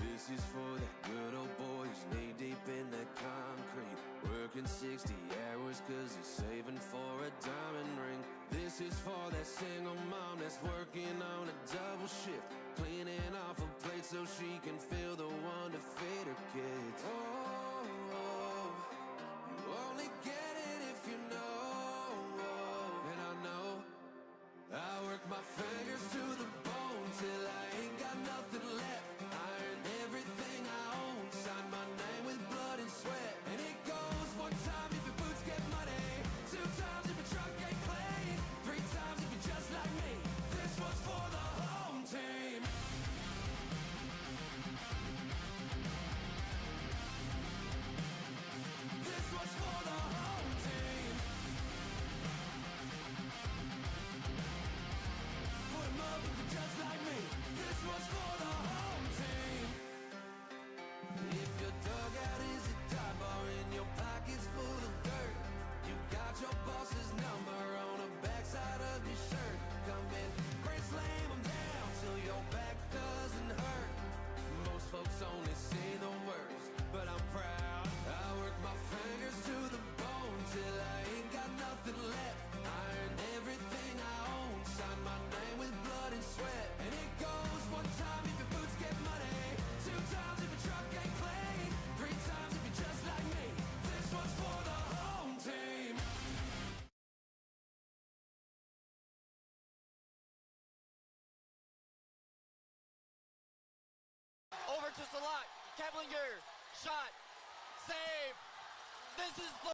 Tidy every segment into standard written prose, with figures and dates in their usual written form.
This is for that good old boy who's knee deep in that concrete, working 60 hours cause he's saving for a diamond ring. This is for that single mom that's working on a double shift, cleaning off a plate so she can feel the one to feed her kids. Oh, you only get it if you know. And I know I work my fingers to the bone till I ain't got nothing left. I earn everything I own, sign my name with blood and sweat. And it goes one time if your boots get muddy, two times if your truck ain't clean, three times if you're just like me. This one's for the home team. This one's for the home team. Put 'em up if you're just like me. This one's for the home team. If your dugout is a dive bar and your pocket's full of dirt, you got your boss's number on the backside of your shirt. Come in, grand slam 'em down till your back doesn't hurt. Most folks only see the worst, but I'm proud. I work my fingers to the bone till I ain't got nothing left. I earn everything I own, sign my name with blood and sweat. And it goes one time if your boots get muddy, two times if your truck ain't clean, three times if you're just like me. This one's for the home team. Over to Salat, Keplinger, shot, save. This is the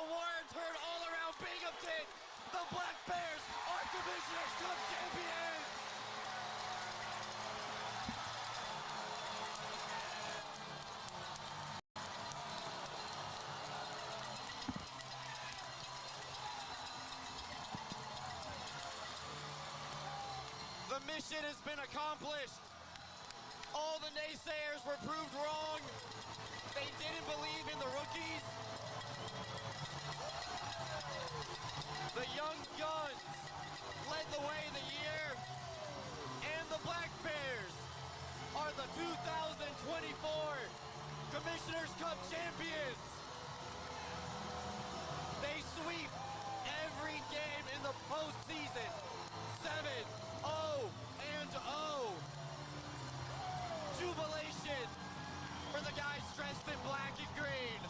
words heard all around Binghamton. The Black Bears are Commissioner's Cup champions. The mission has been accomplished. All the naysayers were proved wrong. They didn't believe in the rookies. The young guns led the way the year, and the Black Bears are the 2024 Commissioner's Cup champions. They sweep every game in the postseason, 7-0 and 0. Jubilation for the guys dressed in black and green.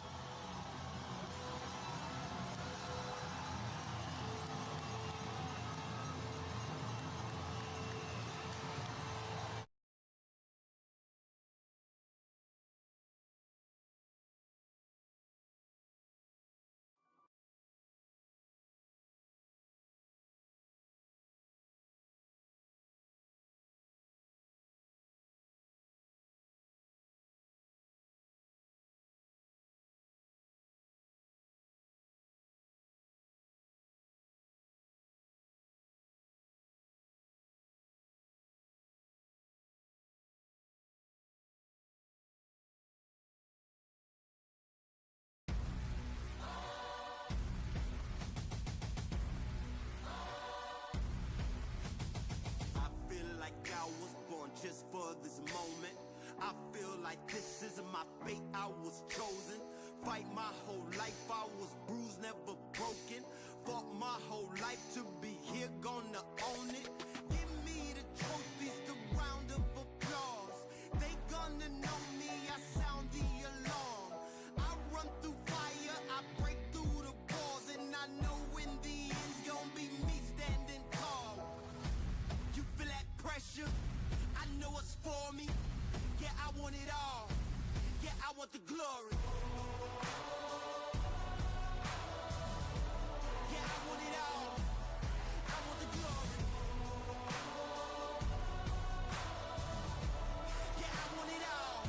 Just for this moment, I feel like this is my fate. I was chosen. Fight my whole life, I was bruised, never broken. Fought my whole life to be here, gonna own it. Give me the trophies, the round of applause. They gonna know me, I sound the alarm. I run through fire, I break through the walls, and I know in the end's gonna be me standing tall. You feel that pressure? I know it's for me. Yeah, I want it all. Yeah, I want the glory. Yeah, I want it all. I want the glory. Yeah, I want it all.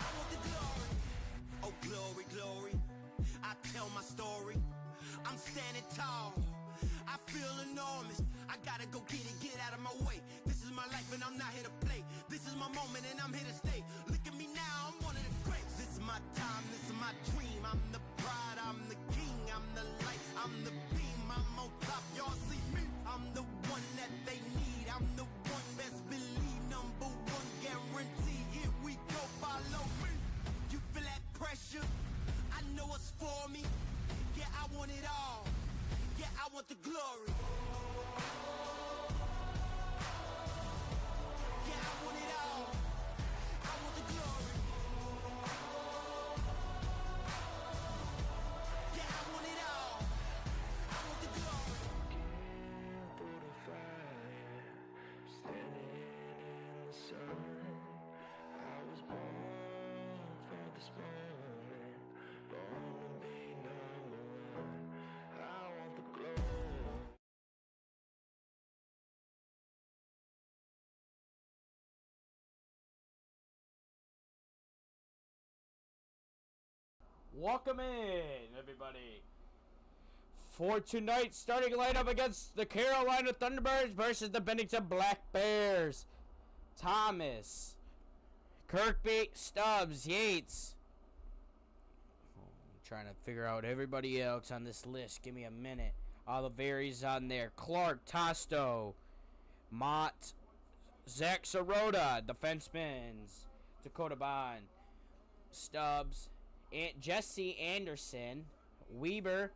I want the glory. Oh, glory, glory. I tell my story. I'm standing tall. I feel enormous. I gotta go get it, get out of my way. This is my life and I'm not here to play. This is my moment and I'm here to stay. Look at me now, I'm one of the greats. This is my time, this is my dream. I'm the pride, I'm the king, I'm the light, I'm the beam. I'm on top, y'all see me. I'm the one that they need. I'm the one, best believe, number one guaranteed. Welcome in, everybody. For tonight's starting lineup against the Carolina Thunderbirds versus the Binghamton Black Bears. Thomas, Kirkby, Stubbs, Yates. I'm trying to figure out everybody else on this list. Give me a minute. Oliveri's on there. Clark, Tosto, Mott, Zach Sirota, defensemen. Dakota Bond, Stubbs, Jesse Anderson, Weber,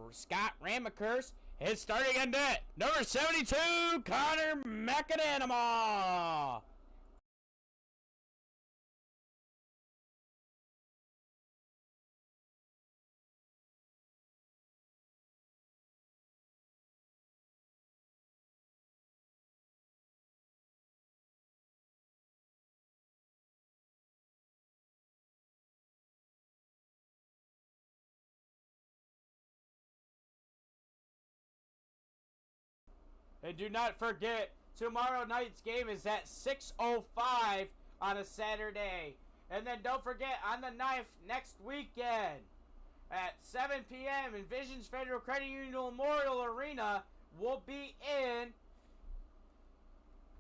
Scott Ramakers, and starting in net, number 72, Connor McAdamma. And do not forget, tomorrow night's game is at 6:05 on a Saturday. And then don't forget, on the 9th, next weekend, at 7 p.m. in Visions Federal Credit Union Memorial Arena, we'll be in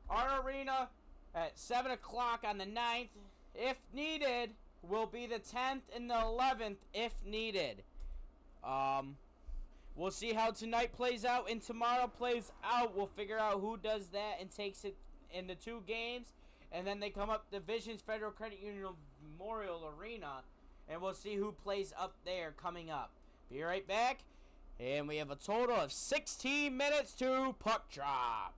our arena at 7 o'clock on the 9th. If needed, will be the 10th and the 11th if needed. We'll see how tonight plays out and tomorrow plays out. We'll figure out who does that and takes it in the 2 games. And then they come up to Visions Federal Credit Union Memorial Arena. And we'll see who plays up there coming up. Be right back. And we have a total of 16 minutes to puck drop.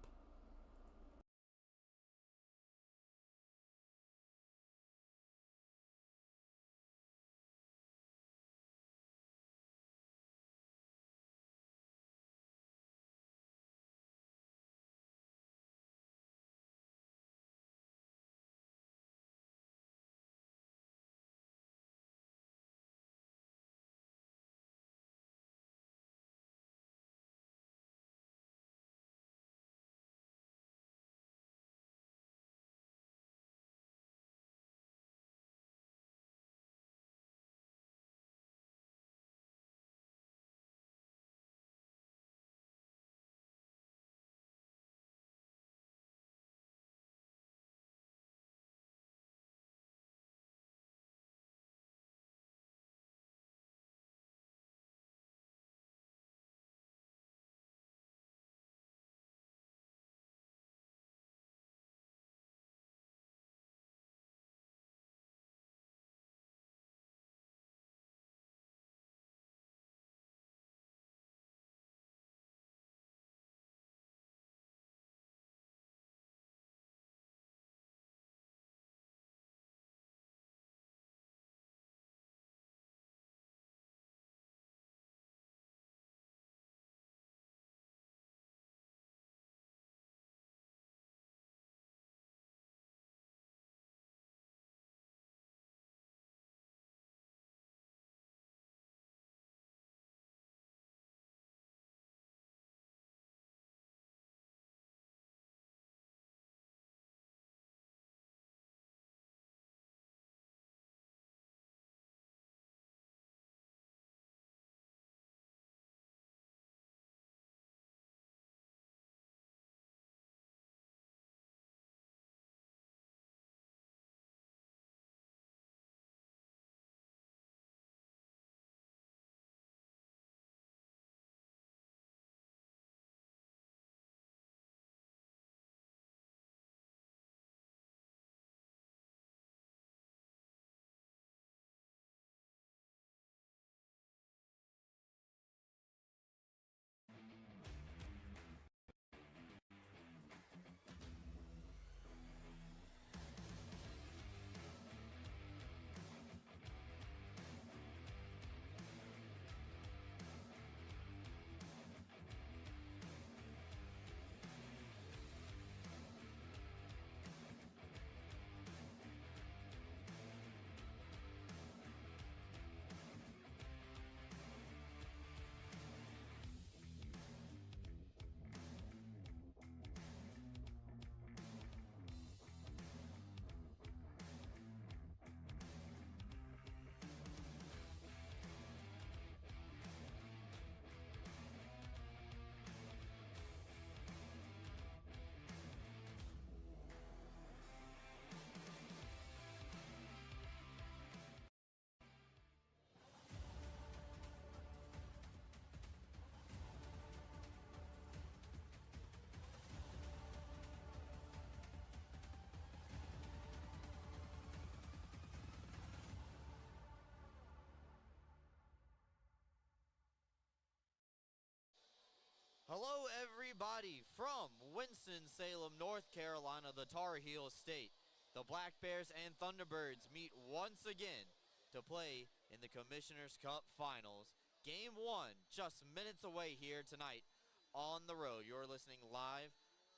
Hello, everybody from Winston-Salem, North Carolina, the Tar Heel State. The Black Bears and Thunderbirds meet once again to play in the Commissioner's Cup Finals. Game 1 just minutes away here tonight on the road. You're listening live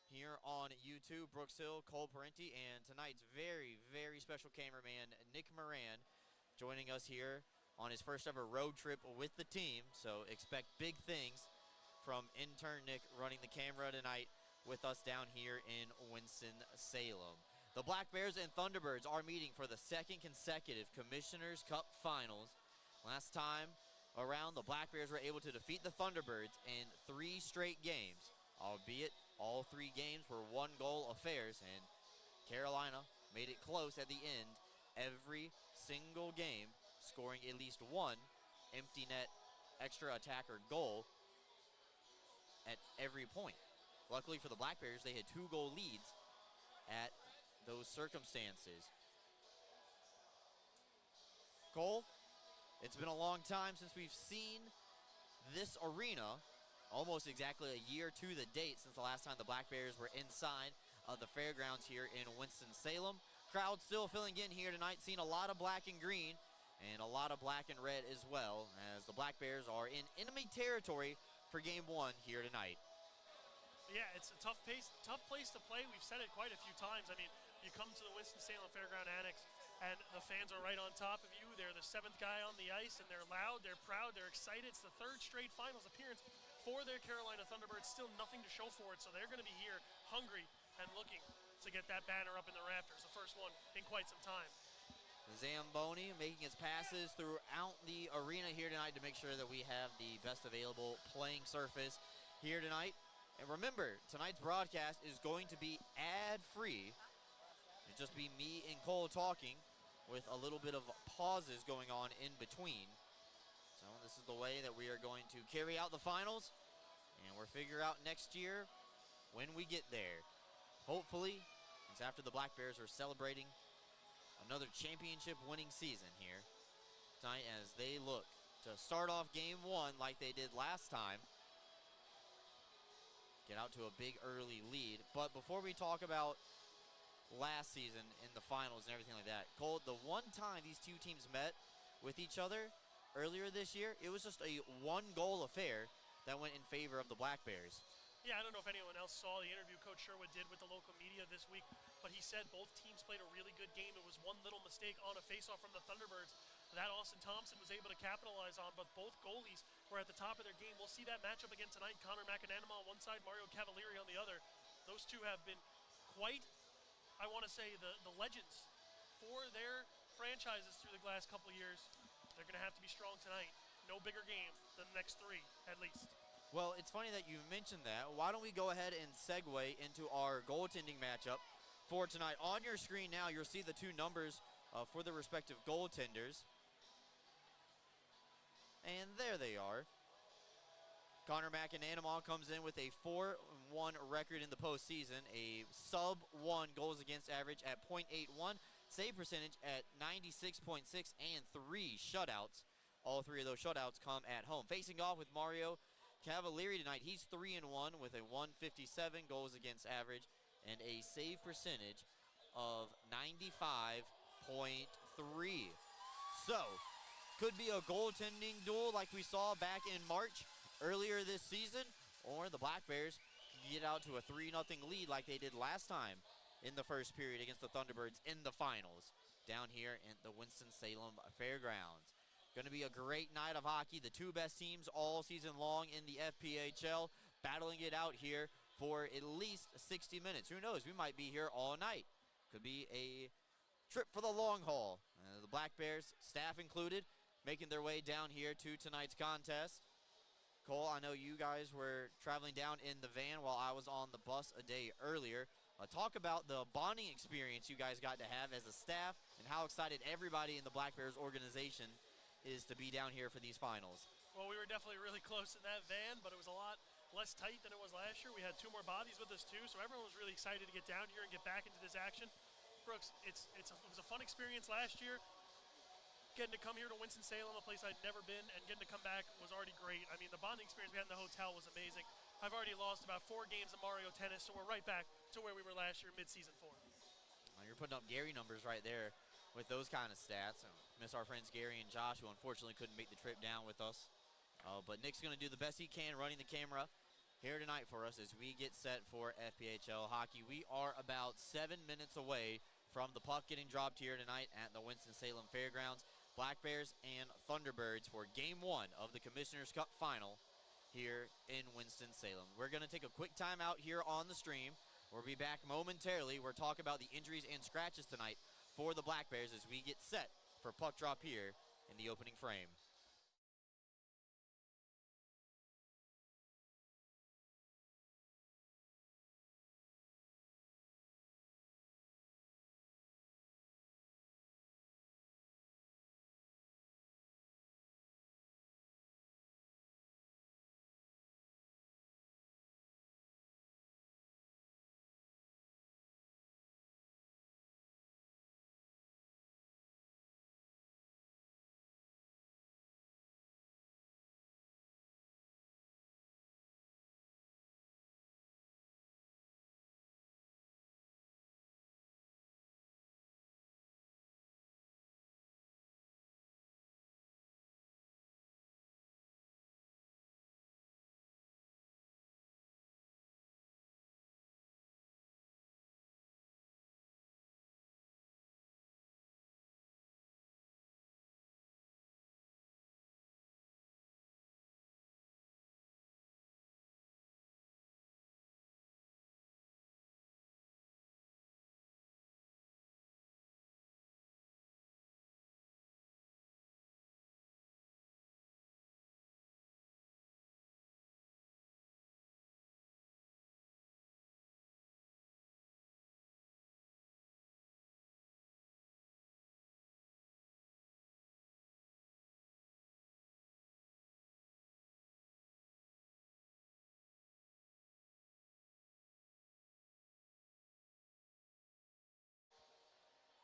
here on YouTube. Brooks Hill, Cole Parenti, and tonight's very, very special cameraman, Nick Moran, joining us here on his first ever road trip with the team. So expect big things from intern Nick running the camera tonight with us down here in Winston-Salem. The Black Bears and Thunderbirds are meeting for the second consecutive Commissioner's Cup Finals. Last time around, the Black Bears were able to defeat the Thunderbirds in 3 straight games, albeit all 3 games were 1-goal affairs, and Carolina made it close at the end every single game, scoring at least 1 empty net extra attacker goal at every point. Luckily for the Black Bears, they had 2-goal leads at those circumstances. Cole, it's been a long time since we've seen this arena, almost exactly a year to the date since the last time the Black Bears were inside of the fairgrounds here in Winston-Salem. Crowd still filling in here tonight, seeing a lot of black and green and a lot of black and red as well, as the Black Bears are in enemy territory for game 1 here tonight. Yeah, it's a tough place to play. We've said it quite a few times. I mean, you come to the Winston-Salem Fairground Annex, and the fans are right on top of you. They're the 7th guy on the ice, and they're loud, they're proud, they're excited. It's the 3rd straight finals appearance for their Carolina Thunderbirds. Still nothing to show for it, so they're going to be here hungry and looking to get that banner up in the rafters, the first one in quite some time. Zamboni making his passes throughout the arena here tonight to make sure that we have the best available playing surface here tonight. And remember, tonight's broadcast is going to be ad-free. It'll just be me and Cole talking with a little bit of pauses going on in between. So this is the way that we are going to carry out the finals, and we'll figure out next year when we get there. Hopefully, it's after the Black Bears are celebrating another championship winning season here tonight as they look to start off game 1 like they did last time. Get out to a big early lead. But before we talk about last season in the finals and everything like that, Cole, the one time these two teams met with each other earlier this year, it was just a 1-goal affair that went in favor of the Black Bears. Yeah, I don't know if anyone else saw the interview Coach Sherwood did with the local media this week, but he said both teams played a really good game. It was one little mistake on a faceoff from the Thunderbirds that Austin Thompson was able to capitalize on, but both goalies were at the top of their game. We'll see that matchup again tonight. Connor McAnanama on one side, Mario Cavalieri on the other. Those two have been quite, I want to say, the legends for their franchises through the last couple of years. They're going to have to be strong tonight. No bigger game than the next 3, at least. Well, it's funny that you mentioned that. Why don't we go ahead and segue into our goaltending matchup for tonight. On your screen now, you'll see the 2 numbers for the respective goaltenders. And there they are. Connor McAnanama comes in with a 4-1 record in the postseason, a sub-1 goals against average at .81, save percentage at 96.6, and 3 shutouts. All 3 of those shutouts come at home. Facing off with Mario Cavalieri tonight, he's 3-1 with a .157 goals against average and a save percentage of 95.3. So, could be a goaltending duel like we saw back in March earlier this season, or the Black Bears can get out to a 3-0 lead like they did last time in the first period against the Thunderbirds in the finals down here in the Winston-Salem Fairgrounds. Going to be a great night of hockey. The 2 best teams all season long in the FPHL battling it out here for at least 60 minutes. Who knows? We might be here all night. Could be a trip for the long haul. The Black Bears, staff included, making their way down here to tonight's contest. Cole, I know you guys were traveling down in the van while I was on the bus a day earlier. Talk about the bonding experience you guys got to have as a staff and how excited everybody in the Black Bears organization is to be down here for these finals. Well, we were definitely really close in that van, but it was a lot less tight than it was last year. We had 2 more bodies with us too, so everyone was really excited to get down here and get back into this action. Brooks, it was a fun experience last year. Getting to come here to Winston-Salem, a place I'd never been, and getting to come back was already great. I mean, the bonding experience we had in the hotel was amazing. I've already lost about 4 games of Mario Tennis, so we're right back to where we were last year, mid-season 4. Well, you're putting up Gary numbers right there with those kind of stats. Miss our friends Gary and Josh, who unfortunately couldn't make the trip down with us. But Nick's going to do the best he can running the camera here tonight for us as we get set for FPHL hockey. We are about 7 minutes away from the puck getting dropped here tonight at the Winston-Salem Fairgrounds. Black Bears and Thunderbirds for Game 1 of the Commissioner's Cup Final here in Winston-Salem. We're going to take a quick timeout here on the stream. We'll be back momentarily. We'll talk about the injuries and scratches tonight for the Black Bears as we get set for puck drop here in the opening frame.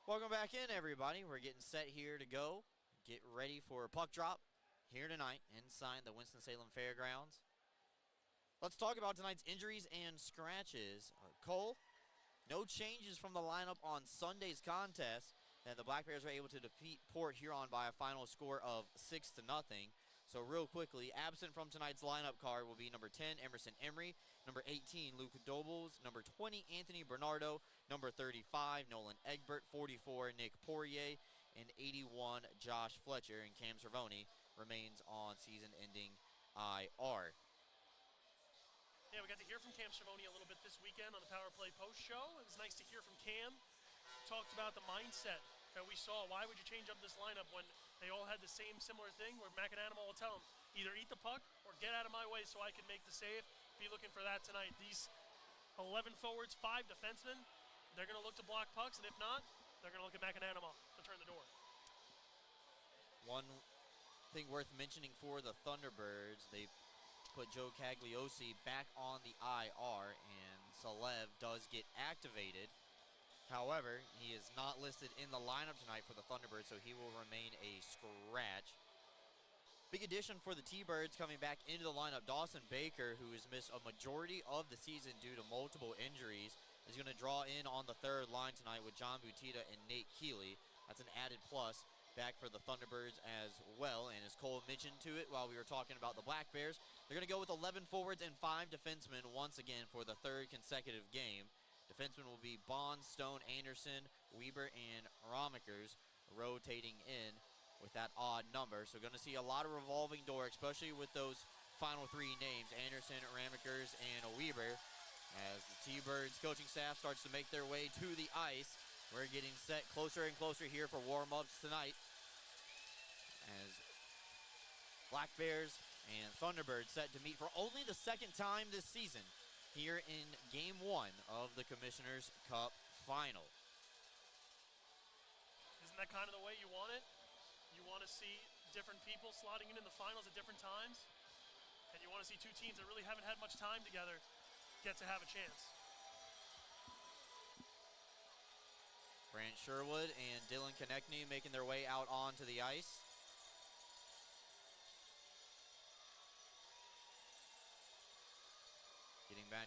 Welcome back in, everybody. We're getting set here to go. Get ready for a puck drop here tonight inside the Winston-Salem Fairgrounds. Let's talk about tonight's injuries and scratches. Cole, no changes from the lineup on Sunday's contest, and the Black Bears were able to defeat Port Huron by a final score of 6-0. So real quickly, absent from tonight's lineup card will be number 10, Emerson Emery, number 18, Luke Dobles, number 20, Anthony Bernardo, number 35, Nolan Egbert, 44, Nick Poirier, and 81, Josh Fletcher, and Cam Cervoni remains on season-ending IR. Yeah, we got to hear from Cam Cervoni a little bit this weekend on the Power Play Post Show. It was nice to hear from Cam. Talked about the mindset that we saw. Why would you change up this lineup when they all had the same similar thing where Mac and Animal will tell them, either eat the puck or get out of my way so I can make the save. Be looking for that tonight. These 11 forwards, 5 defensemen, they're going to look to block pucks, and if not, they're going to look at Mac and Animal to turn the door. One thing worth mentioning for the Thunderbirds, they put Joe Cagliosi back on the IR, and Salev does get activated. However, he is not listed in the lineup tonight for the Thunderbirds, so he will remain a scratch. Big addition for the T-Birds coming back into the lineup. Dawson Baker, who has missed a majority of the season due to multiple injuries, is going to draw in on the third line tonight with John Butita and Nate Keeley. That's an added plus back for the Thunderbirds as well. And as Cole mentioned to it while we were talking about the Black Bears, they're going to go with 11 forwards and 5 defensemen once again for the third consecutive game. Defensemen will be Bond, Stone, Anderson, Weber, and Romikers rotating in with that odd number. So going to see a lot of revolving door, especially with those final 3 names, Anderson, Ramikers, and Weber. As the T-Birds coaching staff starts to make their way to the ice, we're getting set closer and closer here for warm-ups tonight. As Black Bears and Thunderbirds set to meet for only the second time this season here in Game 1 of the Commissioner's Cup Final. Isn't that kind of the way you want it? You want to see different people slotting in the finals at different times, and you want to see 2 teams that really haven't had much time together get to have a chance. Brant Sherwood and Dylan Konechny making their way out onto the ice.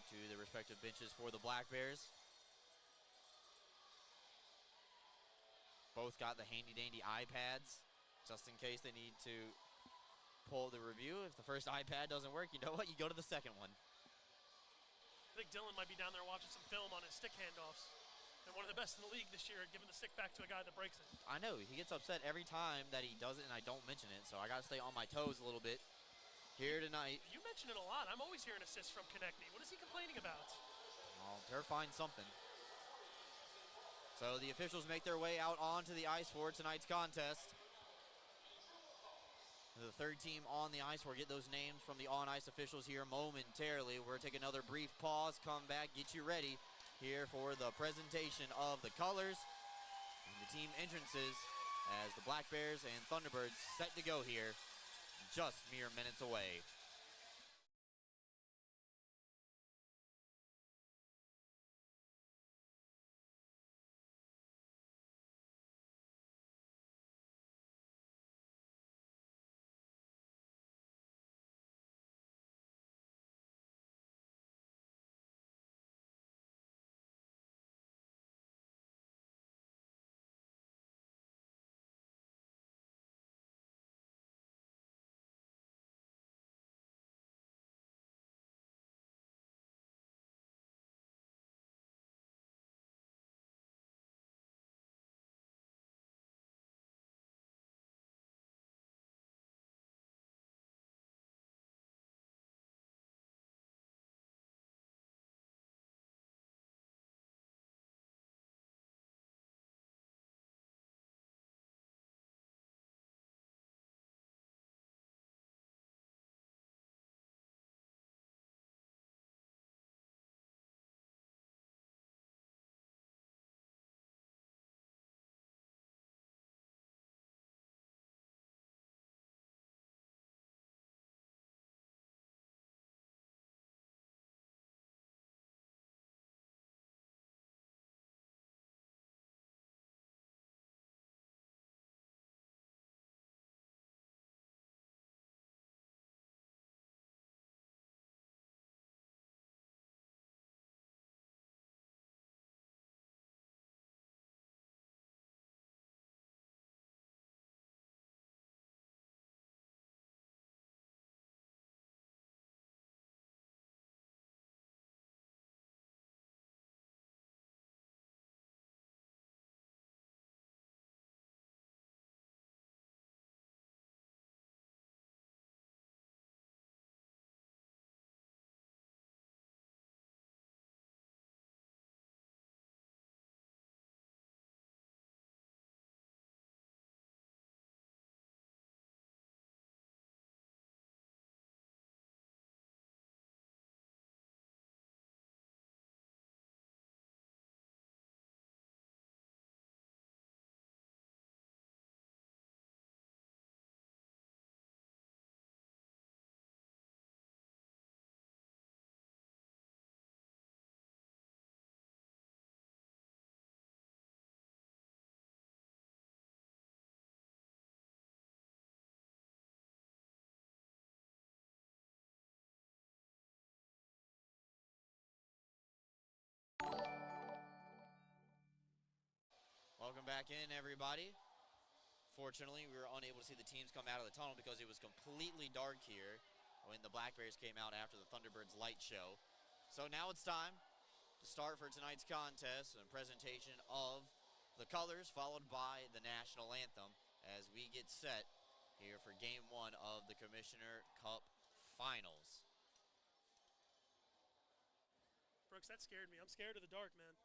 back to the respective benches for the Black Bears. Both got the handy-dandy iPads, just in case they need to pull the review. If the first iPad doesn't work, you know what? You go to the second one. I think Dylan might be down there watching some film on his stick handoffs. And one of the best in the league this year at giving the stick back to a guy that breaks it. I know. He gets upset every time that he does it, and I don't mention it, so I got to stay on my toes a little bit here tonight. You mention it a lot. I'm always hearing assists from Konechny. What is he complaining about? Well, they're finding something. So the officials make their way out onto the ice for tonight's contest. The third team on the ice. We'll get those names from the on-ice officials here momentarily. We're taking another brief pause, come back, get you ready here for the presentation of the colors and the team entrances as the Black Bears and Thunderbirds set to go here just mere minutes away. Welcome back in, everybody. Fortunately, we were unable to see the teams come out of the tunnel because it was completely dark here when the Black Bears came out after the Thunderbirds light show. So now it's time to start for tonight's contest and presentation of the colors, followed by the national anthem as we get set here for game one of the Commissioner Cup Finals. Brooks, that scared me. I'm scared of the dark, man.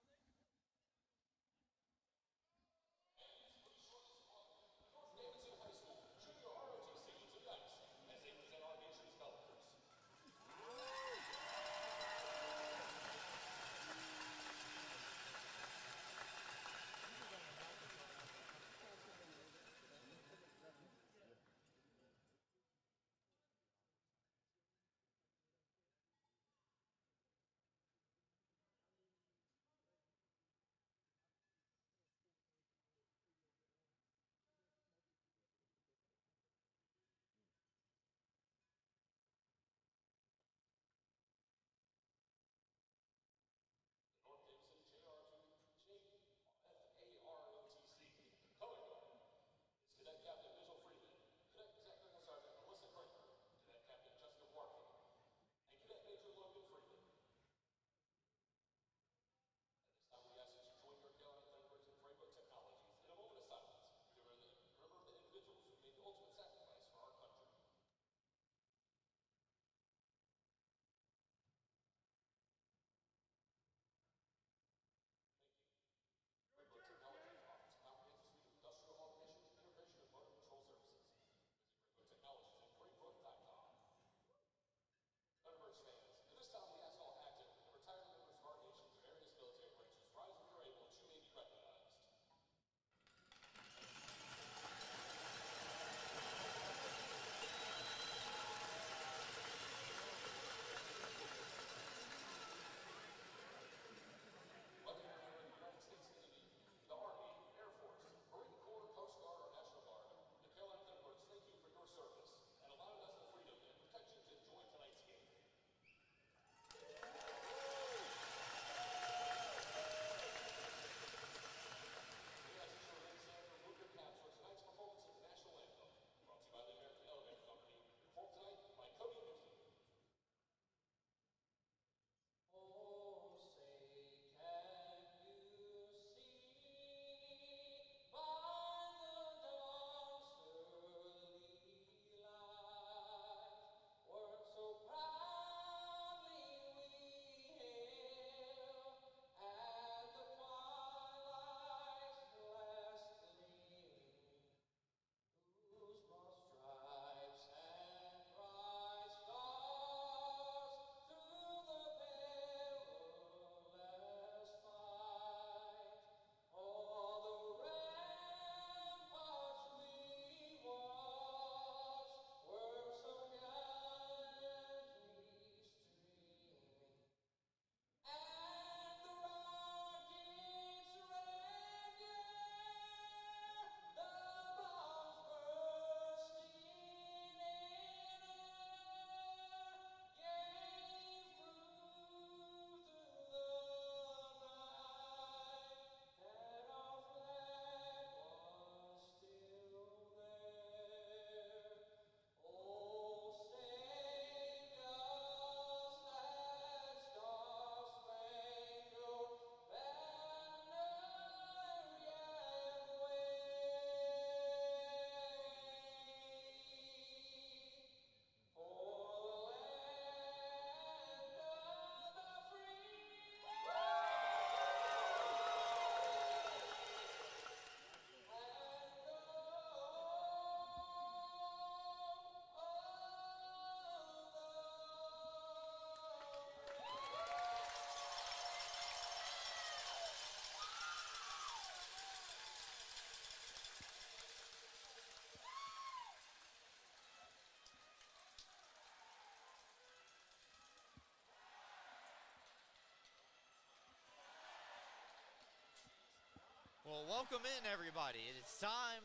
Well, welcome in, everybody. It is time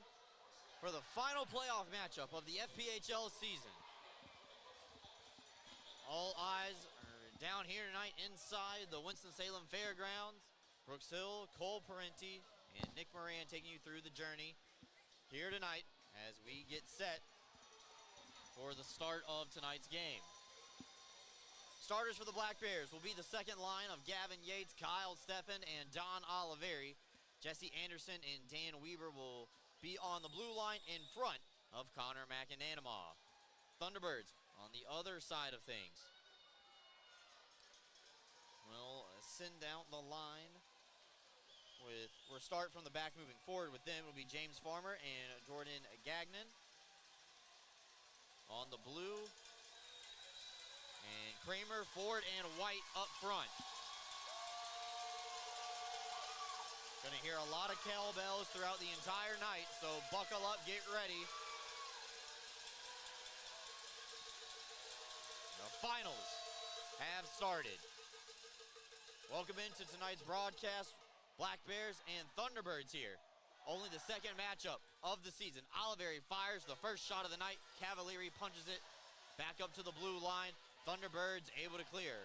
for the final playoff matchup of the FPHL season. All eyes are down here tonight inside the Winston-Salem Fairgrounds. Brooks Hill, Cole Parenti, and Nick Moran taking you through the journey here tonight as we get set for the start of tonight's game. Starters for the Black Bears will be the second line of Gavin Yates, Kyle Steffen, and Don Oliveri. Jesse Anderson and Dan Weber will be on the blue line in front of Connor McAnanamaw. Thunderbirds on the other side of things. We'll send out the line we'll start from the back moving forward with them will be James Farmer and Jordan Gagnon. On the blue, and Kramer, Ford, and White up front. Gonna hear a lot of cowbells throughout the entire night, so buckle up, get ready. The finals have started. Welcome into tonight's broadcast. Black Bears and Thunderbirds here. Only the second matchup of the season. Oliveri fires the first shot of the night. Cavalieri punches it back up to the blue line. Thunderbirds able to clear.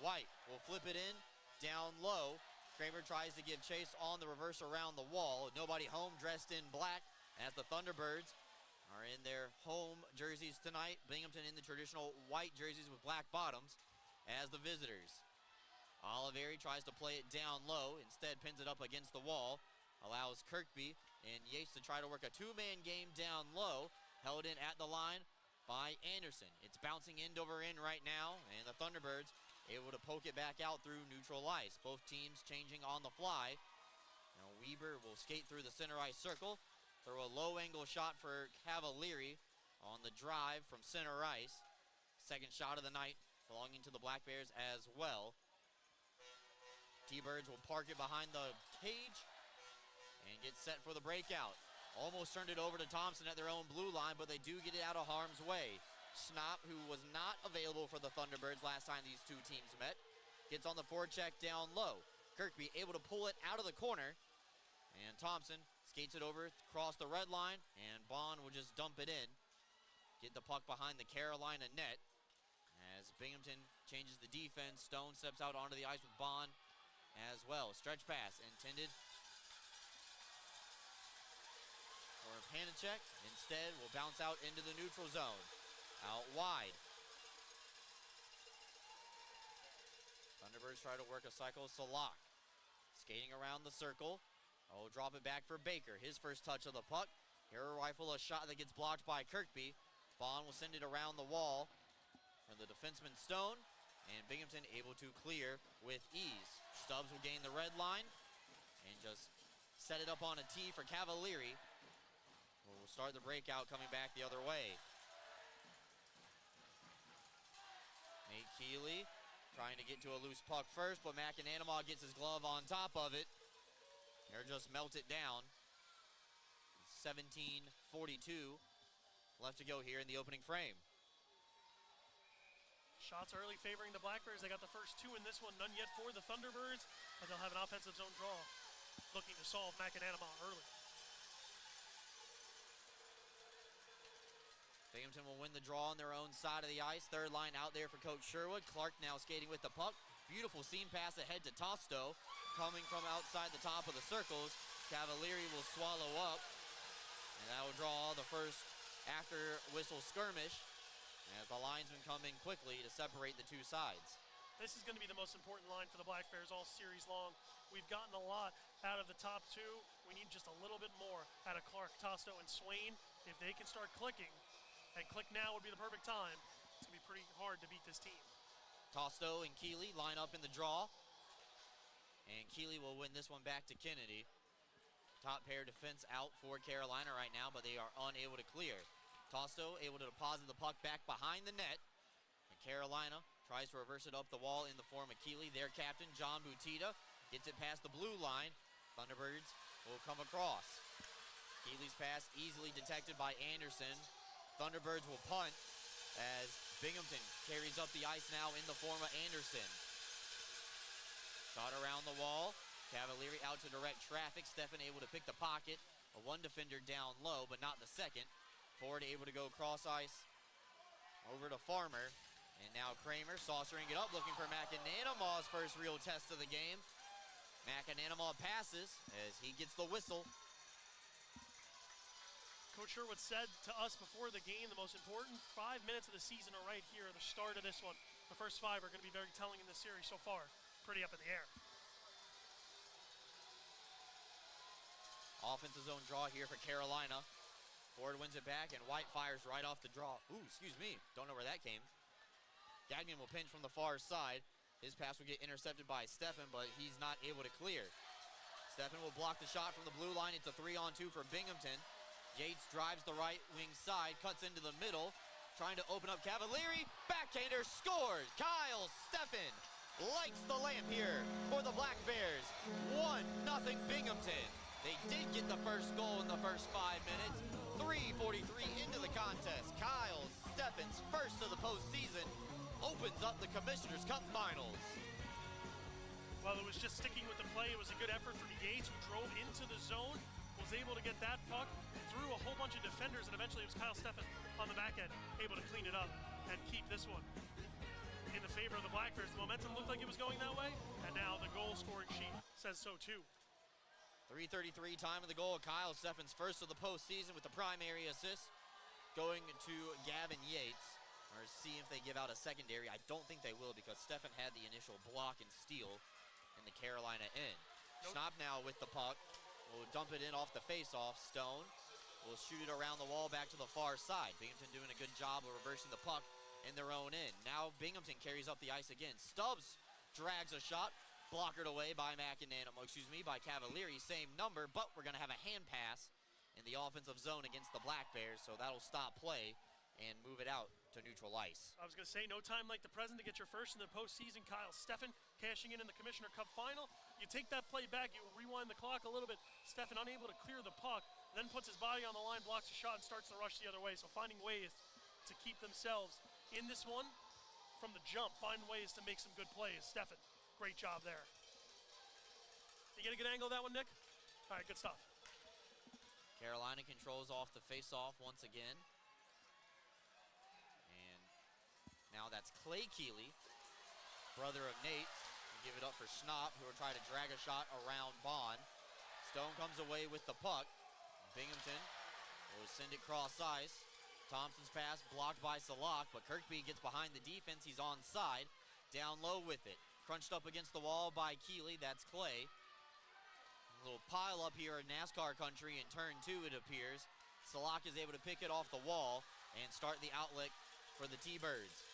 White will flip it in, down low. Kramer tries to give chase on the reverse around the wall. Nobody home dressed in black as the Thunderbirds are in their home jerseys tonight. Binghamton in the traditional white jerseys with black bottoms as the visitors. Oliveri tries to play it down low, instead pins it up against the wall. Allows Kirkby and Yates to try to work a two-man game down low. Held in at the line by Anderson. It's bouncing end over end right now, and the Thunderbirds able to poke it back out through neutral ice. Both teams changing on the fly. Now Weber will skate through the center ice circle, throw a low angle shot for Cavalieri on the drive from center ice. Second shot of the night belonging to the Black Bears as well. T-Birds will park it behind the cage and get set for the breakout. Almost turned it over to Thompson at their own blue line, but they do get it out of harm's way. Schnapp, who was not available for the Thunderbirds last time these two teams met, gets on the forecheck down low. Kirkby able to pull it out of the corner, and Thompson skates it over across the red line, and Bond will just dump it in. Get the puck behind the Carolina net. As Binghamton changes the defense, Stone steps out onto the ice with Bond as well. Stretch pass intended for Panicek. Instead, will bounce out into the neutral zone. Out wide. Thunderbirds try to work a cycle. Salak skating around the circle. Oh, drop it back for Baker. His first touch of the puck. Hero rifle, a shot that gets blocked by Kirkby. Bond will send it around the wall for the defenseman Stone. And Binghamton able to clear with ease. Stubbs will gain the red line and just set it up on a tee for Cavalieri. We'll start the breakout coming back the other way. Nate Keeley trying to get to a loose puck first, but McAnanamaw gets his glove on top of it. They're just melt it down. 17:42 left to go here in the opening frame. Shots early favoring the Black Bears. They got the first two in this one, none yet for the Thunderbirds, but they'll have an offensive zone draw looking to solve McAnanamaw early. Binghamton will win the draw on their own side of the ice. Third line out there for Coach Sherwood. Clark now skating with the puck. Beautiful seam pass ahead to Tosto. Coming from outside the top of the circles. Cavalieri will swallow up. And that will draw the first after whistle skirmish as the linesmen come in quickly to separate the two sides. This is going to be the most important line for the Black Bears all series long. We've gotten a lot out of the top two. We need just a little bit more out of Clark, Tosto, and Swain. If they can start clicking, and click now would be the perfect time, it's going to be pretty hard to beat this team. Tosto and Keeley line up in the draw. And Keeley will win this one back to Kennedy. Top pair defense out for Carolina right now, but they are unable to clear. Tosto able to deposit the puck back behind the net. And Carolina tries to reverse it up the wall in the form of Keeley. Their captain, John Butita, gets it past the blue line. Thunderbirds will come across. Keeley's pass easily detected by Anderson. Thunderbirds will punt as Binghamton carries up the ice now in the form of Anderson. Shot around the wall. Cavalieri out to direct traffic. Stefan able to pick the pocket. A one defender down low, but not the second. Ford able to go cross ice over to Farmer. And now Kramer saucering it up, looking for McAnanamaw's first real test of the game. McAnanamaw passes as he gets the whistle. Coach Sherwood said to us before the game, the most important 5 minutes of the season are right here, the start of this one. The first 5 are going to be very telling in this series so far. Pretty up in the air. Offensive zone draw here for Carolina. Ford wins it back, and White fires right off the draw. Ooh, excuse me. Don't know where that came. Gagnon will pinch from the far side. His pass will get intercepted by Stefan, but he's not able to clear. Stefan will block the shot from the blue line. It's a 3-on-2 for Binghamton. Yates drives the right wing side, cuts into the middle, trying to open up Cavalieri. Backhander scores. Kyle Stefan lights the lamp here for the Black Bears. 1-0 Binghamton. They did get the first goal in the first 5 minutes. 3:43 into the contest. Kyle Stefan's first of the postseason opens up the Commissioner's Cup Finals. Well, it was just sticking with the play. It was a good effort from Yates, who drove into the zone, was able to get that puck through a whole bunch of defenders, and eventually it was Kyle Stefan on the back end, able to clean it up and keep this one in the favor of the Black Bears. The momentum looked like it was going that way, and now the goal scoring sheet says so too. 3:33 time of the goal. Kyle Stefan's first of the postseason with the primary assist going to Gavin Yates. Or see if they give out a secondary. I don't think they will, because Stefan had the initial block and steal in the Carolina end. Schnapp now with the puck. Will dump it in off the face-off. Stone will shoot it around the wall back to the far side. Binghamton doing a good job of reversing the puck in their own end. Now Binghamton carries up the ice again. Stubbs drags a shot. Blockered away by by Cavalieri. Same number, but we're going to have a hand pass in the offensive zone against the Black Bears, so that'll stop play and move it out to neutral ice. I was going to say, no time like the present to get your first in the postseason. Kyle Stefan cashing in the Commissioner Cup Final. You take that play back, you rewind the clock a little bit. Stefan unable to clear the puck, then puts his body on the line, blocks a shot, and starts the rush the other way. So finding ways to keep themselves in this one from the jump, find ways to make some good plays. Stefan, great job there. You get a good angle of that one, Nick? All right, good stuff. Carolina controls off the face-off once again. Now that's Clay Keeley, brother of Nate. We'll give it up for Schnapp, who will try to drag a shot around Bond. Stone comes away with the puck. Binghamton will send it cross ice. Thompson's pass blocked by Salak, but Kirkby gets behind the defense. He's onside. Down low with it. Crunched up against the wall by Keeley. That's Clay. A little pile up here in NASCAR country in turn 2, it appears. Salak is able to pick it off the wall and start the outlet for the T-Birds.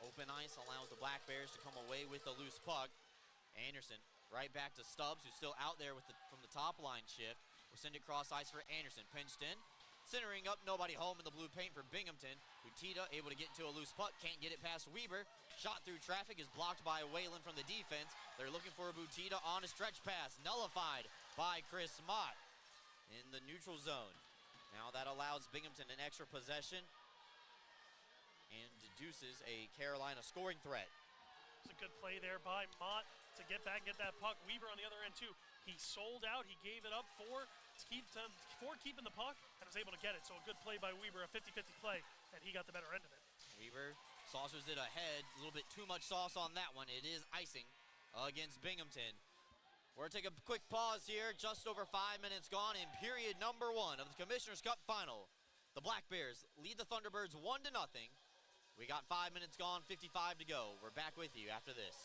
Open ice allows the Black Bears to come away with the loose puck. Anderson right back to Stubbs, who's still out there with from the top line shift. We'll send it cross ice for Anderson. Pinched in. Centering up, nobody home in the blue paint for Binghamton. Butita able to get into a loose puck. Can't get it past Weber. Shot through traffic is blocked by Whalen from the defense. They're looking for Butita on a stretch pass. Nullified by Chris Mott in the neutral zone. Now that allows Binghamton an extra possession and deduces a Carolina scoring threat. It's a good play there by Mott to get back and get that puck. Weber on the other end too. He sold out, he gave it up for keeping the puck and was able to get it. So a good play by Weber, a 50-50 play, and he got the better end of it. Weber saucers it ahead, a little bit too much sauce on that one. It is icing against Binghamton. We're going to take a quick pause here, just over 5 minutes gone in period number 1 of the Commissioner's Cup Final. The Black Bears lead the Thunderbirds 1-0. We got 5 minutes gone, 55 to go. We're back with you after this.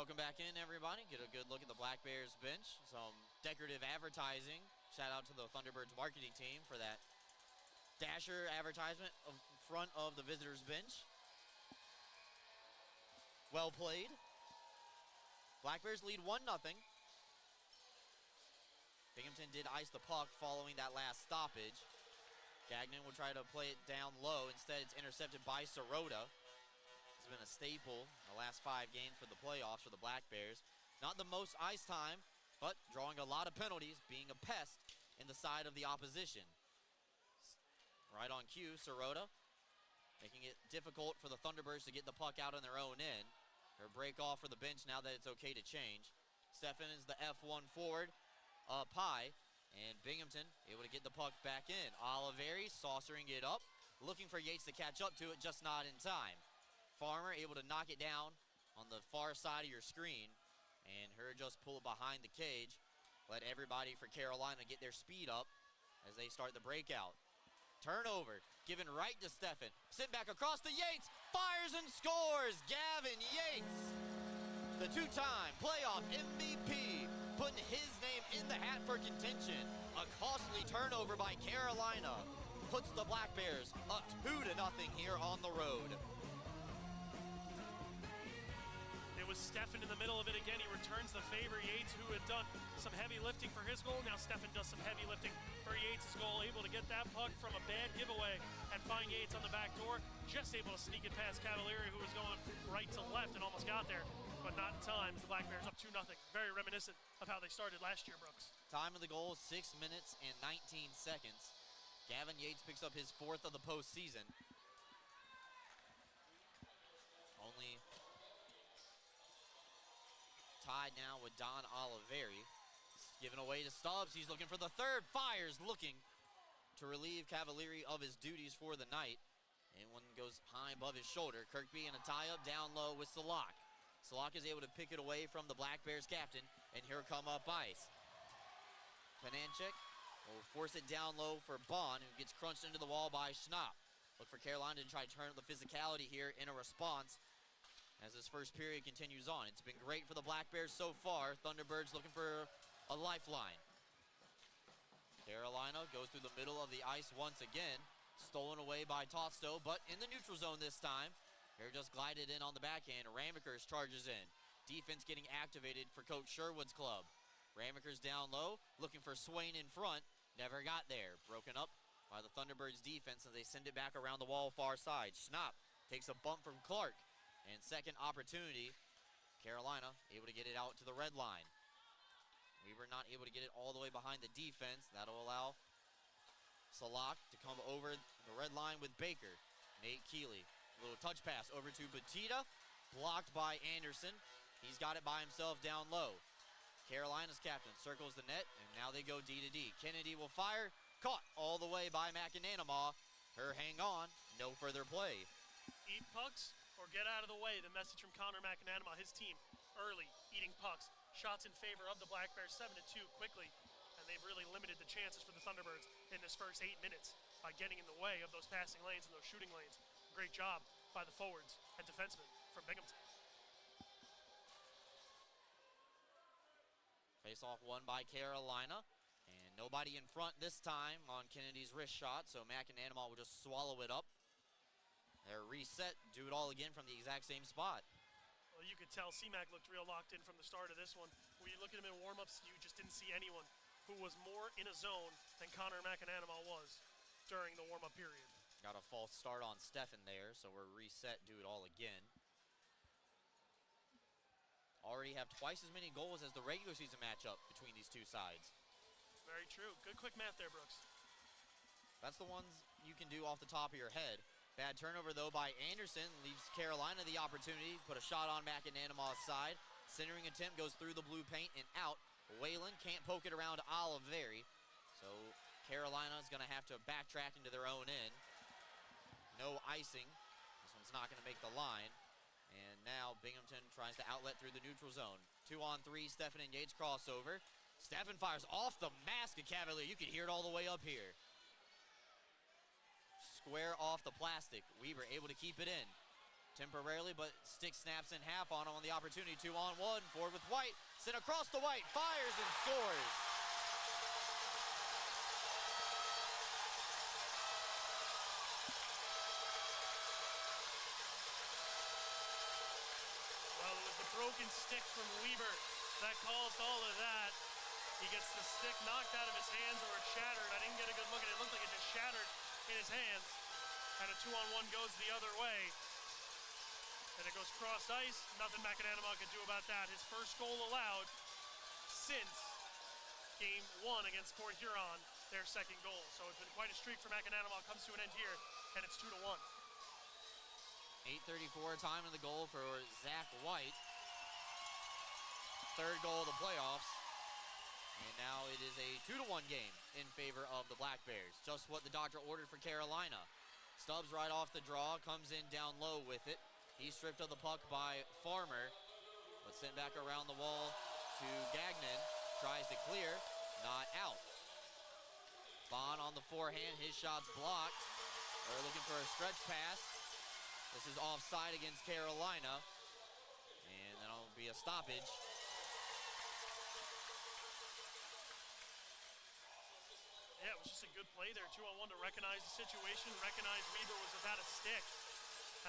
Welcome back in, everybody. Get a good look at the Black Bears bench. Some decorative advertising. Shout out to the Thunderbirds marketing team for that dasher advertisement in front of the visitors' bench. Well played. Black Bears lead 1-0. Binghamton did ice the puck following that last stoppage. Gagnon will try to play it down low. Instead, it's intercepted by Sirota. It's been a staple in the last 5 games for the playoffs for the Black Bears. Not the most ice time, but drawing a lot of penalties, being a pest in the side of the opposition. Right on cue, Sirota, making it difficult for the Thunderbirds to get the puck out on their own end. Her break off for the bench now that it's okay to change. Stefan is the F1 forward, up high, and Binghamton able to get the puck back in. Oliveri saucering it up, looking for Yates to catch up to it, just not in time. Farmer able to knock it down on the far side of your screen, and her just pull it behind the cage. Let everybody for Carolina get their speed up as they start the breakout. Turnover, given right to Stefan. Sent back across to Yates, fires and scores! Gavin Yates, the 2-time playoff MVP, putting his name in the hat for contention. A costly turnover by Carolina puts the Black Bears up 2-0 here on the road. It was Stefan in the middle of it again. He returns the favor. Yates, who had done some heavy lifting for his goal. Now Stefan does some heavy lifting for Yates' goal. Able to get that puck from a bad giveaway and find Yates on the back door. Just able to sneak it past Cavalieri, who was going right to left and almost got there, but not in time. The Black Bears up 2-0. Very reminiscent of how they started last year, Brooks. Time of the goal, 6 minutes and 19 seconds. Gavin Yates picks up his 4th of the postseason. Only tied now with Don Oliveri. Given away to Stubbs. He's looking for the 3rd. Fires, looking to relieve Cavalieri of his duties for the night. And one goes high above his shoulder. Kirkby in a tie-up down low with Salak. Salak is able to pick it away from the Black Bears captain, and here come up ice. Pananchik will force it down low for Bond, who gets crunched into the wall by Schnapp. Look for Carolina to try to turn up the physicality here in a response as this first period continues on. It's been great for the Black Bears so far. Thunderbirds looking for a lifeline. Carolina goes through the middle of the ice once again. Stolen away by Tosto, but in the neutral zone this time. They're just glided in on the backhand. Ramekers charges in. Defense getting activated for Coach Sherwood's club. Ramekers down low, looking for Swain in front. Never got there. Broken up by the Thunderbirds defense as they send it back around the wall far side. Schnapp takes a bump from Clark. And second opportunity, Carolina able to get it out to the red line. We were not able to get it all the way behind the defense. That'll allow Salak to come over the red line with Baker. Nate Keeley, a little touch pass over to Batita, blocked by Anderson. He's got it by himself down low. Carolina's captain circles the net, and now they go D to D. Kennedy will fire, caught all the way by McAnanamaw. Her hang on, no further play. Eat pucks or get out of the way. The message from Connor McAnanamaw, his team, early, eating pucks. Shots in favor of the Black Bears, 7-2 quickly, and they've really limited the chances for the Thunderbirds in this first 8 minutes by getting in the way of those passing lanes and those shooting lanes. Great job by the forwards and defensemen from Binghamton. Face-off won by Carolina, and nobody in front this time on Kennedy's wrist shot, so McAnanamaw will just swallow it up. They're reset, do it all again from the exact same spot. Well, you could tell C-Mac looked real locked in from the start of this one. When you look at him in warm-ups, you just didn't see anyone who was more in a zone than Connor McAnanamaw was during the warm-up period. Got a false start on Stefan there, so we're reset, do it all again. Already have twice as many goals as the regular season matchup between these two sides. Very true. Good quick math there, Brooks. That's the ones you can do off the top of your head. Bad turnover, though, by Anderson. Leaves Carolina the opportunity. Put a shot on McAnanamaw's side. Centering attempt goes through the blue paint and out. Whalen can't poke it around Oliveri. So Carolina's going to have to backtrack into their own end. No icing. This one's not going to make the line. And now Binghamton tries to outlet through the neutral zone. 2-on-3, Stefan and Yates crossover. Stefan fires off the mask of Cavalier. You can hear it all the way up here. Square off the plastic. Weber able to keep it in temporarily, but stick snaps in half on him on the opportunity. 2-on-1, forward with White, sent across the White, fires and scores. Well, it was the broken stick from Weber that caused all of that. He gets the stick knocked out of his hands, or it shattered. I didn't get a good look at it. It looked like it just shattered in his hands. And a 2-on-1 goes the other way. And it goes cross ice. Nothing Macananama could do about that. His first goal allowed since game 1 against Port Huron, their second goal. So it's been quite a streak for Macananama. Comes to an end here, and it's 2-1. 8:34 time in the goal for Zach White. Third goal of the playoffs. And now it is a 2-1 game in favor of the Black Bears. Just what the doctor ordered for Carolina. Stubbs right off the draw, comes in down low with it. He's stripped of the puck by Farmer, but sent back around the wall to Gagnon. Tries to clear, not out. Bond on the forehand, his shot's blocked. They're looking for a stretch pass. This is offside against Carolina, and that'll be a stoppage. Yeah, it was just a good play there. 2-on-1 to recognize the situation, recognize Weber was without a stick.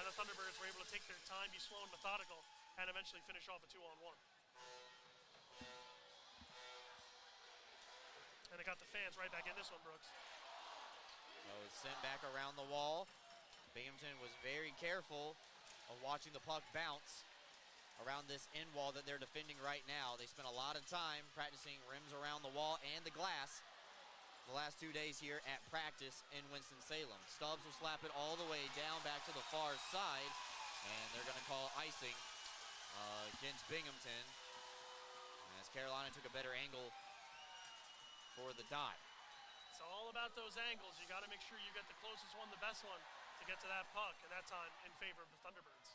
And the Thunderbirds were able to take their time, be slow and methodical, and eventually finish off a 2-on-1. And they got the fans right back in this one, Brooks. So it's sent back around the wall. Binghamton was very careful of watching the puck bounce around this end wall that they're defending right now. They spent a lot of time practicing rims around the wall and the glass the last 2 days here at practice in Winston-Salem. Stubbs will slap it all the way down back to the far side, and they're going to call icing against Binghamton, as Carolina took a better angle for the dot. It's all about those angles. You got to make sure you get the closest one, the best one, to get to that puck, and that time in favor of the Thunderbirds.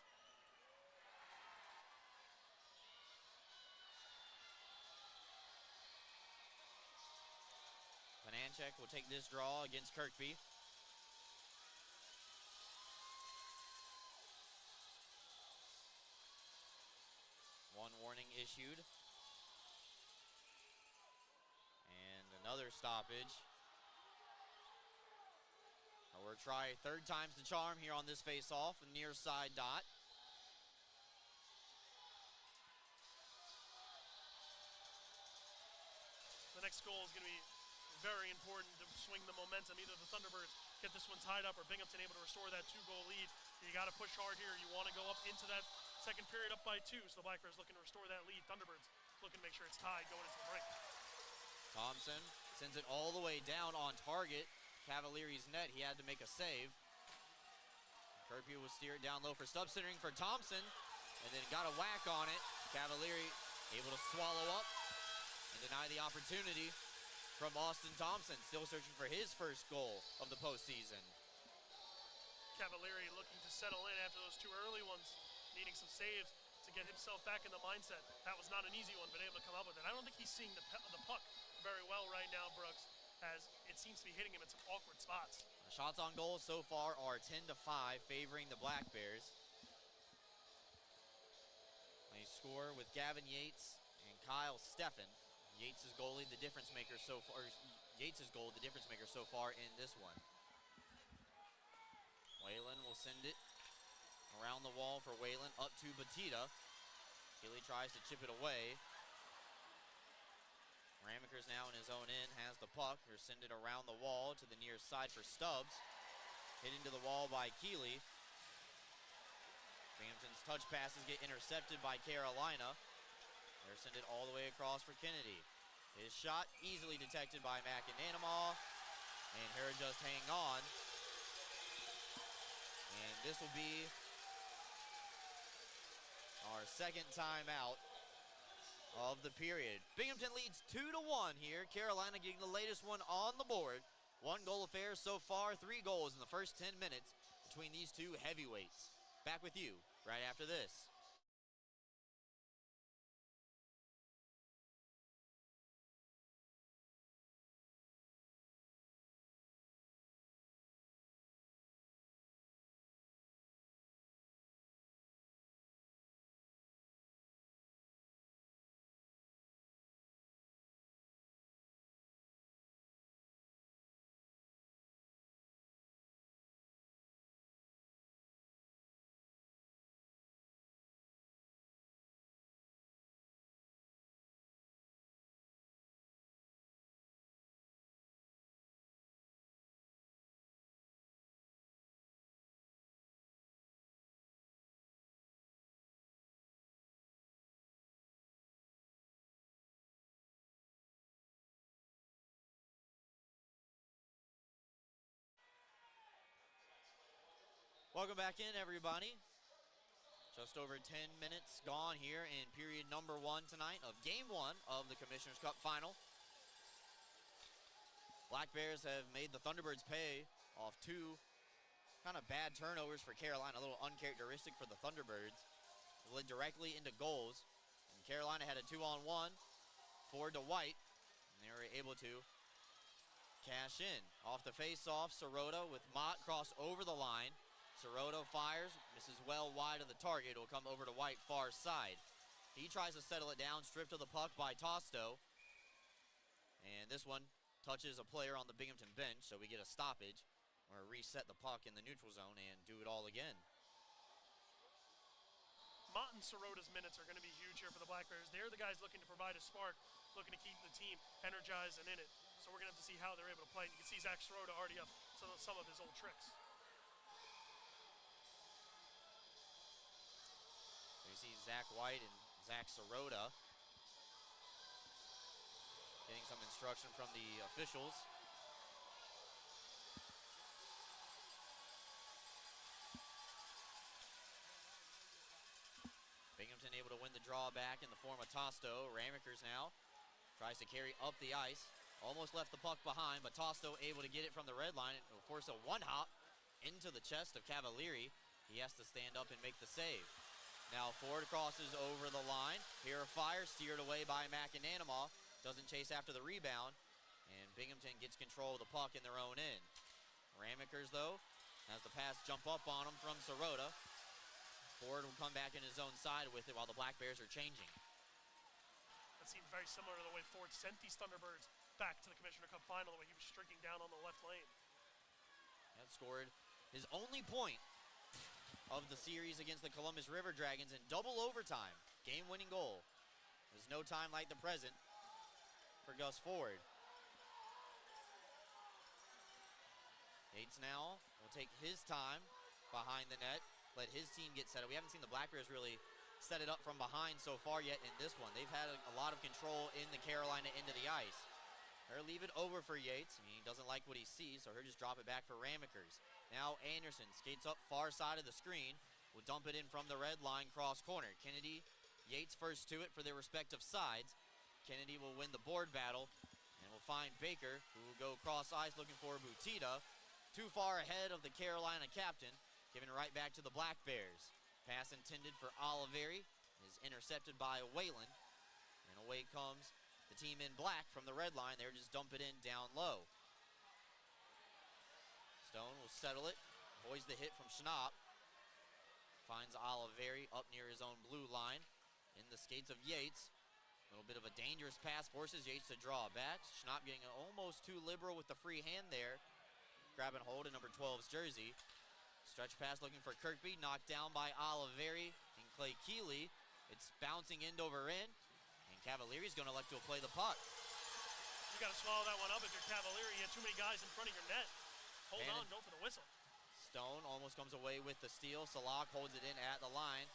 Pananchek will take this draw against Kirkby. One warning issued. And another stoppage. We'll try third time's the charm here on this face-off, near side dot. The next goal is going to be very important to swing the momentum. Either the Thunderbirds get this one tied up or Binghamton able to restore that 2-goal lead. You got to push hard here. You want to go up into that second period up by 2. So the Black Bears looking to restore that lead. Thunderbirds looking to make sure it's tied going into the break. Thompson sends it all the way down on target. Cavalieri's net, he had to make a save. Kirkby will steer it down low for Stubbs, centering for Thompson, and then got a whack on it. Cavalieri able to swallow up and deny the opportunity from Austin Thompson, still searching for his first goal of the postseason. Cavalieri looking to settle in after those 2 early ones, needing some saves to get himself back in the mindset. That was not an easy one, but able to come up with it. I don't think he's seeing the puck very well right now, Brooks, as it seems to be hitting him in some awkward spots. The shots on goal so far are 10-5, favoring the Black Bears. They score with Gavin Yates and Kyle Steffen. Yates' goalie, the difference maker so far. Yates' goal, the difference maker so far in this one. Whalen will send it around the wall for Whalen, up to Batita. Keeley tries to chip it away. Ramaker's now in his own end, has the puck. He'll send it around the wall to the near side for Stubbs. Hit into the wall by Keeley. Binghamton's touch passes get intercepted by Carolina. They're send it all the way across for Kennedy. His shot easily detected by Macananama, and Herod just hang on. And this will be our second timeout of the period. Binghamton leads 2-1 here. Carolina getting the latest one on the board. 1 goal affair so far, 3 goals in the first 10 minutes between these two heavyweights. Back with you right after this. Welcome back in, everybody. Just over 10 minutes gone here in period number 1 tonight of game 1 of the Commissioner's Cup final. Black Bears have made the Thunderbirds pay off 2 kind of bad turnovers for Carolina, a little uncharacteristic for the Thunderbirds. It led directly into goals, and Carolina had a 2-on-1 forward to White, and they were able to cash in. Off the face-off, Sirota with Mott cross over the line. Sirota fires, misses well wide of the target. It will come over to White, far side. He tries to settle it down, stripped of the puck by Tosto. And this one touches a player on the Binghamton bench, so we get a stoppage or reset the puck in the neutral zone and do it all again. Mott and Sirota's minutes are going to be huge here for the Black Bears. They're the guys looking to provide a spark, looking to keep the team energized and in it. So we're going to have to see how they're able to play. And you can see Zach Sirota already up some of his old tricks. So you see Zach White and Zach Sirota getting some instruction from the officials. Binghamton able to win the draw back in the form of Tosto. Ramekers now tries to carry up the ice. Almost left the puck behind, but Tosto able to get it from the red line. It will force a one-hop into the chest of Cavalieri. He has to stand up and make the save. Now Ford crosses over the line. Here a fire steered away by McAnanama. Doesn't chase after the rebound. And Binghamton gets control of the puck in their own end. Ramekers, though, has the pass jump up on him from Sirota. Ford will come back in his own side with it while the Black Bears are changing. That seemed very similar to the way Ford sent these Thunderbirds back to the Commissioner Cup final, the way he was streaking down on the left lane. That scored his only point of the series against the Columbus River Dragons in double overtime. Game-winning goal. There's no time like the present for Gus Ford. Yates now will take his time behind the net, let his team get set up. We haven't seen the Black Bears really set it up from behind so far yet in this one. They've had a lot of control in the Carolina end of the ice. He'll leave it over for Yates. He doesn't like what he sees, so he'll just drop it back for Ramekers. Now Anderson skates up far side of the screen. Will dump it in from the red line, cross corner. Kennedy, Yates first to it for their respective sides. Kennedy will win the board battle, and will find Baker, who will go cross ice looking for Butita. Too far ahead of the Carolina captain, giving it right back to the Black Bears. Pass intended for Oliveri is intercepted by Whalen, and away comes the team in black from the red line. They'll just dump it in down low. Stone will settle it, avoids the hit from Schnapp. Finds Oliveri up near his own blue line. In the skates of Yates. A little bit of a dangerous pass, forces Yates to draw back. Schnapp getting almost too liberal with the free hand there. Grabbing hold of number 12's jersey. Stretch pass looking for Kirkby, knocked down by Oliveri and Clay Keeley. It's bouncing end over end, and Cavalieri's going to elect to play the puck. You got to swallow that one up if you're Cavalieri. You have too many guys in front of your net. Hold on, go for the whistle. Stone almost comes away with the steal. Salak holds it in at the line.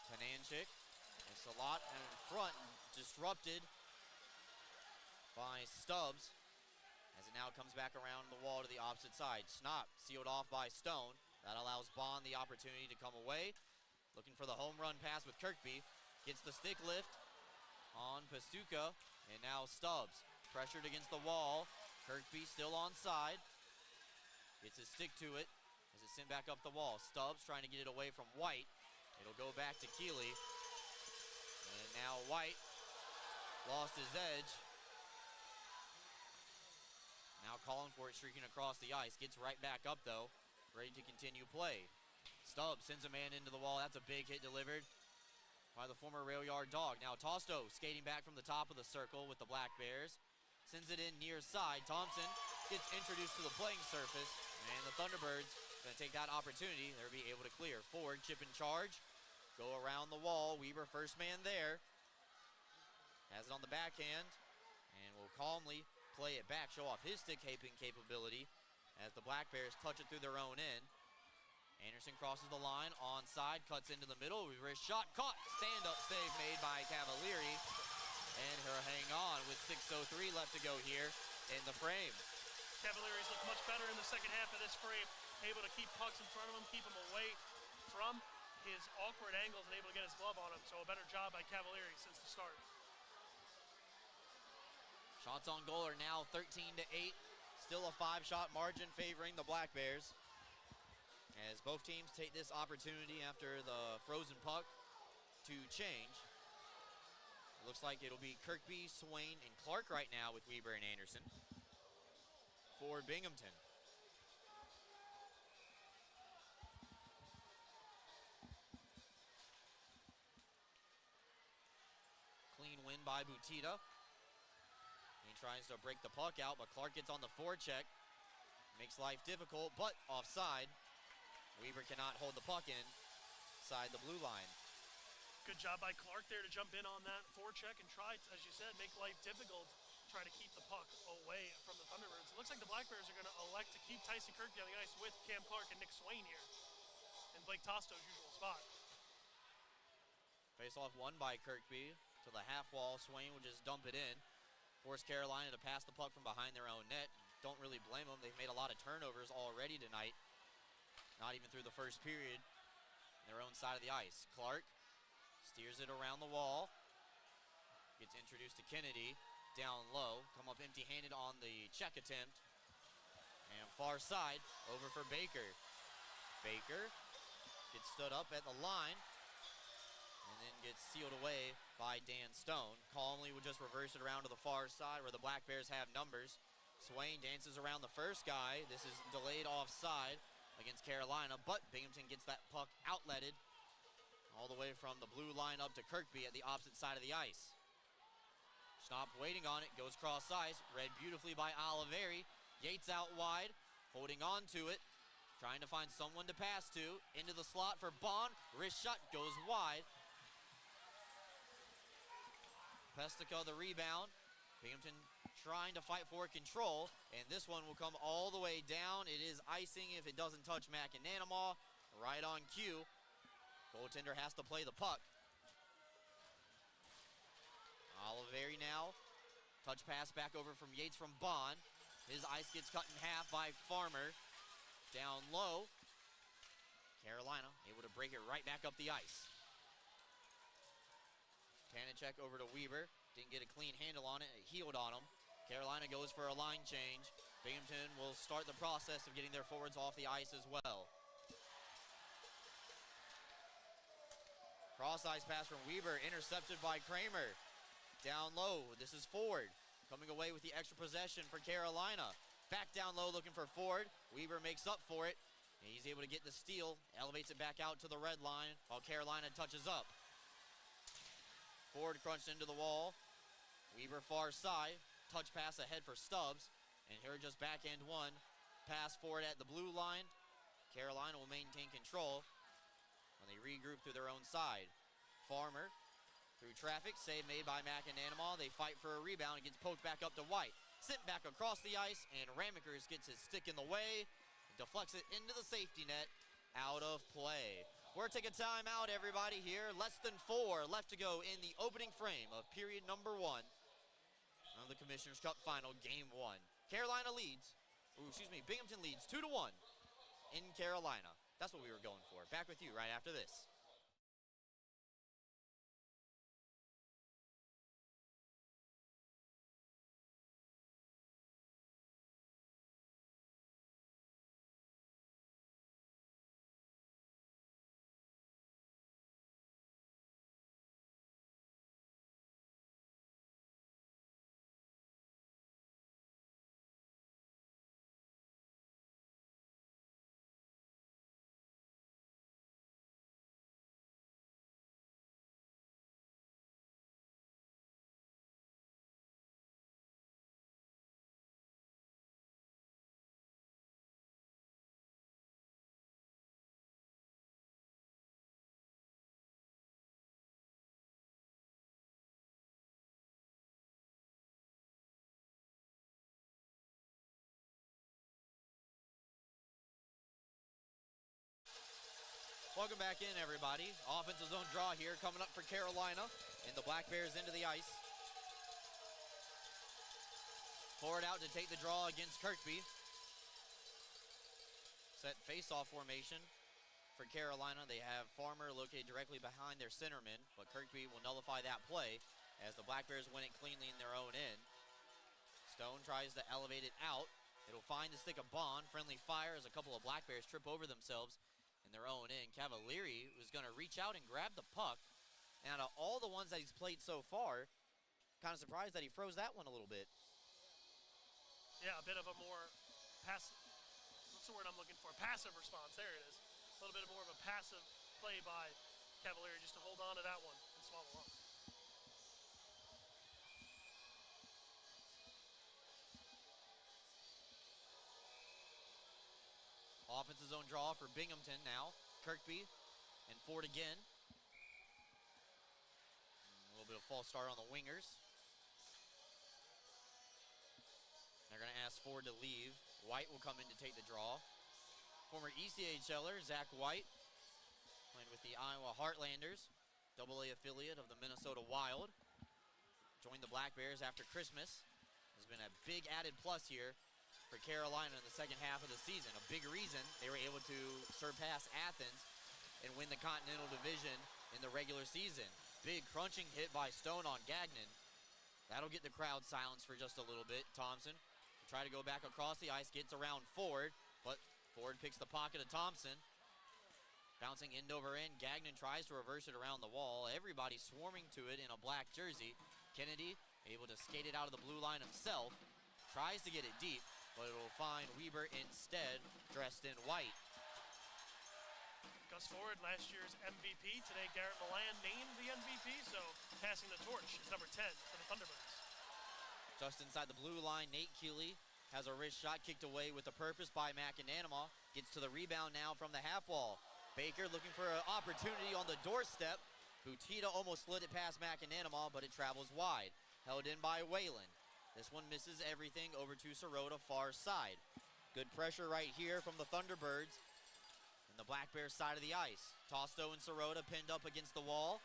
Pananchik and Salak in front, disrupted by Stubbs. As it now comes back around the wall to the opposite side. Schnapp sealed off by Stone. That allows Bond the opportunity to come away. Looking for the home run pass with Kirkby. Gets the stick lift on Pastuca. And now Stubbs pressured against the wall. Kirkby still onside. Gets his stick to it as it's sent back up the wall. Stubbs trying to get it away from White. It'll go back to Keeley. And now White lost his edge. Now calling for it, streaking across the ice. Gets right back up, though. Ready to continue play. Stubbs sends a man into the wall. That's a big hit delivered by the former rail yard dog. Now Tosto skating back from the top of the circle with the Black Bears. Sends it in near side. Thompson gets introduced to the playing surface. And the Thunderbirds going to take that opportunity. They'll be able to clear. Ford, chip and charge. Go around the wall. Weber, first man there. Has it on the backhand. And will calmly play it back, show off his stick-caping capability as the Black Bears touch it through their own end. Anderson crosses the line, onside, cuts into the middle, reverse shot, caught, stand-up save made by Cavalieri, and he'll hang on with 6:03 left to go here in the frame. Cavaliers look much better in the second half of this frame, able to keep pucks in front of him, keep him away from his awkward angles, and able to get his glove on him. So a better job by Cavalieri since the start. Shots on goal are now 13-8. Still a 5-shot margin favoring the Black Bears, as both teams take this opportunity after the frozen puck to change. It looks like it'll be Kirkby, Swain, and Clark right now with Weber and Anderson for Binghamton. Clean win by Butita. He tries to break the puck out, but Clark gets on the forecheck. Makes life difficult, but offside. Weber cannot hold the puck inside the blue line. Good job by Clark there to jump in on that forecheck and try, as you said, make life difficult. Try to keep the puck away from the Thunderbirds. It looks like the Black Bears are going to elect to keep Tyson Kirkby on the ice with Cam Clark and Nick Swain here in Blake Tosto's usual spot. Face-off won by Kirkby to the half wall. Swain would just dump it in. Force Carolina to pass the puck from behind their own net. Don't really blame them. They've made a lot of turnovers already tonight. Not even through the first period. Their own side of the ice. Clark steers it around the wall. Gets introduced to Kennedy. Down low. Come up empty-handed on the check attempt. And far side. Over for Baker. Baker gets stood up at the line. And then gets sealed away by Dan Stone. Calmly would just reverse it around to the far side where the Black Bears have numbers. Swain dances around the first guy. This is delayed offside against Carolina, but Binghamton gets that puck outletted all the way from the blue line up to Kirkby at the opposite side of the ice. Schnapp waiting on it, goes cross ice, read beautifully by Oliveri. Yates out wide, holding on to it, trying to find someone to pass to. Into the slot for Bond, wrist shot, goes wide. Pestica the rebound. Binghamton trying to fight for control, and this one will come all the way down. It is icing if it doesn't touch McAnanamaw. Right on cue. Goaltender has to play the puck. Oliveri now. Touch pass back over from Yates from Bond. His ice gets cut in half by Farmer. Down low. Carolina able to break it right back up the ice. Panicek over to Weber. Didn't get a clean handle on it. It healed on him. Carolina goes for a line change. Binghamton will start the process of getting their forwards off the ice as well. Cross ice pass from Weber, intercepted by Kramer. Down low, this is Ford. Coming away with the extra possession for Carolina. Back down low looking for Ford. Weber makes up for it. And he's able to get the steal, elevates it back out to the red line while Carolina touches up. Ford crunched into the wall. Weber far side. Touch pass ahead for Stubbs. And here just backhand one. Pass forward at the blue line. Carolina will maintain control when they regroup through their own side. Farmer through traffic. Save made by McAnanamaw. They fight for a rebound. It gets poked back up to White. Sent back across the ice. And Ramekers gets his stick in the way. Deflects it into the safety net. Out of play. We're taking time out, everybody, here. Less than 4 left to go in the opening frame of period number 1 of the Commissioner's Cup Final, Game 1. Binghamton leads 2-1 in Carolina. That's what we were going for. Back with you right after this. Welcome back in, everybody. Offensive zone draw here coming up for Carolina, and the Black Bears into the ice. Forward out to take the draw against Kirkby. Set face-off formation for Carolina. They have Farmer located directly behind their centerman, but Kirkby will nullify that play as the Black Bears win it cleanly in their own end. Stone tries to elevate it out. It'll find the stick of Bond. Friendly fire as a couple of Black Bears trip over themselves in their own end. Cavalieri was going to reach out and grab the puck. And out of all the ones that he's played so far, kind of surprised that he froze that one a little bit. Yeah, a bit of a more passive, what's the word I'm looking for? Passive response, there it is. A little bit more of a passive play by Cavalieri just to hold on to that one and swallow up. Offensive zone draw for Binghamton now. Kirkby and Ford again. A little bit of false start on the wingers. They're going to ask Ford to leave. White will come in to take the draw. Former ECHLer Zach White, playing with the Iowa Heartlanders, AA affiliate of the Minnesota Wild. Joined the Black Bears after Christmas. Has been a big added plus here for Carolina in the second half of the season. A big reason they were able to surpass Athens and win the Continental Division in the regular season. Big crunching hit by Stone on Gagnon. That'll get the crowd silenced for just a little bit. Thompson will try to go back across the ice, gets around Ford, but Ford picks the pocket of Thompson. Bouncing end over end, Gagnon tries to reverse it around the wall. Everybody swarming to it in a black jersey. Kennedy able to skate it out of the blue line himself. Tries to get it deep, but it'll find Weber instead, dressed in white. Gus Ford, last year's MVP. Today, Garrett Milan named the MVP, so passing the torch is number 10 for the Thunderbirds. Just inside the blue line, Nate Keeley has a wrist shot kicked away with a purpose by McAnanama. Gets to the rebound now from the half wall. Baker looking for an opportunity on the doorstep. Butita almost slid it past McAnanama, but it travels wide. Held in by Whalen. This one misses everything over to Sirota, far side. Good pressure right here from the Thunderbirds and the Black Bears side of the ice. Tosto and Sirota pinned up against the wall.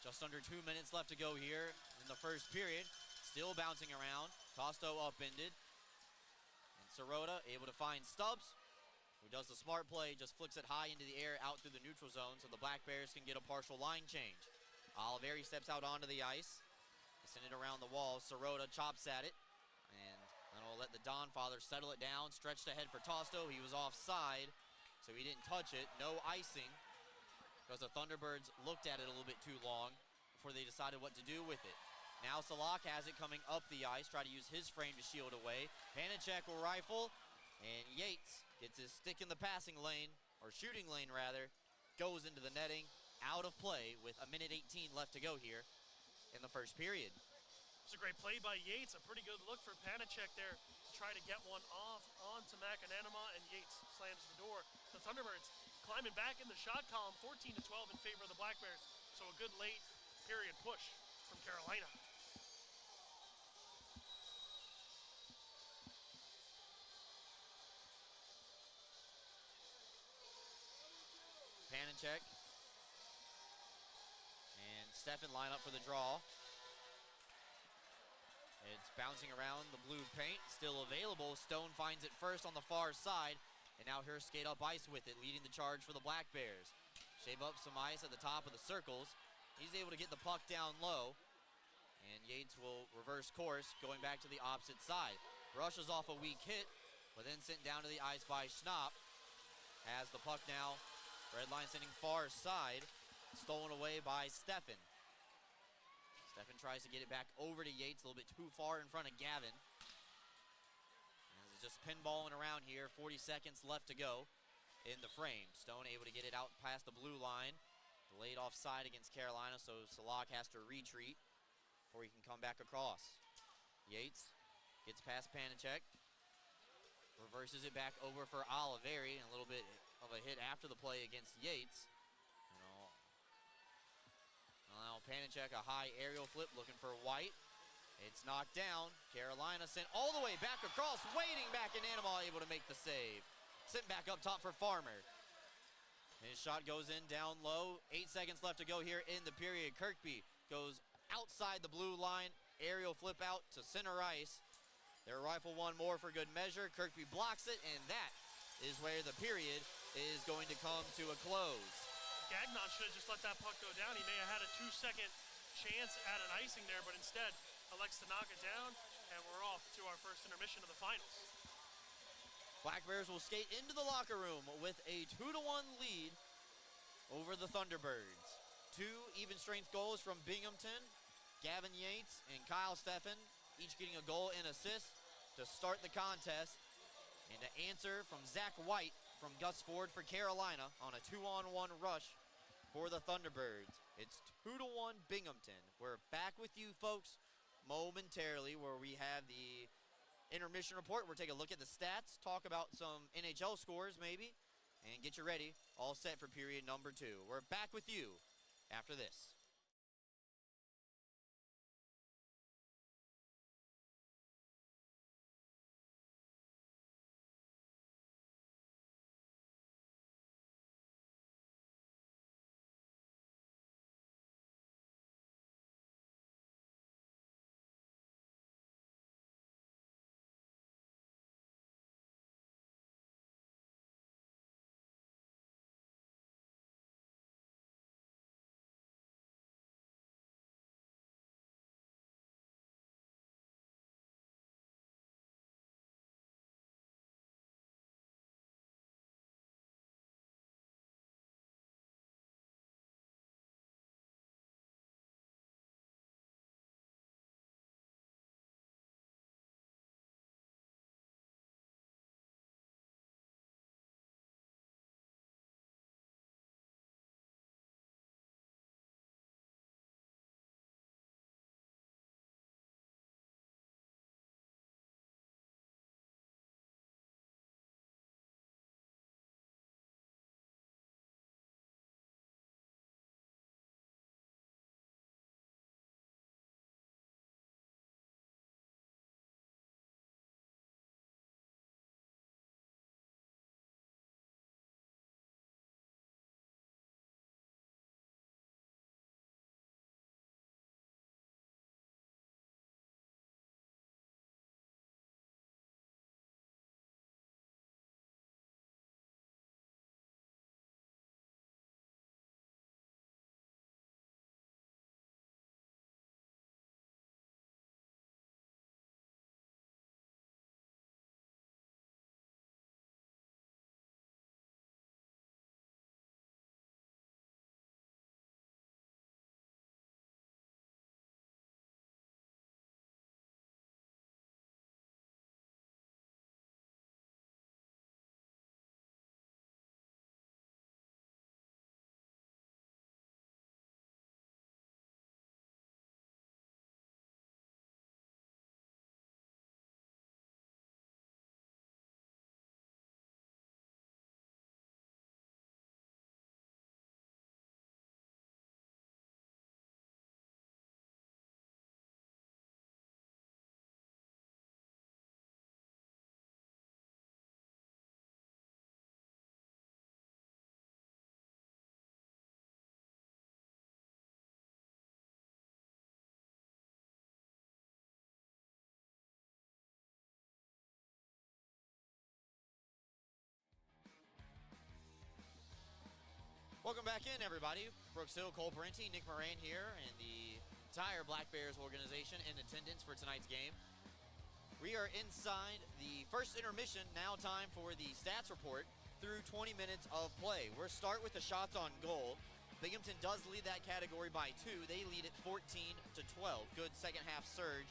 Just under 2 minutes left to go here in the first period. Still bouncing around. Tosto upended. And Sirota able to find Stubbs, who does the smart play, just flicks it high into the air out through the neutral zone so the Black Bears can get a partial line change. Oliveri steps out onto the ice. They send it around the wall. Sirota chops at it. And then we'll let the Don father settle it down. Stretched ahead for Tosto. He was offside, so he didn't touch it. No icing, because the Thunderbirds looked at it a little bit too long before they decided what to do with it. Now Salak has it coming up the ice. Try to use his frame to shield away. Panicek will rifle. And Yates gets his stick in the passing lane, or shooting lane rather, goes into the netting, out of play with a minute 18 left to go here in the first period. It's a great play by Yates. A pretty good look for Panicek there to try to get one off onto McAnanama, and Yates slams the door. The Thunderbirds climbing back in the shot column, 14-12 in favor of the Black Bears. So a good late period push from Carolina. Panicek and Steffen line up for the draw. It's bouncing around the blue paint, still available. Stone finds it first on the far side, and now Hurst skate up ice with it, leading the charge for the Black Bears. Shave up some ice at the top of the circles. He's able to get the puck down low, and Yates will reverse course, going back to the opposite side. Brushes off a weak hit, but then sent down to the ice by Schnapp. Has the puck now. Red line sending far side, stolen away by Steffen. Steffen tries to get it back over to Yates, a little bit too far in front of Gavin. This is just pinballing around here, 40 seconds left to go in the frame. Stone able to get it out past the blue line. Delayed offside against Carolina, so Salak has to retreat before he can come back across. Yates gets past Panicek. Reverses it back over for Oliveri, and a little bit of a hit after the play against Yates. Now Panicek, a high aerial flip looking for White. It's knocked down. Carolina sent all the way back across, waiting back, and Animal able to make the save. Sent back up top for Farmer. His shot goes in down low. 8 seconds left to go here in the period. Kirkby goes outside the blue line, aerial flip out to center ice. Their rifle one more for good measure. Kirkby blocks it, and that is where the period is going to come to a close. Gagnon should have just let that puck go down. He may have had a 2-second chance at an icing there, but instead elects to knock it down, and we're off to our first intermission of the finals. Black Bears will skate into the locker room with a 2-1 lead over the Thunderbirds. 2 even strength goals from Binghamton. Gavin Yates and Kyle Steffen each getting a goal and assist to start the contest. And to answer from Zach White from Gus Ford for Carolina on a 2-on-1 rush for the Thunderbirds. It's 2-1 Binghamton. We're back with you folks momentarily where we have the intermission report. We'll take a look at the stats, talk about some NHL scores maybe, and get you ready, all set for period number 2. We're back with you after this. Welcome back in, everybody. Brooks Hill, Cole Parenti, Nick Moran here, and the entire Black Bears organization in attendance for tonight's game. We are inside the first intermission, now time for the stats report through 20 minutes of play. We'll start with the shots on goal. Binghamton does lead that category by 2. They lead at 14-12. Good second half surge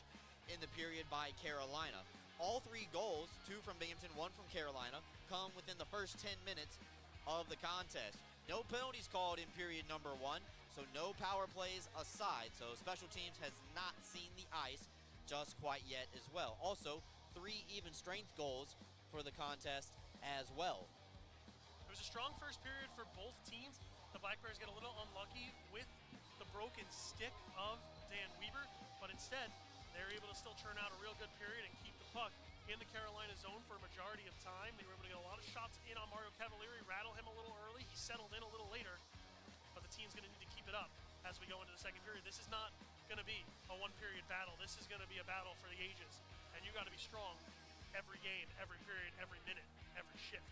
in the period by Carolina. All 3 goals, 2 from Binghamton, 1 from Carolina, come within the first 10 minutes of the contest. No penalties called in period number 1, so no power plays aside. So special teams has not seen the ice just quite yet as well. Also, 3 even strength goals for the contest as well. It was a strong first period for both teams. The Black Bears get a little unlucky with the broken stick of Dan Weber, but instead, they're able to still turn out a real good period and keep the puck in the Carolina zone for a majority of time. They were able to get a lot of shots in on Mario Cavalieri, rattle him a little early. He settled in a little later, but the team's going to need to keep it up as we go into the second period. This is not going to be a one-period battle. This is going to be a battle for the ages, and you got to be strong every game, every period, every minute, every shift.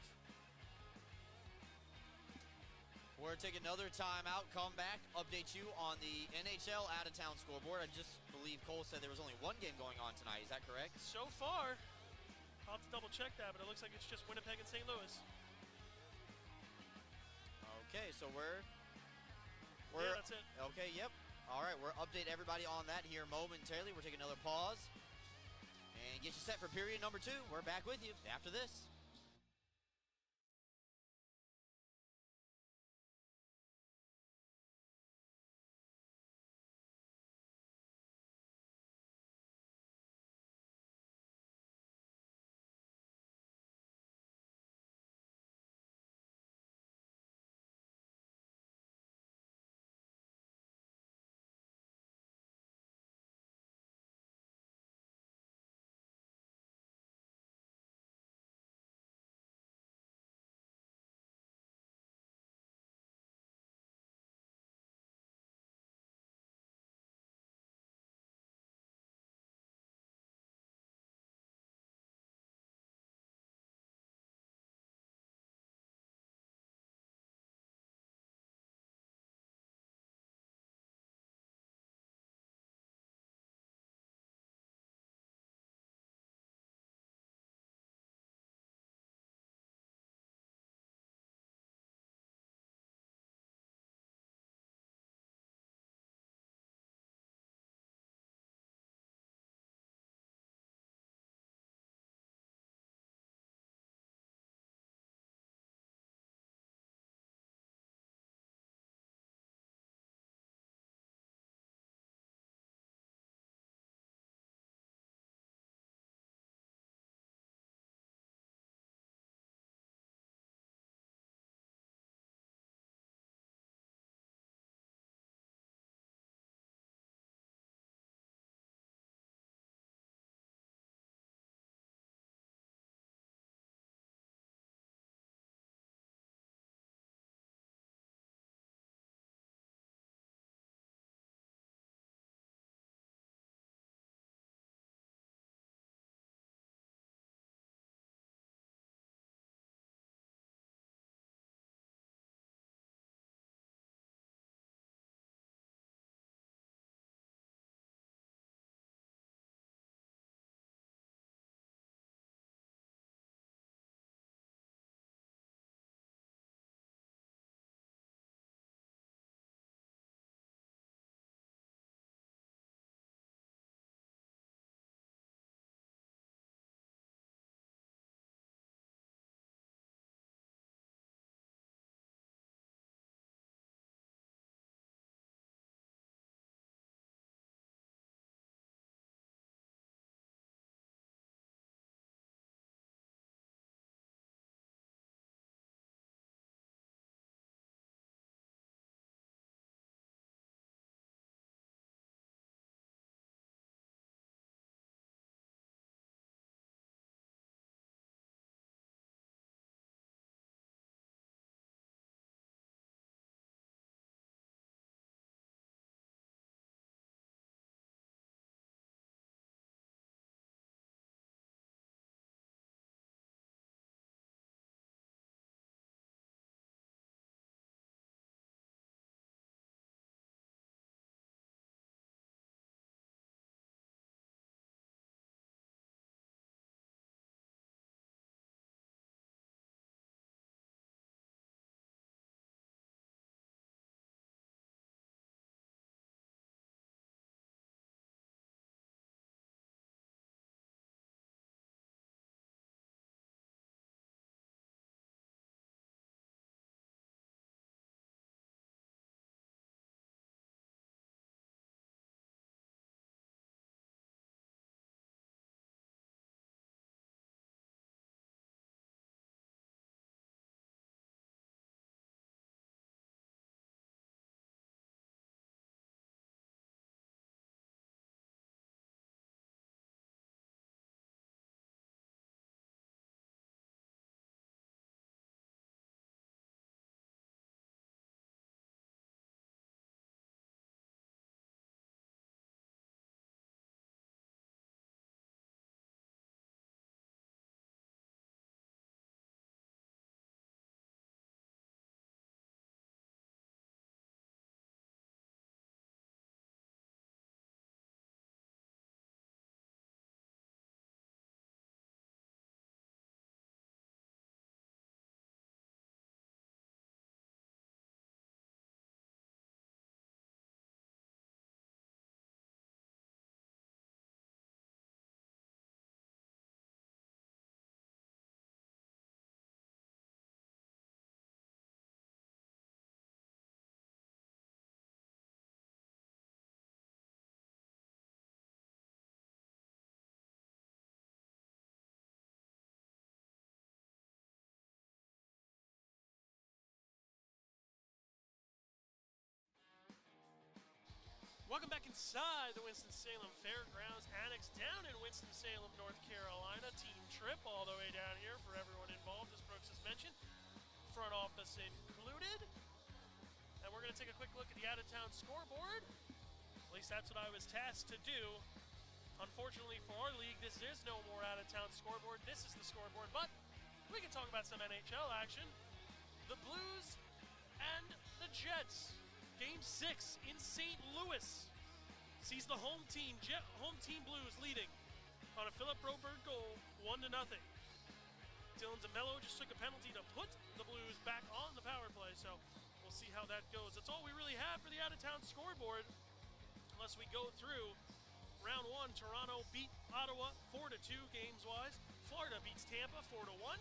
We're going to take another timeout, come back, update you on the NHL out-of-town scoreboard. I just believe Cole said there was only one game going on tonight. Is that correct? So far, I'll have to double-check that, but it looks like it's just Winnipeg and St. Louis. Okay, so we're yeah, that's it. Okay, yep. All right, we'll update everybody on that here momentarily. We're taking another pause and get you set for period number 2. We're back with you after this. Welcome back inside the Winston-Salem Fairgrounds Annex down in Winston-Salem, North Carolina. Team trip all the way down here for everyone involved, as Brooks has mentioned. Front office included. And we're going to take a quick look at the out-of-town scoreboard. At least that's what I was tasked to do. Unfortunately for our league, this is no more out-of-town scoreboard. This is the scoreboard, but we can talk about some NHL action. The Blues and the Jets. Game 6 in St. Louis sees the home team Blues leading on a Philip Broberg goal, 1-0. Dylan DeMello just took a penalty to put the Blues back on the power play, so we'll see how that goes. That's all we really have for the out-of-town scoreboard, unless we go through round 1. Toronto beat Ottawa 4-2 games-wise. Florida beats Tampa 4-1.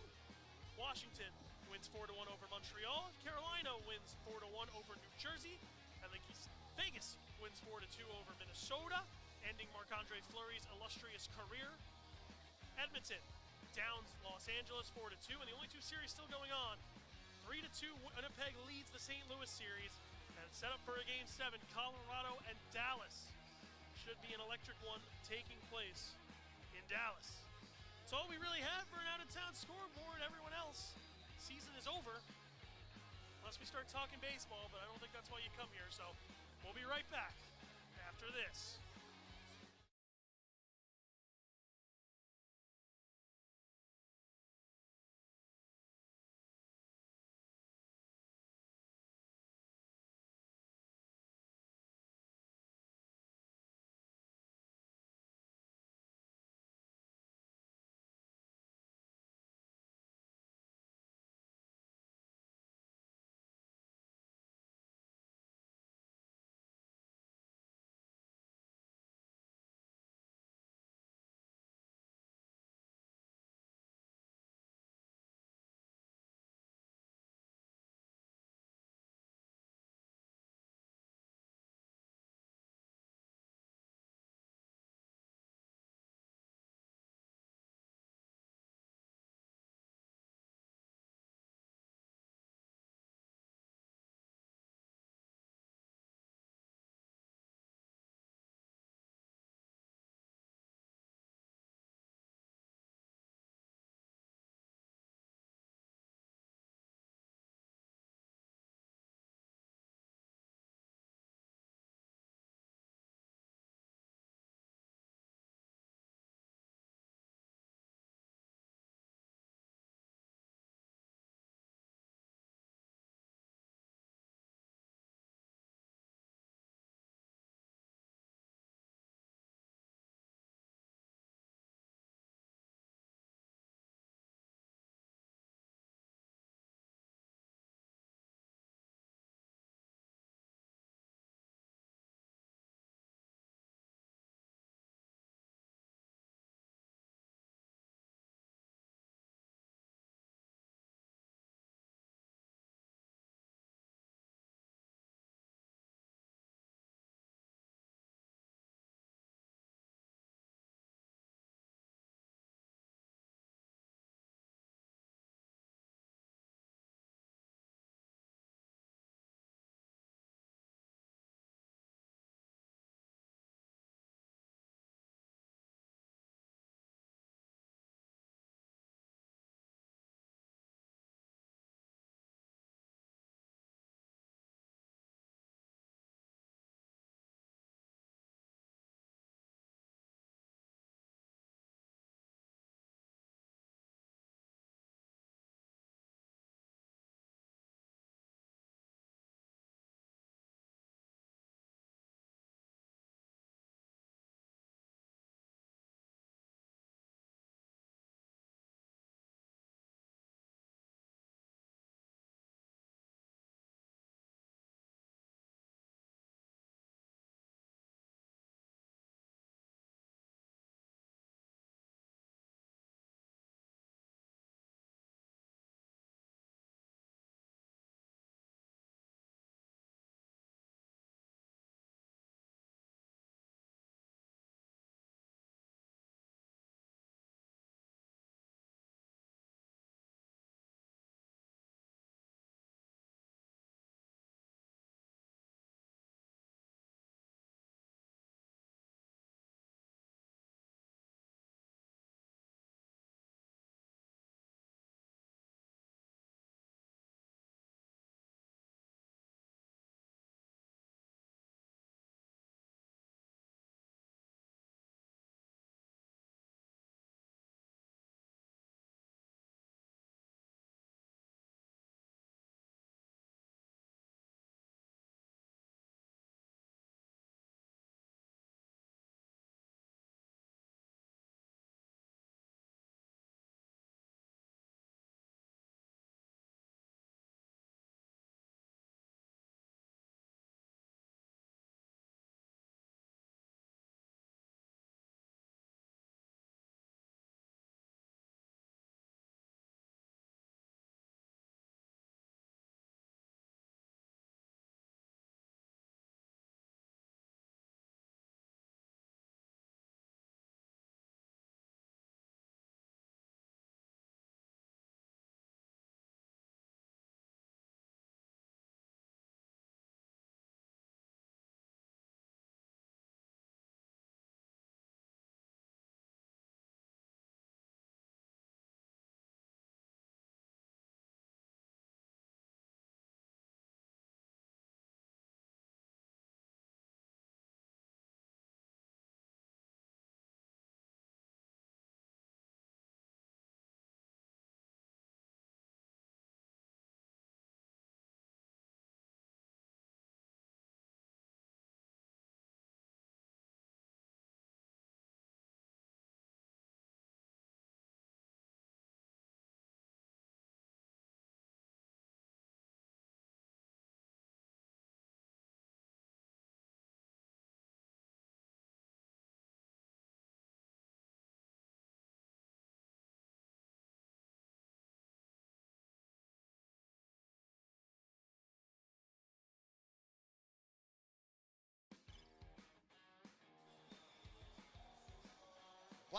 Washington wins 4-1 over Montreal. Carolina wins 4-1 over New Jersey. And Vegas wins 4-2 over Minnesota, ending Marc-Andre Fleury's illustrious career. Edmonton downs Los Angeles 4-2, and the only two series still going on. 3-2, Winnipeg leads the St. Louis series, and set up for a Game 7, Colorado and Dallas. Should be an electric one taking place in Dallas. That's all we really have for an out-of-town scoreboard. Everyone else, season is over. Unless we start talking baseball, but I don't think that's why you come here, so we'll be right back after this.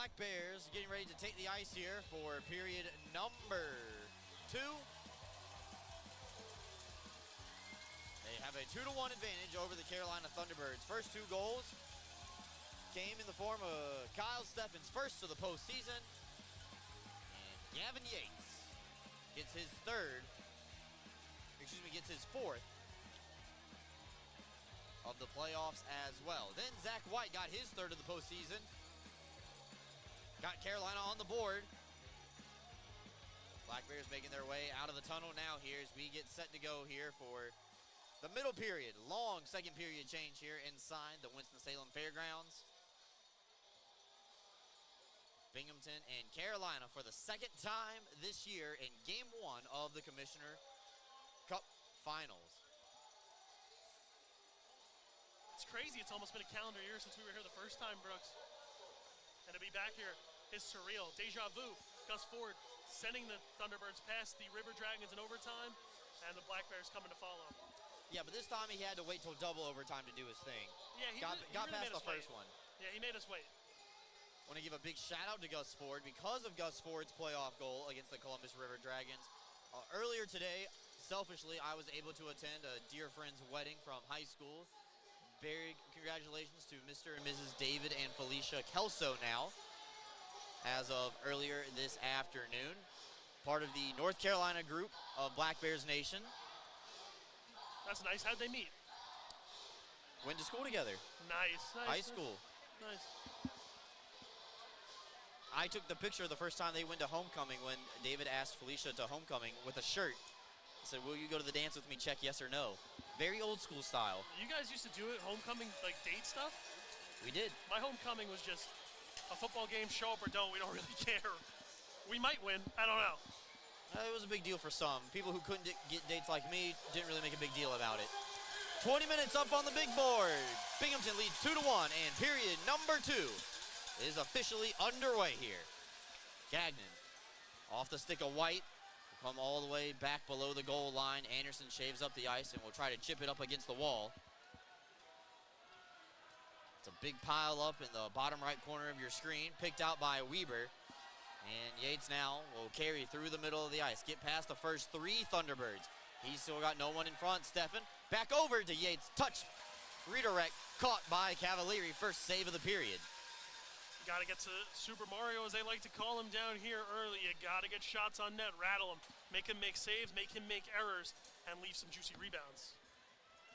Black Bears getting ready to take the ice here for period number 2. They have a 2-1 advantage over the Carolina Thunderbirds. First 2 goals came in the form of Kyle Steffens' first to the postseason. And Gavin Yates gets his fourth of the playoffs as well. Then Zach White got his third of the postseason. Got Carolina on the board. Black Bears making their way out of the tunnel now here as we get set to go here for the middle period. Long second period change here inside the Winston-Salem Fairgrounds. Binghamton and Carolina for the second time this year in Game 1 of the Commissioner Cup Finals. It's crazy. It's almost been a calendar year since we were here the first time, Brooks. And to be back here is surreal. Deja vu. Gus Ford sending the Thunderbirds past the River Dragons in overtime, and the Black Bears coming to follow. Yeah, but this time he had to wait till double overtime to do his thing. Yeah, he got really past made the us first wait. one. Yeah, he made us wait. Want to give a big shout out to Gus Ford because of Gus Ford's playoff goal against the Columbus River Dragons. Earlier today, selfishly, I was able to attend a dear friend's wedding from high school. Very congratulations to Mr. and Mrs. David and Felicia Kelso now, as of earlier this afternoon. Part of the North Carolina group of Black Bears Nation. That's nice. How'd they meet? Went to school together. Nice. High school. Nice. I took the picture the first time they went to homecoming when David asked Felicia to homecoming with a shirt. I said, will you go to the dance with me? Check yes or no. Very old school style. You guys used to do it, homecoming, like date stuff? We did. My homecoming was just a football game, show up or don't. We don't really care. We might win. I don't know. It was a big deal for some. People who couldn't get dates like me didn't really make a big deal about it. 20 minutes up on the big board. Binghamton leads 2-1, and period number 2 is officially underway here. Gagnon off the stick of White. Will come all the way back below the goal line. Anderson shaves up the ice and will try to chip it up against the wall. It's a big pile up in the bottom right corner of your screen, picked out by Weber. And Yates now will carry through the middle of the ice, get past the first 3 Thunderbirds. He's still got no one in front. Steffen back over to Yates. Touch, redirect, caught by Cavalieri. First save of the period. Got to get to Super Mario, as they like to call him down here early. You got to get shots on net, rattle him, make him make saves, make him make errors, and leave some juicy rebounds.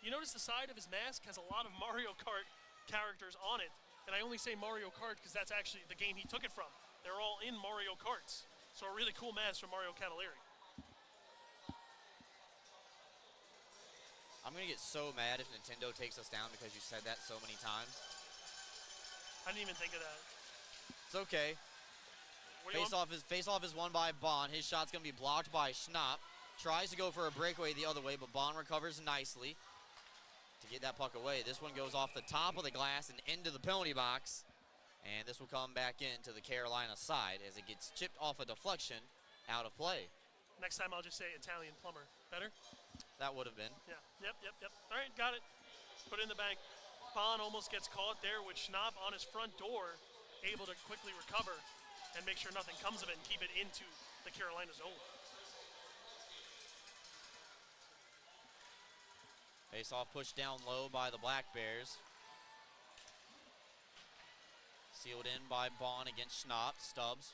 You notice the side of his mask has a lot of Mario Kart characters on it. And I only say Mario Kart because that's actually the game he took it from. They're all in Mario Karts. So a really cool mask from Mario Cavalieri. I'm going to get so mad if Nintendo takes us down because you said that so many times. I didn't even think of that. It's okay. Face-off is won by Bond. His shot's going to be blocked by Schnapp. Tries to go for a breakaway the other way, but Bond recovers nicely to get that puck away. This one goes off the top of the glass and into the penalty box. And this will come back into the Carolina side as it gets chipped off a deflection out of play. Next time I'll just say Italian plumber. Better? That would have been. Yeah. Yep. All right, got it. Put it in the bank. Bond almost gets caught there with Schnapp on his front door, able to quickly recover and make sure nothing comes of it and keep it into the Carolina zone. Face-off pushed down low by the Black Bears. Sealed in by Bond against Schnapp. Stubbs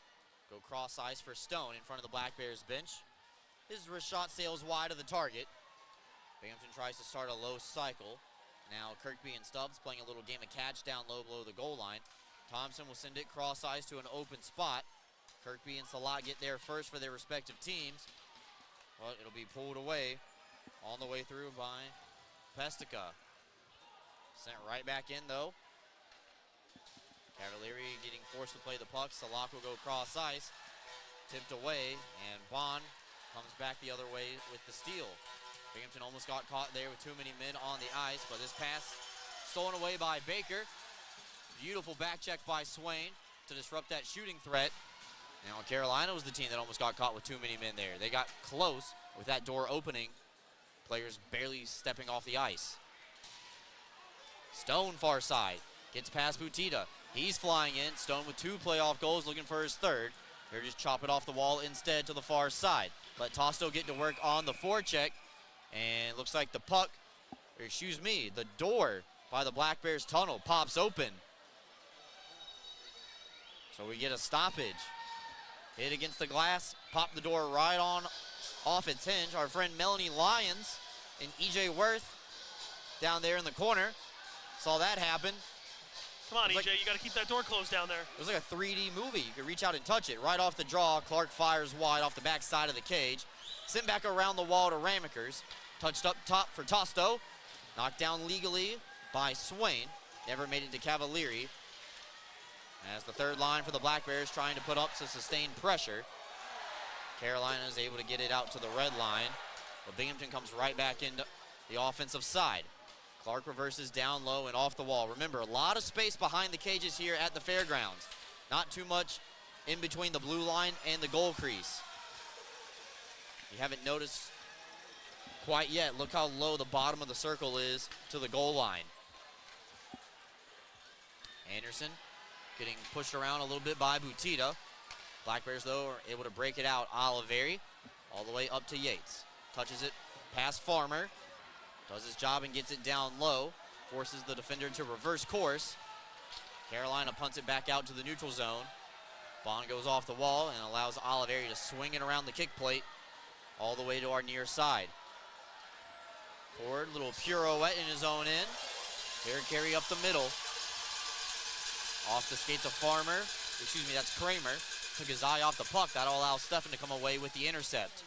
go cross ice for Stone in front of the Black Bears bench. His wrist shot sails wide of the target. Binghamton tries to start a low cycle. Now Kirkby and Stubbs playing a little game of catch down low below the goal line. Thompson will send it cross ice to an open spot. Kirkby and Salat get there first for their respective teams. But it'll be pulled away on the way through by Pestica. Sent right back in though. Cavalieri getting forced to play the puck. Salat will go cross ice. Tipped away, and Bond comes back the other way with the steal. Binghamton almost got caught there with too many men on the ice, but this pass stolen away by Baker. Beautiful back check by Swain to disrupt that shooting threat. Now Carolina was the team that almost got caught with too many men there. They got close with that door opening. Players barely stepping off the ice. Stone far side. Gets past Butita. He's flying in. Stone with 2 playoff goals, looking for his 3rd. They're just chop it off the wall instead to the far side. Let Tosto get to work on the forecheck. And looks like the puck, or excuse me, the door by the Black Bears tunnel pops open. So we get a stoppage. Hit against the glass, pop the door right on off its hinge. Our friend Melanie Lyons and EJ Worth down there in the corner saw that happen. Come on, EJ, you got to keep that door closed down there. It was like a 3D movie. You could reach out and touch it. Right off the draw, Clark fires wide off the back side of the cage. Sent back around the wall to Ramekers. Touched up top for Tosto. Knocked down legally by Swain. Never made it to Cavalieri. As the 3rd line for the Black Bears trying to put up some sustained pressure. Carolina is able to get it out to the red line. But Binghamton comes right back into the offensive side. Clark reverses down low and off the wall. Remember, a lot of space behind the cages here at the fairgrounds. Not too much in between the blue line and the goal crease. You haven't noticed quite yet. Look how low the bottom of the circle is to the goal line. Anderson getting pushed around a little bit by Butita. Black Bears, though, are able to break it out. Oliveri all the way up to Yates. Touches it past Farmer. Does his job and gets it down low. Forces the defender to reverse course. Carolina punts it back out to the neutral zone. Bond goes off the wall and allows Oliveri to swing it around the kick plate all the way to our near side. Ford, little pirouette in his own end. Fair carry up the middle. Off the skates of Farmer. Excuse me, that's Kramer. Took his eye off the puck. That'll allow Stefan to come away with the intercept.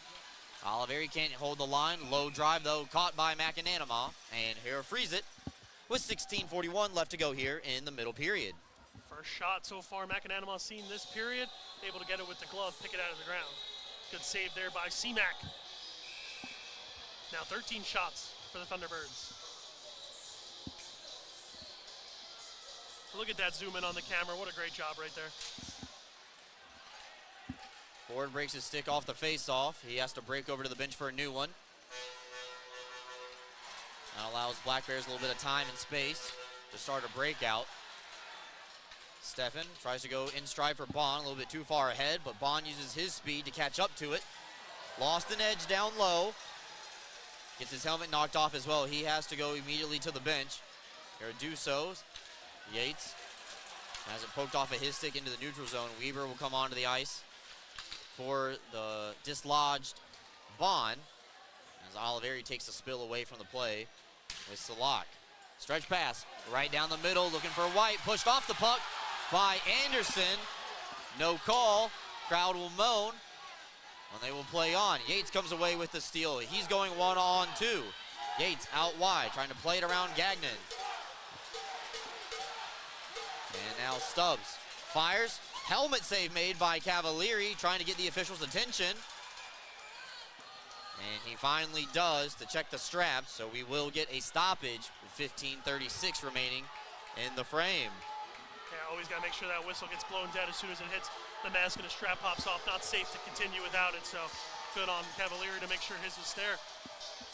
Oliveri can't hold the line. Low drive, though, caught by McAnanama. And here frees it with 16:41 left to go here in the middle period. First shot so far McAnanama seen this period. Able to get it with the glove, pick it out of the ground. Good save there by C-Mac. Now 13 shots for the Thunderbirds. Look at that zoom in on the camera. What a great job right there. Ford breaks his stick off the face-off. He has to break over to the bench for a new one. That allows Black Bears a little bit of time and space to start a breakout. Stefan tries to go in stride for Bond, a little bit too far ahead, but Bond uses his speed to catch up to it. Lost an edge down low. Gets his helmet knocked off as well. He has to go immediately to the bench. Here to do so. Yates has it poked off of his stick into the neutral zone. Weaver will come onto the ice for the dislodged Bond as Oliveri takes a spill away from the play with Salak. Stretch pass right down the middle, looking for White. Pushed off the puck by Anderson. No call. Crowd will moan, and they will play on. Yates comes away with the steal. He's going 1-on-2. Yates out wide, trying to play it around Gagnon. And now Stubbs fires. Helmet save made by Cavalieri, trying to get the officials' attention. And he finally does to check the straps, so we will get a stoppage with 15:36 remaining in the frame. Yeah, always got to make sure that whistle gets blown dead as soon as it hits the mask and the strap pops off. Not safe to continue without it, so good on Cavalieri to make sure his was there.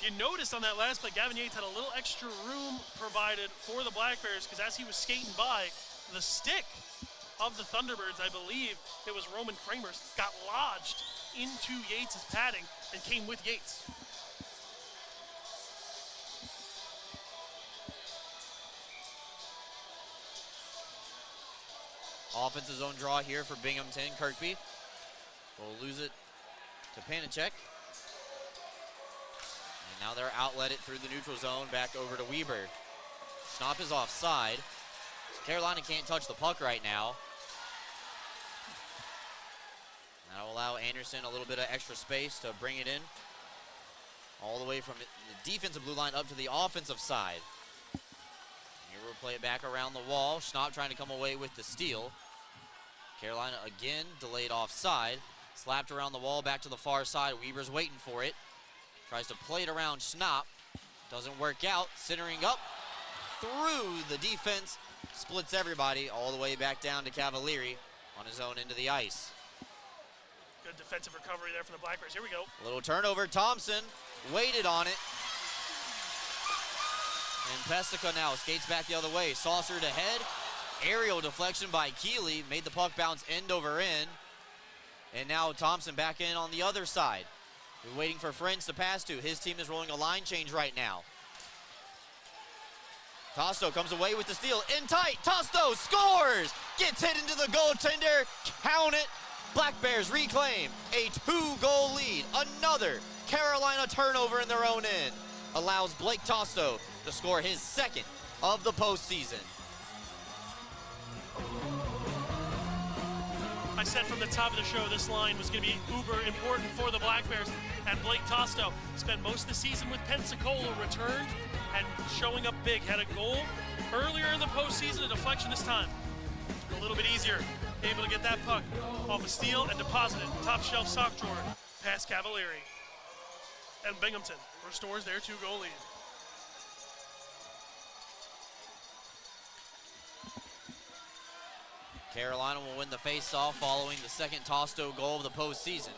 You noticed on that last play, Gavin Yates had a little extra room provided for the Black Bears because as he was skating by, the stick of the Thunderbirds, I believe it was Roman Kramer's, got lodged into Yates' padding and came with Yates. Offensive zone draw here for Binghamton. Kirkby will lose it to Panicek. And now they're outlet it through the neutral zone back over to Weber. Schnapp is offside. Carolina can't touch the puck right now. That'll allow Anderson a little bit of extra space to bring it in all the way from the defensive blue line up to the offensive side. Here we'll play it back around the wall. Schnapp trying to come away with the steal. Carolina again delayed offside. Slapped around the wall back to the far side. Weber's waiting for it. Tries to play it around Schnapp. Doesn't work out. Centering up through the defense. Splits everybody all the way back down to Cavalieri on his own end of the ice. Good defensive recovery there from the Black Bears. Here we go. A little turnover. Thompson waited on it. And Pesica now skates back the other way. Saucered ahead. aerial deflection by Keeley made the puck bounce end over end. And now Thompson back in on the other side. We're waiting for Friends to pass to. His team is rolling a line change right now. Tosto comes away with the steal. In tight. Tosto scores! Gets hit into the goaltender. Count it. Black Bears reclaim a 2-goal lead. Another Carolina turnover in their own end allows Blake Tosto to score his second of the postseason. I said from the top of the show this line was going to be uber important for the Black Bears, and Blake Tosto spent most of the season with Pensacola, returned and showing up big. Had a goal earlier in the postseason, a deflection this time. A little bit easier, able to get that puck off a steal and deposit it top shelf sock drawer past Cavalieri. And Binghamton restores their 2-goal lead. Carolina will win the face-off following the second Tosto goal of the postseason.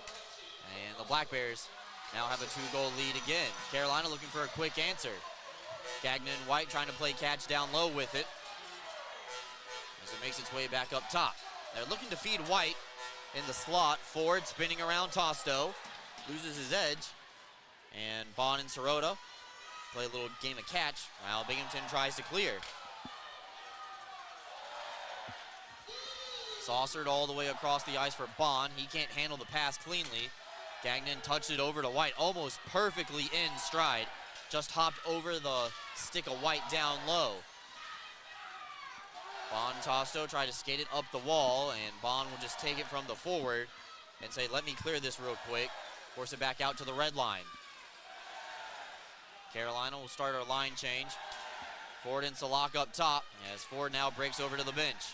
And the Black Bears now have a 2-goal lead again. Carolina looking for a quick answer. Gagnon and White trying to play catch down low with it as it makes its way back up top. They're looking to feed White in the slot. Ford spinning around Tosto, loses his edge. And Bond and Sirota play a little game of catch while Binghamton tries to clear. Saucered all the way across the ice for Bond. He can't handle the pass cleanly. Gagnon touched it over to White, almost perfectly in stride. Just hopped over the stick of White down low. Bond and Tosto try to skate it up the wall, and Bond will just take it from the forward and say, let me clear this real quick. Force it back out to the red line. Carolina will start our line change. Ford and Salak up top as Ford now breaks over to the bench.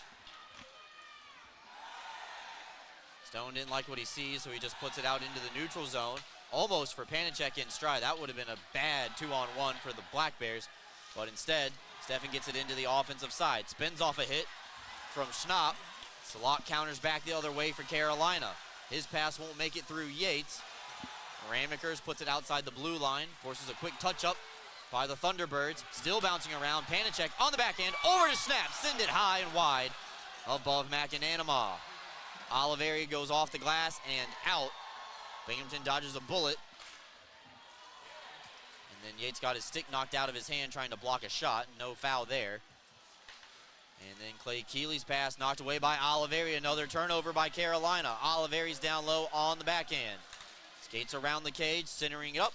Stone didn't like what he sees, so he just puts it out into the neutral zone. Almost for Panicek in stride. That would have been a bad 2-on-1 for the Black Bears. But instead, Stefan gets it into the offensive side. Spins off a hit from Schnapp. Salak counters back the other way for Carolina. His pass won't make it through Yates. Ramekers puts it outside the blue line. Forces a quick touch-up by the Thunderbirds. Still bouncing around. Panicek on the back end. Over to Schnapp. Send it high and wide above McAnanama. Oliveri goes off the glass and out. Binghamton dodges a bullet. And then Yates got his stick knocked out of his hand trying to block a shot. No foul there. And then Clay Keeley's pass knocked away by Oliveri. Another turnover by Carolina. Oliveri's down low on the backhand. Skates around the cage, centering up.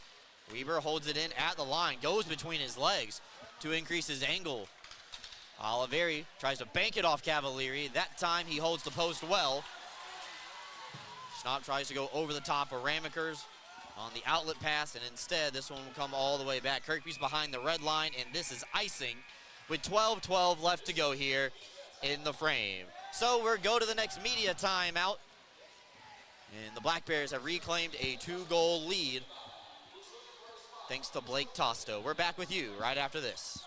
Weber holds it in at the line. Goes between his legs to increase his angle. Oliveri tries to bank it off Cavalieri. That time he holds the post well. Schnapp tries to go over the top of Ramekers on the outlet pass, and instead this one will come all the way back. Kirkby's behind the red line, and this is icing with 12-12 left to go here in the frame. So we'll go to the next media timeout, and the Black Bears have reclaimed a 2-goal lead thanks to Blake Tosto. We're back with you right after this.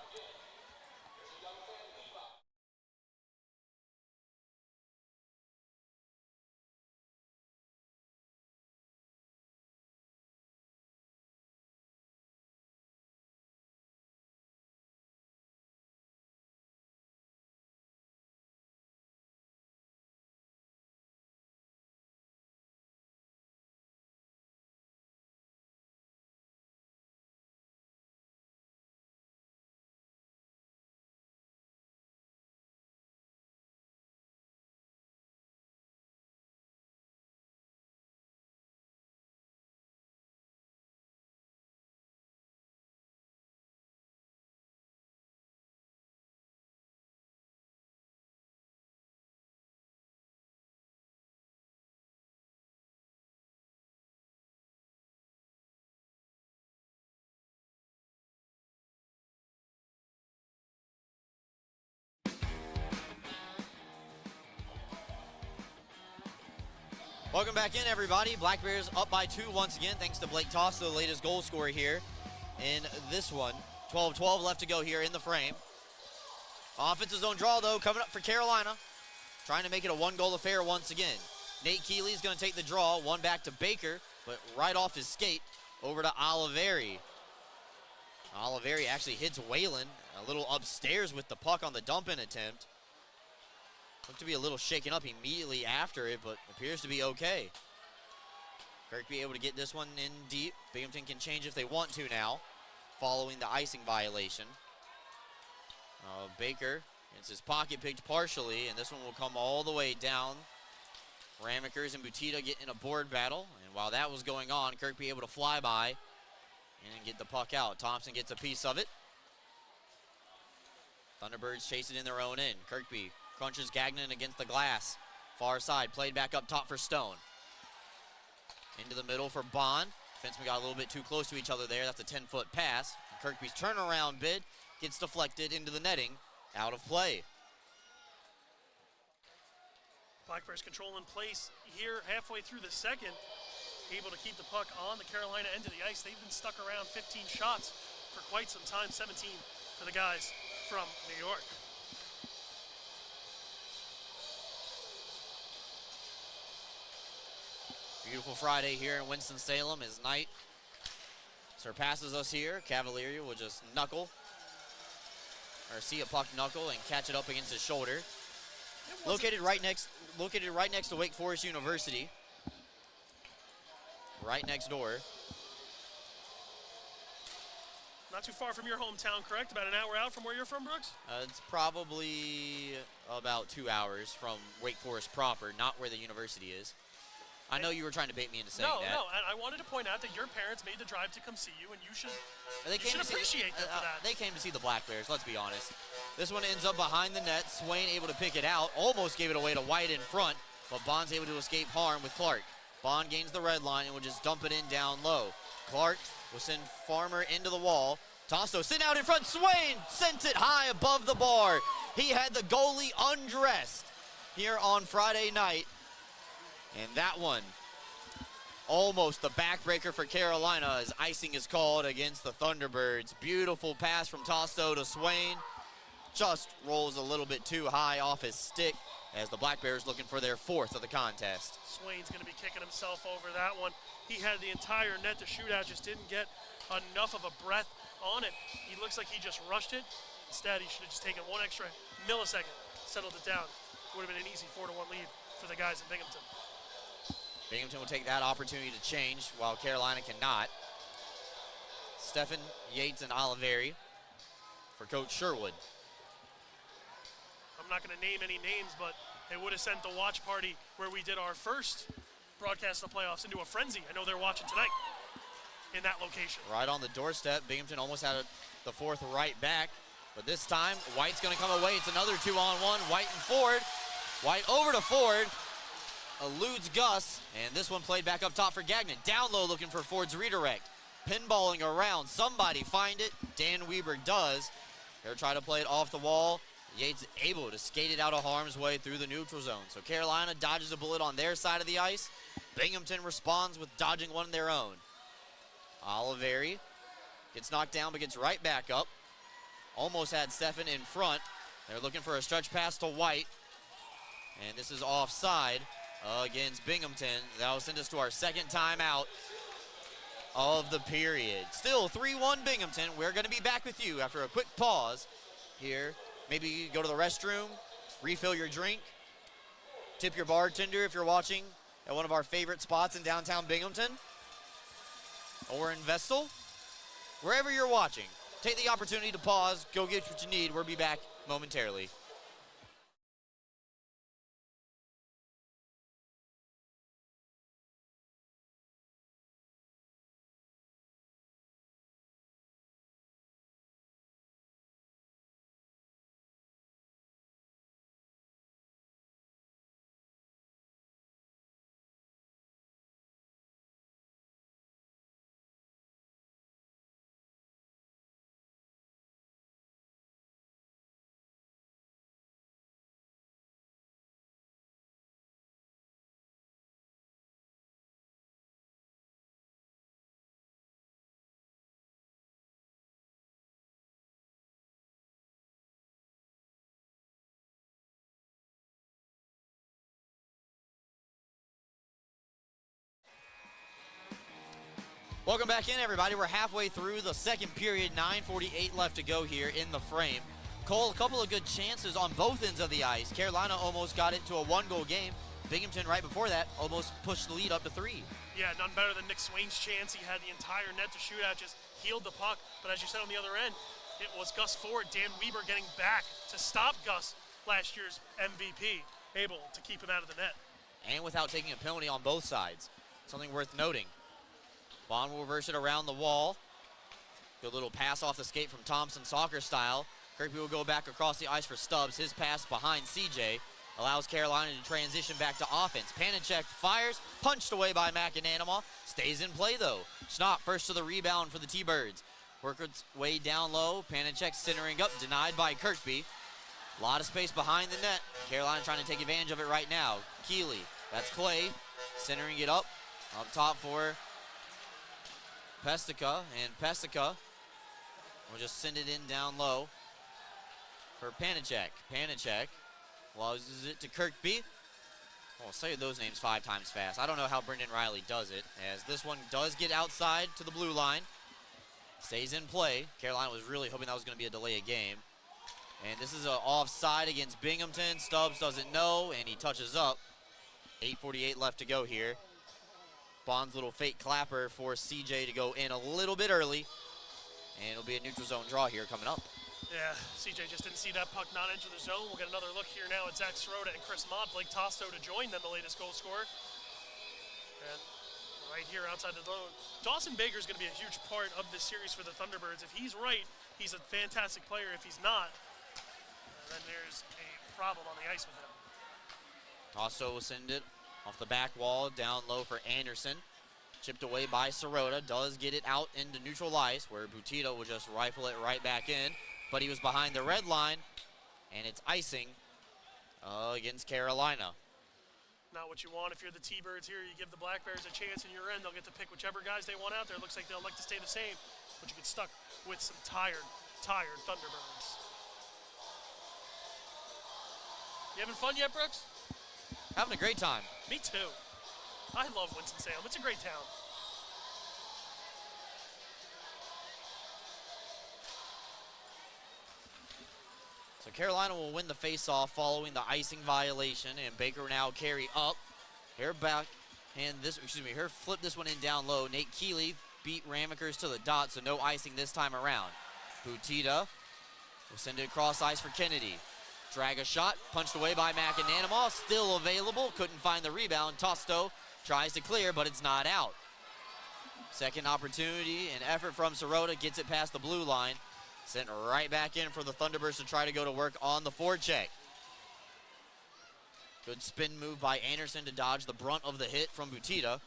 Welcome back in, everybody. Black Bears up by 2 once again, thanks to Blake Tosto, the latest goal scorer here in this one. 12-12 left to go here in the frame. Offensive zone draw, though, coming up for Carolina. Trying to make it a 1-goal affair once again. Nate Keeley's going to take the draw. One back to Baker, but right off his skate over to Oliveri. Oliveri actually hits Whalen a little upstairs with the puck on the dump-in attempt. Looked to be a little shaken up immediately after it, but appears to be okay. Kirkby able to get this one in deep. Binghamton can change if they want to now, following the icing violation. Baker gets his pocket picked partially, and this one will come all the way down. Ramekers and Butita get in a board battle, and while that was going on, Kirkby able to fly by and get the puck out. Thompson gets a piece of it. Thunderbirds chase it in their own end. Kirkby crunches Gagnon against the glass. Far side, played back up top for Stone. Into the middle for Bond. Defensemen got a little bit too close to each other there. That's a 10-foot pass. And Kirkby's turnaround bid gets deflected into the netting, out of play. Black Bears control in place here halfway through the second. Able to keep the puck on the Carolina end of the ice. They've been stuck around 15 shots for quite some time. 17 for the guys from New York. Beautiful Friday here in Winston-Salem as Knight surpasses us here. Cavalieri will just knuckle, or see a puck knuckle and catch it up against his shoulder. Located right next to Wake Forest University. Right next door. Not too far from your hometown, correct? About an hour out from where you're from, Brooks? It's probably about 2 hours from Wake Forest proper, not where the university is. I know you were trying to bait me into saying that. No, and I wanted to point out that your parents made the drive to come see you, and you should appreciate them for that. They came to see the Black Bears, let's be honest. This one ends up behind the net. Swain able to pick it out, almost gave it away to White in front, but Bond's able to escape harm with Clark. Bond gains the red line and will just dump it in down low. Clark will send Farmer into the wall. Tosto sitting out in front. Swain sent it high above the bar. He had the goalie undressed here on Friday night. And that one, almost the backbreaker for Carolina as icing is called against the Thunderbirds. Beautiful pass from Tosto to Swain. Just rolls a little bit too high off his stick as the Black Bears looking for their fourth of the contest. Swain's going to be kicking himself over that one. He had the entire net to shoot at, just didn't get enough of a breath on it. He looks like he just rushed it. Instead, he should have just taken one extra millisecond, settled it down. Would have been an easy 4-1 lead for the guys in Binghamton. Binghamton will take that opportunity to change while Carolina cannot. Stephan, Yates, and Oliveri for Coach Sherwood. I'm not going to name any names, but they would have sent the watch party where we did our first broadcast of the playoffs into a frenzy. I know they're watching tonight in that location. Right on the doorstep. Binghamton almost had the fourth right back, but this time White's going to come away. It's another 2-on-1. White and Ford. White over to Ford. Eludes Gus, and this one played back up top for Gagnon. Down low looking for Ford's redirect. Pinballing around. Somebody find it. Dan Weber does. They're trying to play it off the wall. Yates able to skate it out of harm's way through the neutral zone. So Carolina dodges a bullet on their side of the ice. Binghamton responds with dodging one of their own. Oliveri gets knocked down but gets right back up. Almost had Stephan in front. They're looking for a stretch pass to White. And this is offside against Binghamton. That will send us to our second timeout of the period. Still 3-1 Binghamton. We're going to be back with you after a quick pause here. Maybe go to the restroom, refill your drink, tip your bartender if you're watching at one of our favorite spots in downtown Binghamton or in Vestal. Wherever you're watching, take the opportunity to pause, go get what you need. We'll be back momentarily. Welcome back in, everybody. We're halfway through the second period, 9:48 left to go here in the frame. Cole, a couple of good chances on both ends of the ice. Carolina almost got it to a 1-goal game. Binghamton, right before that, almost pushed the lead up to 3. Yeah, none better than Nick Swain's chance. He had the entire net to shoot at, just healed the puck. But as you said on the other end, it was Gus Ford, Dan Weber getting back to stop Gus, last year's MVP, able to keep him out of the net. And without taking a penalty on both sides. Something worth noting. Bond will reverse it around the wall. Good little pass off the skate from Thompson, soccer style. Kirkby will go back across the ice for Stubbs. His pass behind CJ allows Carolina to transition back to offense. Panicek fires, punched away by McAnanama. Stays in play though. Schnapp first to the rebound for the T-Birds. Work its way down low. Panicek centering up, denied by Kirkby. A lot of space behind the net. Carolina trying to take advantage of it right now. Keeley, that's Clay, centering it up top for Pestica, and Pestica will just send it in down low for Panicek. Panicek loses it to Kirkby. I'll say those names 5 times fast. I don't know how Brendan Riley does it, as this one does get outside to the blue line. Stays in play. Carolina was really hoping that was going to be a delay of game. And this is an offside against Binghamton. Stubbs doesn't know, and he touches up. 8:48 left to go here. Bond's little fake clapper for CJ to go in a little bit early. And it'll be a neutral zone draw here coming up. Yeah, CJ just didn't see that puck not enter the zone. We'll get another look here now at Zach Sirota and Chris Mott. Blake Tosto to join them, the latest goal scorer. And right here outside the zone, Dawson Baker's going to be a huge part of this series for the Thunderbirds. If he's right, he's a fantastic player. If he's not, then there's a problem on the ice with him. Tosto will send it off the back wall, down low for Anderson. Chipped away by Sirota, does get it out into neutral ice, where Butita will just rifle it right back in. But he was behind the red line, and it's icing against Carolina. Not what you want if you're the T-Birds here. You give the Black Bears a chance in your end. They'll get to pick whichever guys they want out there. Looks like they'll like to stay the same, but you get stuck with some tired Thunderbirds. You having fun yet, Brooks? Having a great time. Me too. I love Winston-Salem. It's a great town. So Carolina will win the face-off following the icing violation, and Baker now carry up. Here back, and here flip this one in down low. Nate Keeley beat Ramekers to the dot, so no icing this time around. Butita will send it across ice for Kennedy. Drag a shot, punched away by McAnanama, still available, couldn't find the rebound. Tosto tries to clear, but it's not out. Second opportunity and effort from Sirota, gets it past the blue line. Sent right back in for the Thunderbirds to try to go to work on the forecheck. Good spin move by Anderson to dodge the brunt of the hit from Butita.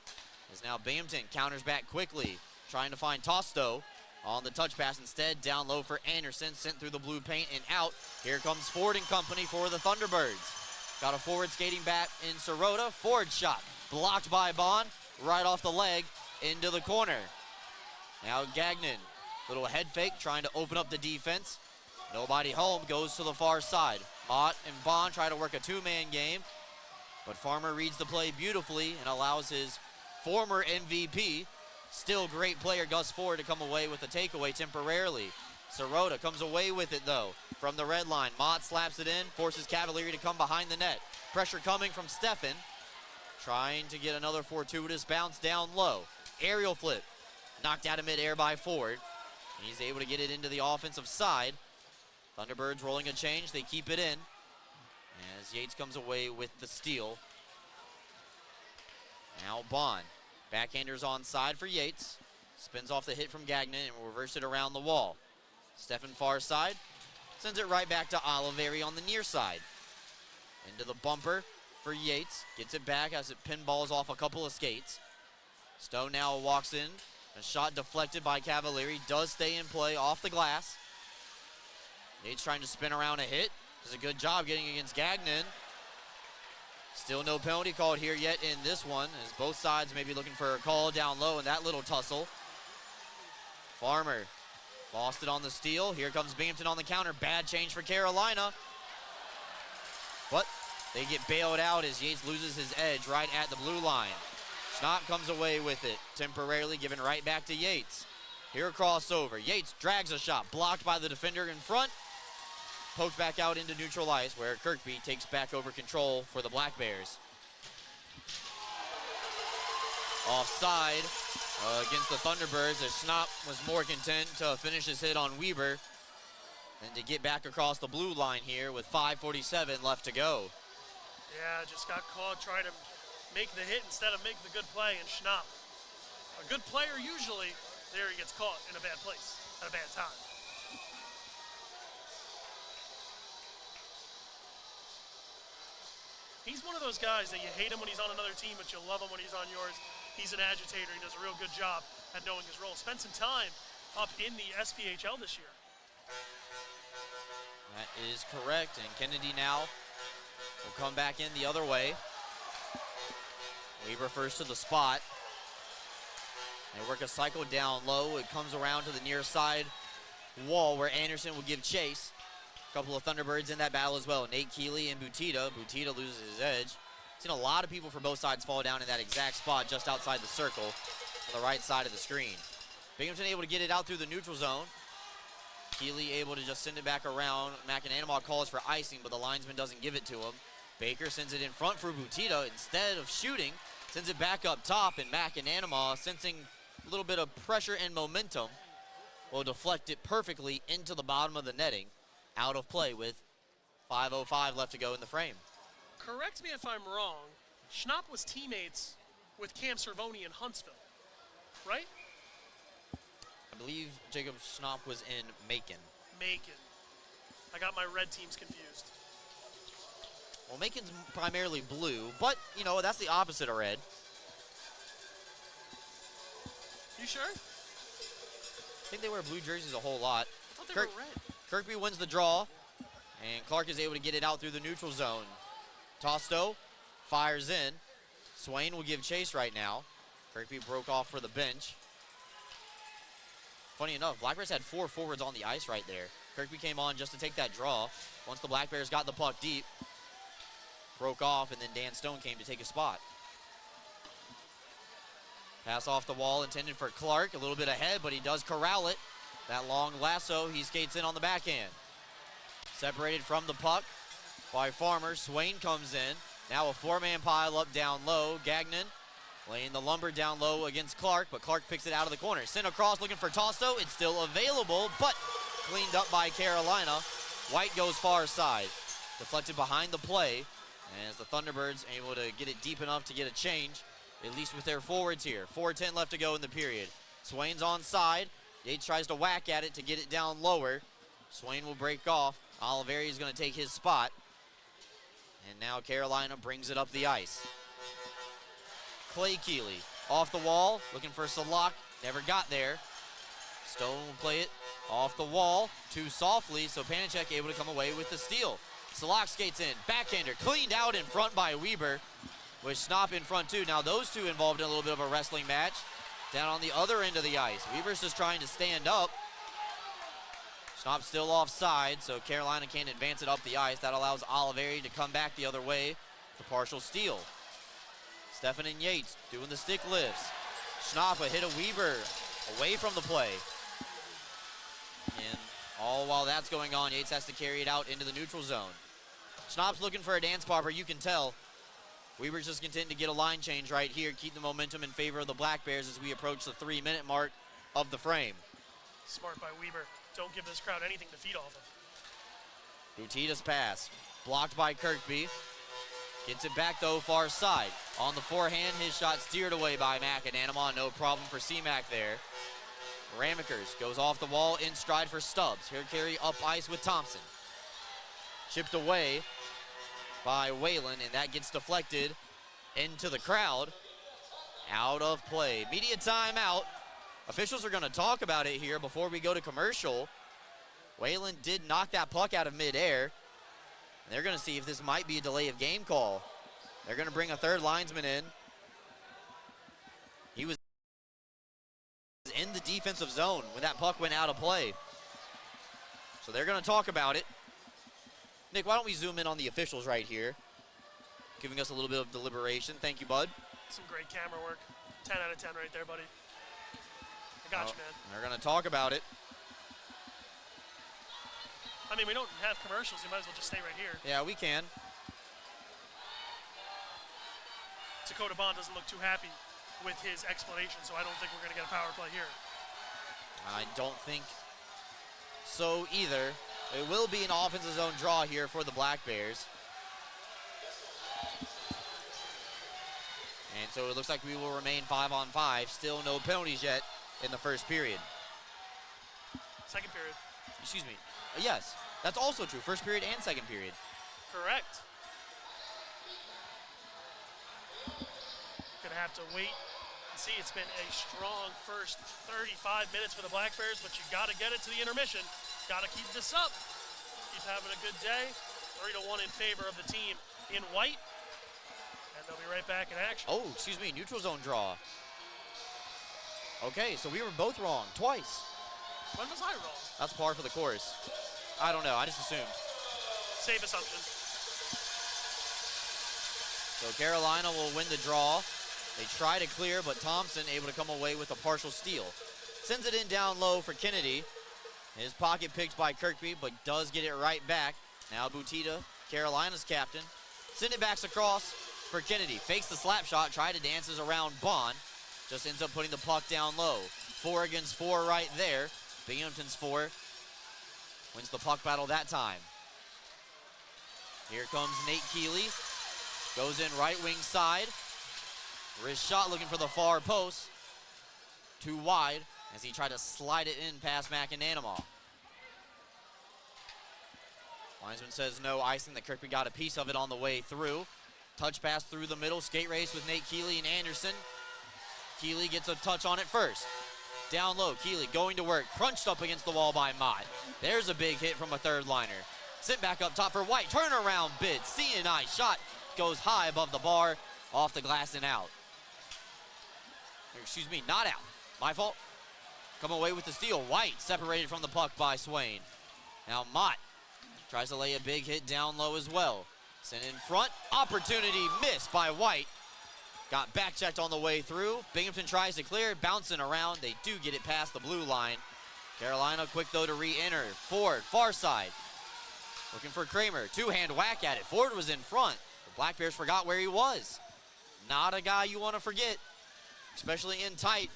As now Binghamton counters back quickly, trying to find Tosto on the touch pass instead. Down low for Anderson, sent through the blue paint and out. Here comes Ford and company for the Thunderbirds. Got a forward skating back in Sirota. Ford shot, blocked by Bond, right off the leg into the corner. Now Gagnon. Little head fake, trying to open up the defense. Nobody home, goes to the far side. Mott and Bond try to work a 2-man game, but Farmer reads the play beautifully and allows his former MVP, still great player Gus Ford, to come away with a takeaway temporarily. Sirota comes away with it though from the red line. Mott slaps it in, forces Cavalieri to come behind the net. Pressure coming from Steffen, trying to get another fortuitous bounce down low. Aerial flip, knocked out of midair by Ford. He's able to get it into the offensive side. Thunderbirds rolling a change. They keep it in as Yates comes away with the steal. Now Bond. Backhanders on side for Yates. Spins off the hit from Gagnon and will reverse it around the wall. Steffen far side. Sends it right back to Oliveri on the near side. Into the bumper for Yates. Gets it back as it pinballs off a couple of skates. Stone now walks in. A shot deflected by Cavalieri, does stay in play off the glass. Yates trying to spin around a hit. Does a good job getting against Gagnon. Still no penalty called here yet in this one, as both sides may be looking for a call down low in that little tussle. Farmer lost it on the steal. Here comes Binghamton on the counter. Bad change for Carolina. But they get bailed out as Yates loses his edge right at the blue line. Schnapp comes away with it, temporarily given right back to Yates. Here a crossover. Yates drags a shot, blocked by the defender in front. poked back out into neutral ice where Kirkby takes back over control for the Black Bears. Offside against the Thunderbirds as Schnapp was more content to finish his hit on Weber and to get back across the blue line here with 5:47 left to go. Yeah, just got caught trying to make the hit instead of make the good play, and Schnapp, a good player usually, there he gets caught in a bad place at a bad time. He's one of those guys that you hate him when he's on another team, but you love him when he's on yours. He's an agitator. He does a real good job at knowing his role. Spent some time up in the FPHL this year. That is correct, and Kennedy now will come back in the other way. Weber first to the spot. They work a cycle down low. It comes around to the near side wall where Anderson will give chase. A couple of Thunderbirds in that battle as well. Nate Keeley and Butita. Butita loses his edge. Seen a lot of people from both sides fall down in that exact spot just outside the circle on the right side of the screen. Binghamton able to get it out through the neutral zone. Keeley able to just send it back around. McAnanama calls for icing, but the linesman doesn't give it to him. Baker sends it in front for Butita. Instead of shooting, sends it back up top, and McAnanama, sensing a little bit of pressure and momentum, will deflect it perfectly into the bottom of the netting. Out of play with 5:05 left to go in the frame. Correct me if I'm wrong. Schnapp was teammates with Cam Cervoni in Huntsville, right? I believe Jacob Schnapp was in Macon. Macon. I got my red teams confused. Well, Macon's primarily blue, but, you know, that's the opposite of red. You sure? I think they wear blue jerseys a whole lot. I thought they were red. Kirkby wins the draw, and Clark is able to get it out through the neutral zone. Tosto fires in. Swain will give chase right now. Kirkby broke off for the bench. Funny enough, Black Bears had 4 forwards on the ice right there. Kirkby came on just to take that draw. Once the Black Bears got the puck deep, broke off, and then Dan Stone came to take his spot. Pass off the wall intended for Clark, a little bit ahead, but he does corral it. That long lasso, he skates in on the backhand. Separated from the puck by Farmer. Swain comes in. Now a 4-man pile up down low. Gagnon laying the lumber down low against Clark, but Clark picks it out of the corner. Sent across looking for Tosto. It's still available, but cleaned up by Carolina. White goes far side. Deflected behind the play, as the Thunderbirds able to get it deep enough to get a change, at least with their forwards here. 4:10 left to go in the period. Swain's on side. Yates tries to whack at it to get it down lower. Swain will break off. Oliveri is going to take his spot. And now Carolina brings it up the ice. Clay Keeley off the wall, looking for Salak. Never got there. Stone will play it off the wall too softly, so Panicek able to come away with the steal. Salak skates in. Backhander cleaned out in front by Weber, with Schnapp in front too. Now those two involved in a little bit of a wrestling match. Down on the other end of the ice. Weber's just trying to stand up. Schnapp's still offside, so Carolina can't advance it up the ice. That allows Oliveri to come back the other way for partial steal. Stefan and Yates doing the stick lifts. Schnapp a hit of Weber away from the play. And all while that's going on, Yates has to carry it out into the neutral zone. Schnapp's looking for a dance popper, you can tell. Weber's just content to get a line change right here, keep the momentum in favor of the Black Bears as we approach the 3-minute mark of the frame. Smart by Weber. Don't give this crowd anything to feed off of. Butita's pass, blocked by Kirkby. Gets it back though, far side. On the forehand, his shot steered away by McAnanama. No problem for C-Mac there. Ramekers goes off the wall in stride for Stubbs. Here carry up ice with Thompson. Chipped away by Whalen, and that gets deflected into the crowd. Out of play. Media timeout. Officials are going to talk about it here before we go to commercial. Whalen did knock that puck out of midair. And they're going to see if this might be a delay of game call. They're going to bring a third linesman in. He was in the defensive zone when that puck went out of play. So they're going to talk about it. Nick, why don't we zoom in on the officials right here, giving us a little bit of deliberation. Thank you, bud. Some great camera work. 10 out of 10 right there, buddy. I got you, man. They're going to talk about it. I mean, we don't have commercials. You might as well just stay right here. Yeah, we can. Dakota Bond doesn't look too happy with his explanation, so I don't think we're going to get a power play here. I don't think so either. It will be an offensive zone draw here for the Black Bears. And so it looks like we will remain 5-on-5. Still no penalties yet in the first period. Second period. Excuse me. Yes, that's also true. First period and second period. Correct. Gonna have to wait and see. It's been a strong first 35 minutes for the Black Bears, but you gotta get it to the intermission. Gotta keep this up. Keep having a good day. 3-1 in favor of the team in white. And they'll be right back in action. Oh, excuse me, neutral zone draw. Okay, so we were both wrong twice. When was I wrong? That's par for the course. I don't know, I just assumed. Safe assumption. So Carolina will win the draw. They try to clear, but Thompson able to come away with a partial steal. Sends it in down low for Kennedy. His pocket picked by Kirkby, but does get it right back. Now Butita, Carolina's captain. Send it backs across for Kennedy. Fakes the slap shot, try to dances around Bond. Just ends up putting the puck down low. 4 against 4 right there. Binghamton's 4 wins the puck battle that time. Here comes Nate Keeley. Goes in right wing side. Wrist shot looking for the far post. Too wide as he tried to slide it in past McAnanama. Linesman says no icing. That Kirkby got a piece of it on the way through. Touch pass through the middle. Skate race with Nate Keeley and Anderson. Keeley gets a touch on it first. Down low, Keeley going to work. Crunched up against the wall by Mott. There's a big hit from a third liner. Sit back up top for White. Turnaround bid. CNI shot goes high above the bar. Off the glass and out. Excuse me, not out. My fault. Come away with the steal. White separated from the puck by Swain. Now Mott tries to lay a big hit down low as well. Sent in front. Opportunity missed by White. Got back checked on the way through. Binghamton tries to clear, bouncing around. They do get it past the blue line. Carolina quick though to re-enter. Ford, far side. Looking for Kramer. Two-hand whack at it. Ford was in front. The Black Bears forgot where he was. Not a guy you want to forget, especially in tight.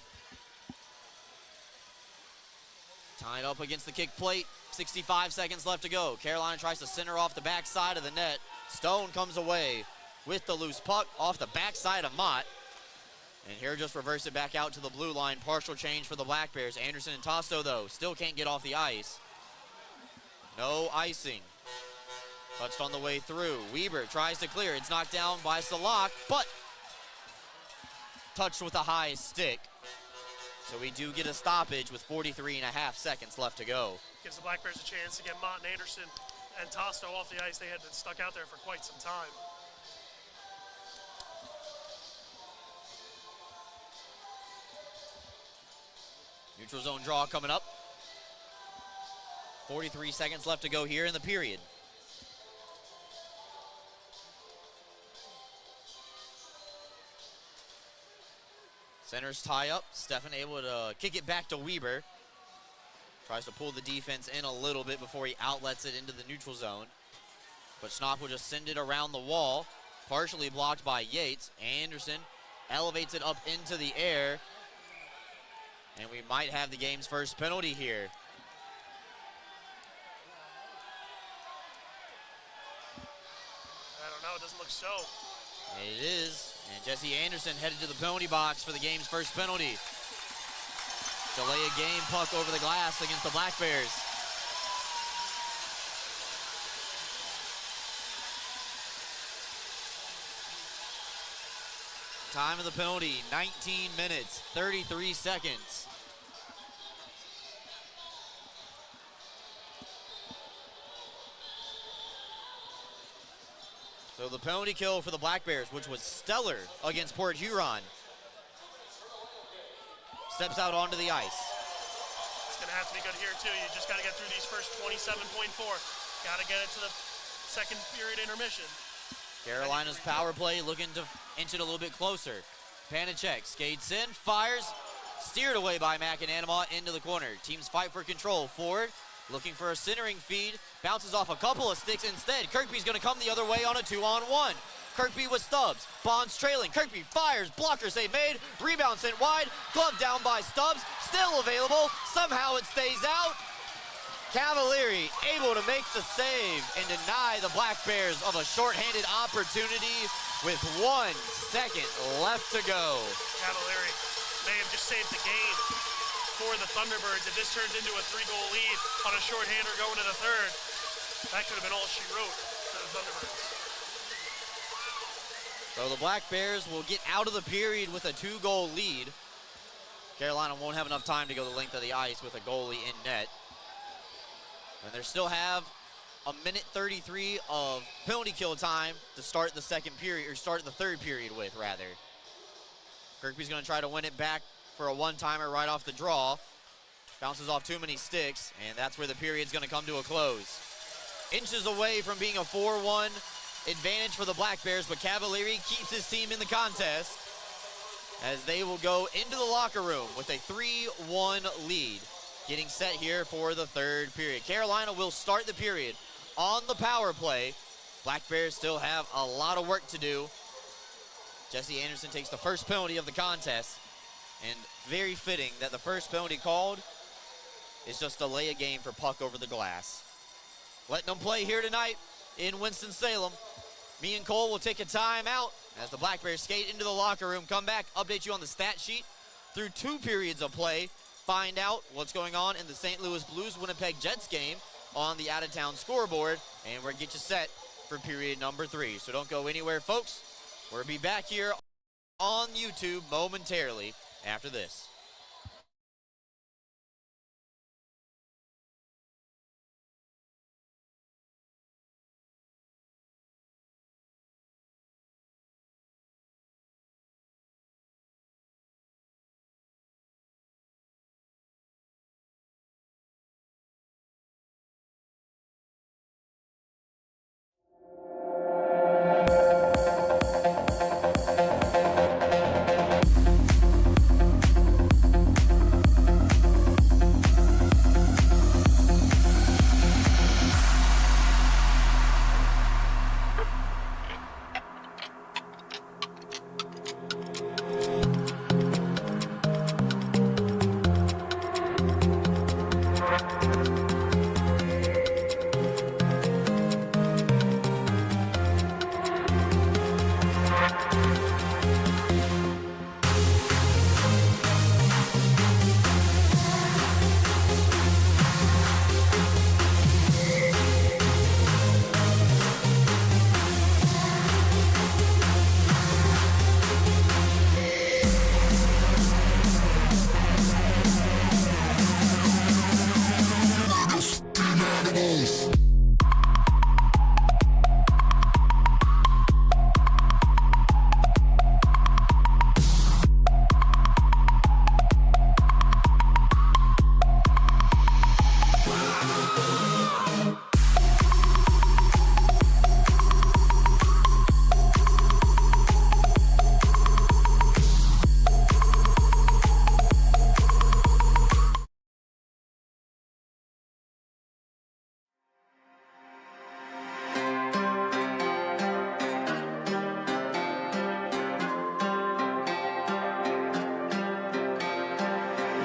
Tied up against the kick plate. 65 seconds left to go. Carolina tries to center off the backside of the net. Stone comes away with the loose puck off the backside of Mott. And here just reverse it back out to the blue line. Partial change for the Black Bears. Anderson and Tosto, though, still can't get off the ice. No icing. Touched on the way through. Weber tries to clear. It's knocked down by Salak, but touched with a high stick. So we do get a stoppage with 43.5 seconds left to go. Gives the Black Bears a chance to get Mott and Anderson and Tosto off the ice. They had been stuck out there for quite some time. Neutral zone draw coming up. 43 seconds left to go here in the period. Centers tie up. Stefan able to kick it back to Weber. Tries to pull the defense in a little bit before he outlets it into the neutral zone. But Schnopp will just send it around the wall. Partially blocked by Yates. Anderson elevates it up into the air. And we might have the game's first penalty here. I don't know, it doesn't look so. It is. And Jesse Anderson headed to the penalty box for the game's first penalty. Delay a game puck over the glass against the Black Bears. Time of the penalty, 19 minutes, 33 seconds. So the penalty kill for the Black Bears, which was stellar against Port Huron, steps out onto the ice. It's going to have to be good here, too. You just got to get through these first 27.4. Got to get it to the second period intermission. Carolina's power play looking to inch it a little bit closer. Panicek skates in, fires, steered away by McAnanama into the corner. Teams fight for control. Ford looking for a centering feed, bounces off a couple of sticks instead. Kirkby's going to come the other way on a 2-on-1. Kirkby with Stubbs, Bonds trailing, Kirkby fires, blocker save made, rebound sent wide, glove down by Stubbs, still available, somehow it stays out. Cavalieri able to make the save and deny the Black Bears of a shorthanded opportunity with 1 second left to go. Cavalieri may have just saved the game for the Thunderbirds. If this turns into a 3-goal lead on a shorthander going to the third, that could have been all she wrote for the Thunderbirds. So the Black Bears will get out of the period with a 2-goal lead. Carolina won't have enough time to go the length of the ice with a goalie in net. And they still have a minute 33 of penalty kill time to start the second period, or start the third period with, rather. Kirkby's going to try to win it back for a one-timer right off the draw. Bounces off too many sticks, and that's where the period's going to come to a close. Inches away from being a 4-1 advantage for the Black Bears, but Cavalieri keeps his team in the contest as they will go into the locker room with a 3-1 lead, getting set here for the third period. Carolina will start the period on the power play. Black Bears still have a lot of work to do. Jesse Anderson takes the first penalty of the contest, and very fitting that the first penalty called is just delay a game for puck over the glass. Letting them play here tonight in Winston-Salem. Me and Cole will take a timeout as the Black Bears skate into the locker room, come back, update you on the stat sheet through 2 periods of play, find out what's going on in the St. Louis Blues-Winnipeg Jets game on the out-of-town scoreboard, and we're going to get you set for period number 3. So don't go anywhere, folks. We'll be back here on YouTube momentarily after this.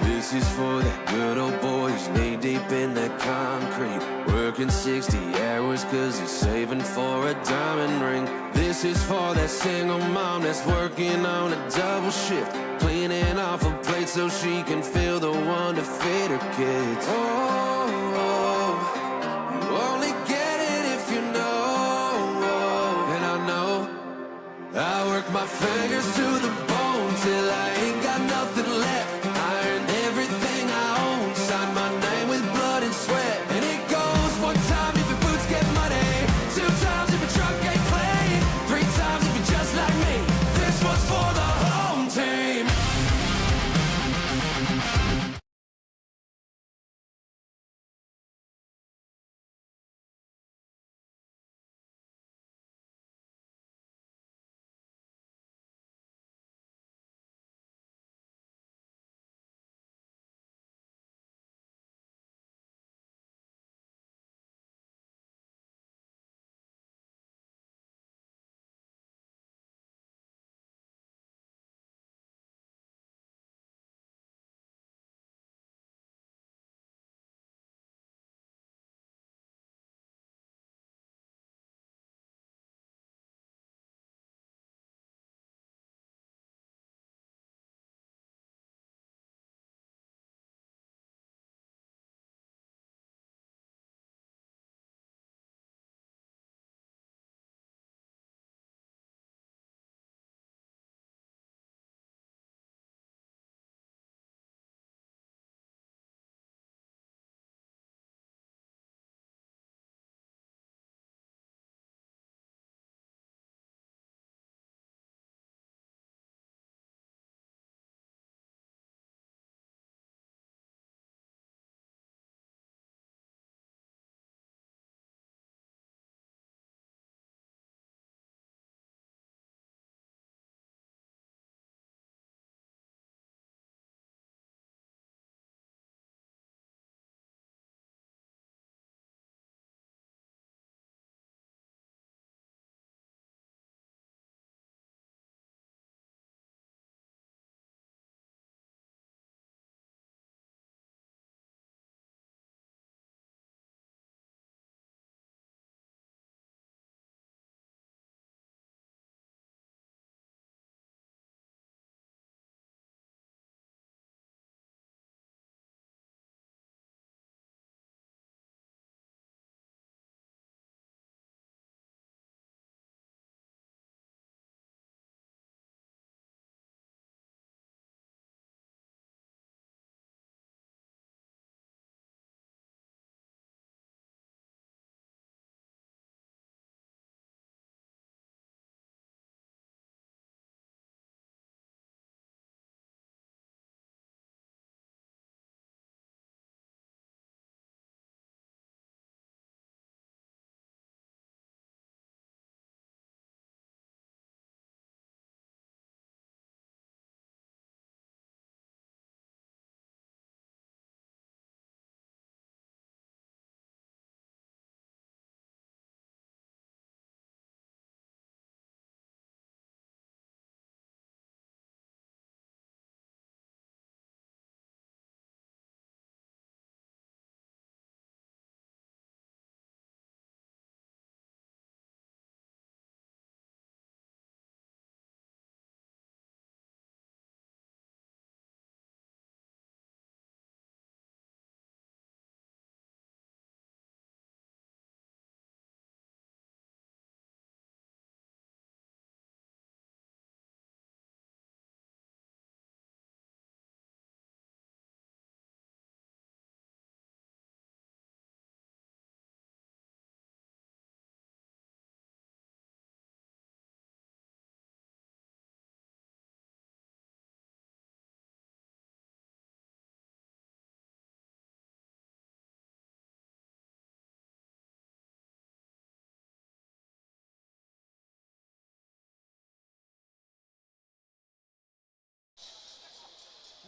This is for the good old boys, knee deep in the concrete, working 60 hours cause he's saving for a diamond ring. This is for that single mom that's working on a double shift, cleaning off a plate so she can feel the one to feed her kids. Oh, you only get it if you know. And I know I work my fingers to the bone till I ain't got nothing left.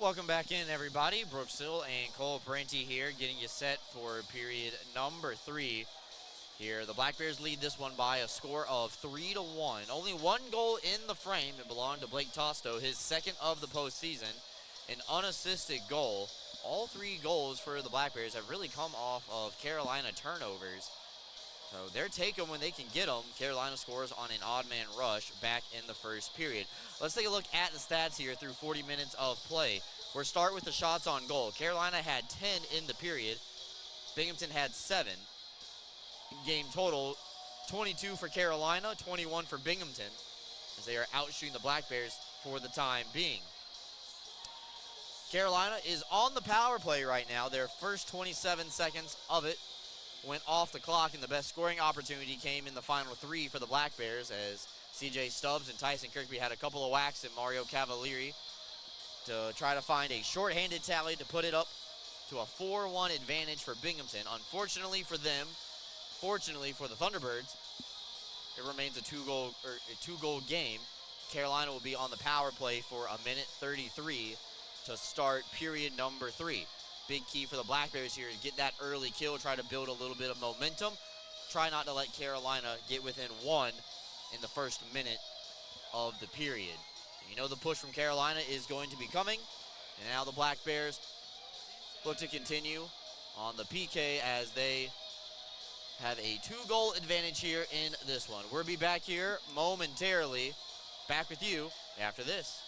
Welcome back in, everybody. Brooks Hill and Cole Parenti here, getting you set for period number 3. Here, the Black Bears lead this one by a score of 3-1. Only one goal in the frame. It belonged to Blake Tosto, his second of the postseason. An unassisted goal. All 3 goals for the Black Bears have really come off of Carolina turnovers. So they're taking when they can get them. Carolina scores on an odd man rush back in the first period. Let's take a look at the stats here through 40 minutes of play. We'll start with the shots on goal. Carolina had 10 in the period. Binghamton had 7. Game total, 22 for Carolina, 21 for Binghamton, as they are outshooting the Black Bears for the time being. Carolina is on the power play right now. Their first 27 seconds of it went off the clock, and the best scoring opportunity came in the final 3 for the Black Bears, as C.J. Stubbs and Tyson Kirkby had a couple of whacks at Mario Cavalieri to try to find a shorthanded tally to put it up to a 4-1 advantage for Binghamton. Unfortunately for them, fortunately for the Thunderbirds, it remains a two-goal game. Carolina will be on the power play for a minute 33 to start period number 3. Big key for the Black Bears here to get that early kill, try to build a little bit of momentum. Try not to let Carolina get within 1 in the first minute of the period. You know the push from Carolina is going to be coming, and now the Black Bears look to continue on the PK as they have a 2-goal advantage here in this one. We'll be back here momentarily. Back with you after this.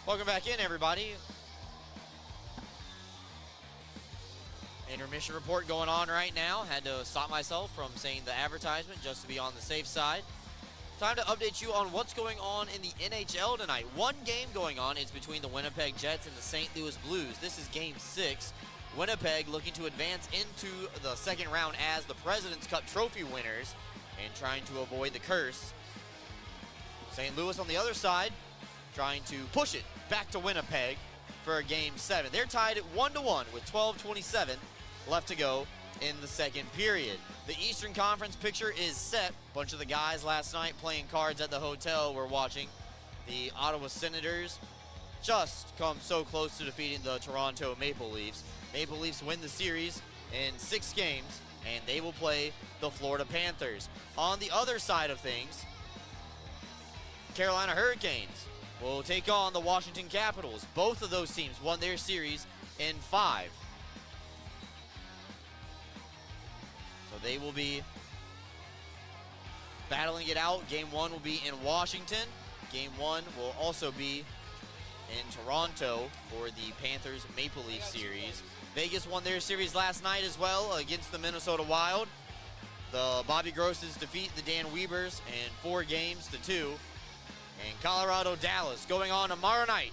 Welcome back in, everybody. Intermission report going on right now. Had to stop myself from saying the advertisement just to be on the safe side. Time to update you on what's going on in the NHL tonight. One game going on is between the Winnipeg Jets and the St. Louis Blues. This is Game 6. Winnipeg looking to advance into the second round as the President's Cup trophy winners and trying to avoid the curse. St. Louis on the other side trying to push it back to Winnipeg for Game 7. They're tied at 1-1 with 12:27 left to go in the second period. The Eastern Conference picture is set. A bunch of the guys last night playing cards at the hotel were watching. The Ottawa Senators just come so close to defeating the Toronto Maple Leafs. Maple Leafs win the series in 6 games, and they will play the Florida Panthers. On the other side of things, Carolina Hurricanes will take on the Washington Capitals. Both of those teams won their series in 5. So they will be battling it out. Game 1 will be in Washington. Game 1 will also be in Toronto for the Panthers Maple Leaf series. Vegas won their series last night as well against the Minnesota Wild. The Bobby Grosses defeat the Dan Weavers in 4-2. And Colorado Dallas going on tomorrow night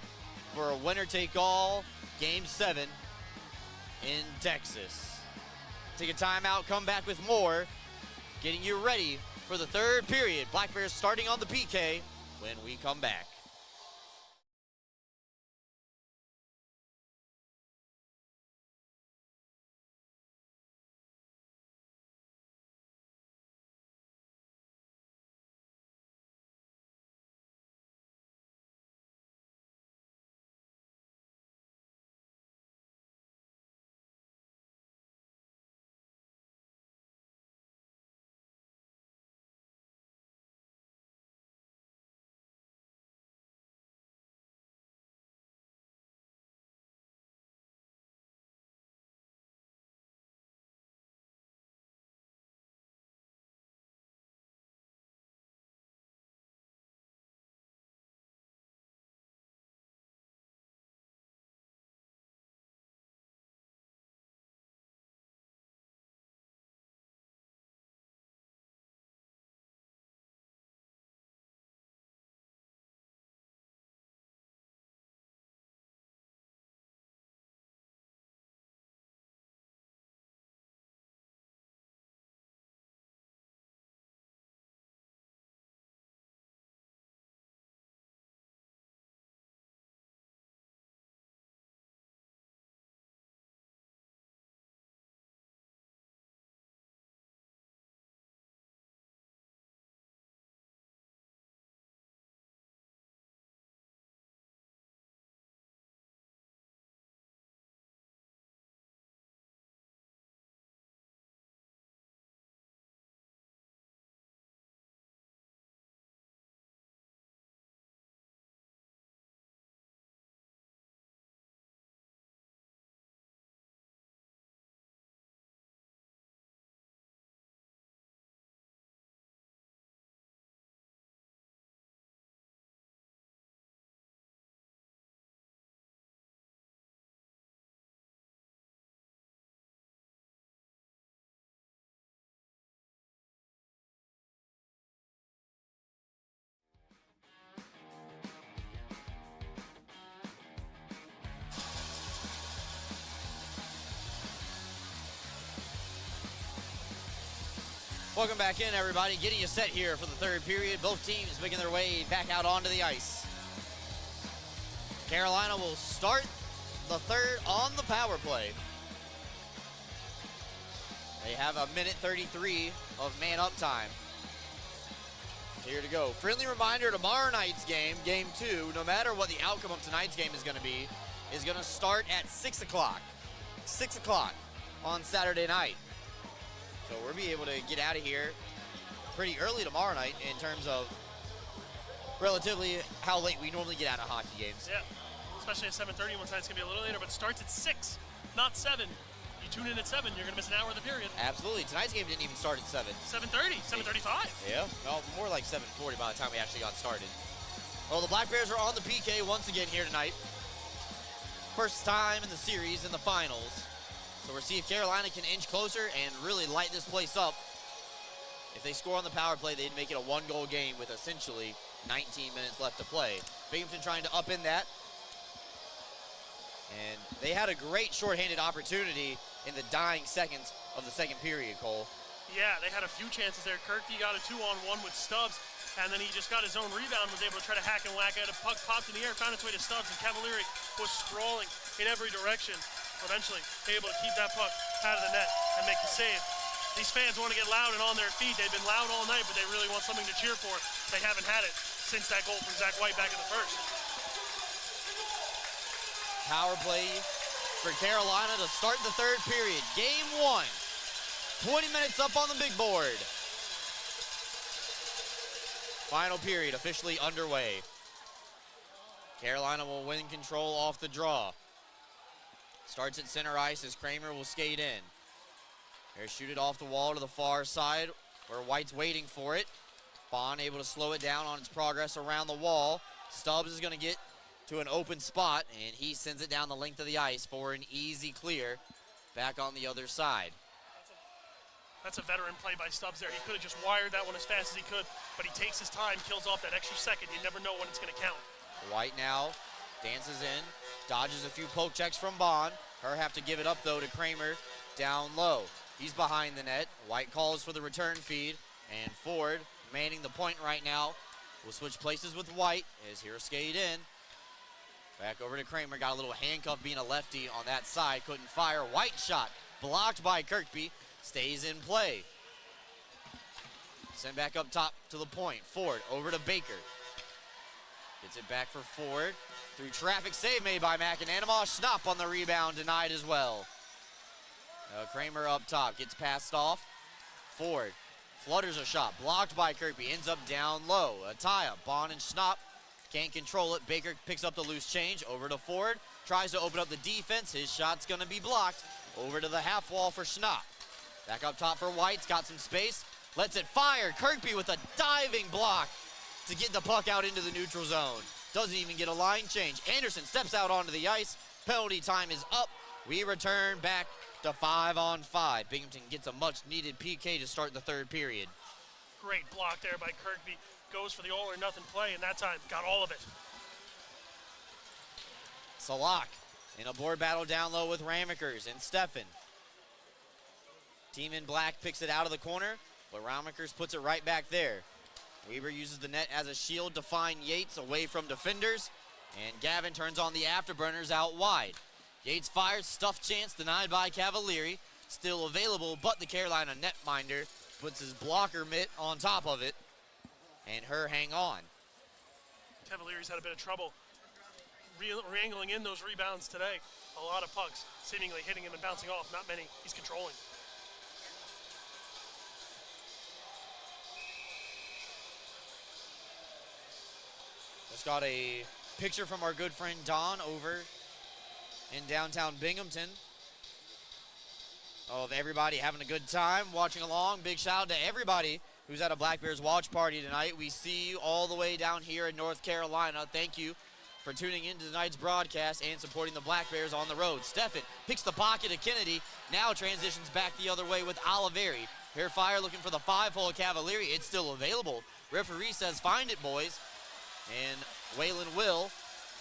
for a winner-take-all Game 7 in Texas. Take a timeout, come back with more, getting you ready for the third period. Black Bears starting on the PK when we come back. Welcome back in, everybody. Getting you set here for the third period. Both teams making their way back out onto the ice. Carolina will start the third on the power play. They have a minute 33 of man-up time. Here to go. Friendly reminder, tomorrow night's game, Game 2, no matter what the outcome of tonight's game is going to be, is going to start at 6 o'clock. 6 o'clock on Saturday night. So we'll be able to get out of here pretty early tomorrow night in terms of relatively how late we normally get out of hockey games. Yeah, especially at 7:30. One tonight's going to be a little later, but it starts at 6, not 7. You tune in at 7, you're going to miss an hour of the period. Absolutely. Tonight's game didn't even start at 7. 7:30, 7:35. Yeah, well, more like 7:40 by the time we actually got started. Well, the Black Bears are on the PK once again here tonight. First time in the series in the finals. So we'll see if Carolina can inch closer and really light this place up. If they score on the power play, they'd make it a one-goal game with essentially 19 minutes left to play. Binghamton trying to upend that. And they had a great shorthanded opportunity in the dying seconds of the second period, Cole. Yeah, they had a few chances there. Kirky got a 2-on-1 with Stubbs, and then he just got his own rebound, was able to try to hack and whack at a puck, popped in the air, found its way to Stubbs, and Cavalieri was sprawling in every direction. Eventually, able to keep that puck out of the net and make the save. These fans want to get loud and on their feet. They've been loud all night, but they really want something to cheer for. They haven't had it since that goal from Zach White back in the first. Power play for Carolina to start the third period. Game 1. 20 minutes up on the big board. Final period officially underway. Carolina will win control off the draw. Starts at center ice as Kramer will skate in. They're shoot it off the wall to the far side where White's waiting for it. Bond able to slow it down on its progress around the wall. Stubbs is going to get to an open spot, and he sends it down the length of the ice for an easy clear back on the other side. That's a veteran play by Stubbs there. He could have just wired that one as fast as he could, but he takes his time, kills off that extra second. You never know when it's going to count. White now dances in, dodges a few poke checks from Bond. Her have to give it up, though, to Kramer down low. He's behind the net. White calls for the return feed, and Ford, manning the point right now, will switch places with White as here skate in. Back over to Kramer. Got a little handcuff being a lefty on that side. Couldn't fire. White shot blocked by Kirkby. Stays in play. Send back up top to the point. Ford over to Baker. Gets it back for Ford. Through traffic, save made by McAnanama. Schnapp on the rebound, denied as well. Kramer up top. Gets passed off. Ford flutters a shot. Blocked by Kirkby. Ends up down low. Ataya, Bond and Schnapp can't control it. Baker picks up the loose change. Over to Ford. Tries to open up the defense. His shot's going to be blocked. Over to the half wall for Schnapp. Back up top for White's got some space. Lets it fire. Kirkby with a diving block to get the puck out into the neutral zone. Doesn't even get a line change. Anderson steps out onto the ice. Penalty time is up. We return back to 5-on-5. Binghamton gets a much-needed PK to start the third period. Great block there by Kirkby. Goes for the all-or-nothing play, and that time got all of it. Salak in a board battle down low with Ramekers and Steffen. Team in black picks it out of the corner, but Ramekers puts it right back there. Weber uses the net as a shield to find Yates away from defenders, and Gavin turns on the afterburners out wide. Yates fires, stuff chance denied by Cavalieri. Still available, but the Carolina netminder puts his blocker mitt on top of it, and her hang on. Cavalieri's had a bit of trouble wrangling in those rebounds today. A lot of pucks seemingly hitting him and bouncing off. Not many he's controlling. Just got a picture from our good friend Don over in downtown Binghamton of everybody having a good time, watching along. Big shout out to everybody who's at a Black Bears watch party tonight. We see you all the way down here in North Carolina. Thank you for tuning into tonight's broadcast and supporting the Black Bears on the road. Steffen picks the pocket of Kennedy, now transitions back the other way with Oliveri. Hair fire looking for the 5-hole Cavalieri. It's still available. Referee says, find it, boys. And Waylon will.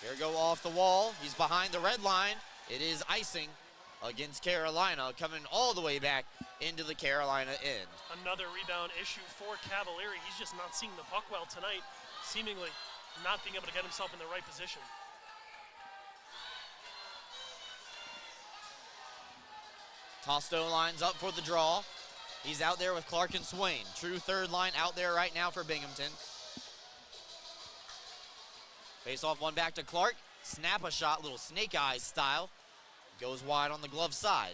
Here go off the wall. He's behind the red line. It is icing against Carolina, coming all the way back into the Carolina end. Another rebound issue for Cavalieri. He's just not seeing the puck well tonight, seemingly not being able to get himself in the right position. Tosto lines up for the draw. He's out there with Clark and Swain. True third line out there right now for Binghamton. Face off one back to Clark. Snap a shot, little snake eyes style. Goes wide on the glove side.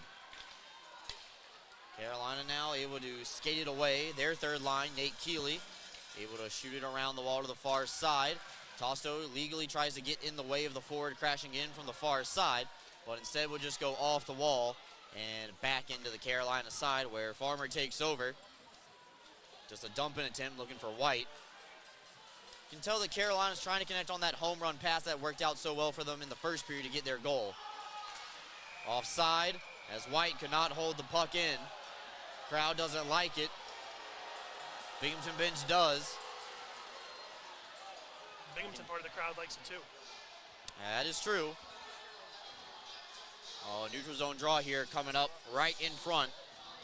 Carolina now able to skate it away. Their third line, Nate Keeley, able to shoot it around the wall to the far side. Tosto legally tries to get in the way of the forward crashing in from the far side, but instead will just go off the wall and back into the Carolina side where Farmer takes over. Just a dumping attempt looking for White. You can tell that Carolina's trying to connect on that home run pass that worked out so well for them in the first period to get their goal. Offside, as White could not hold the puck in. Crowd doesn't like it. Binghamton bench does. Binghamton part of the crowd likes it too. That is true. Oh, neutral zone draw here coming up right in front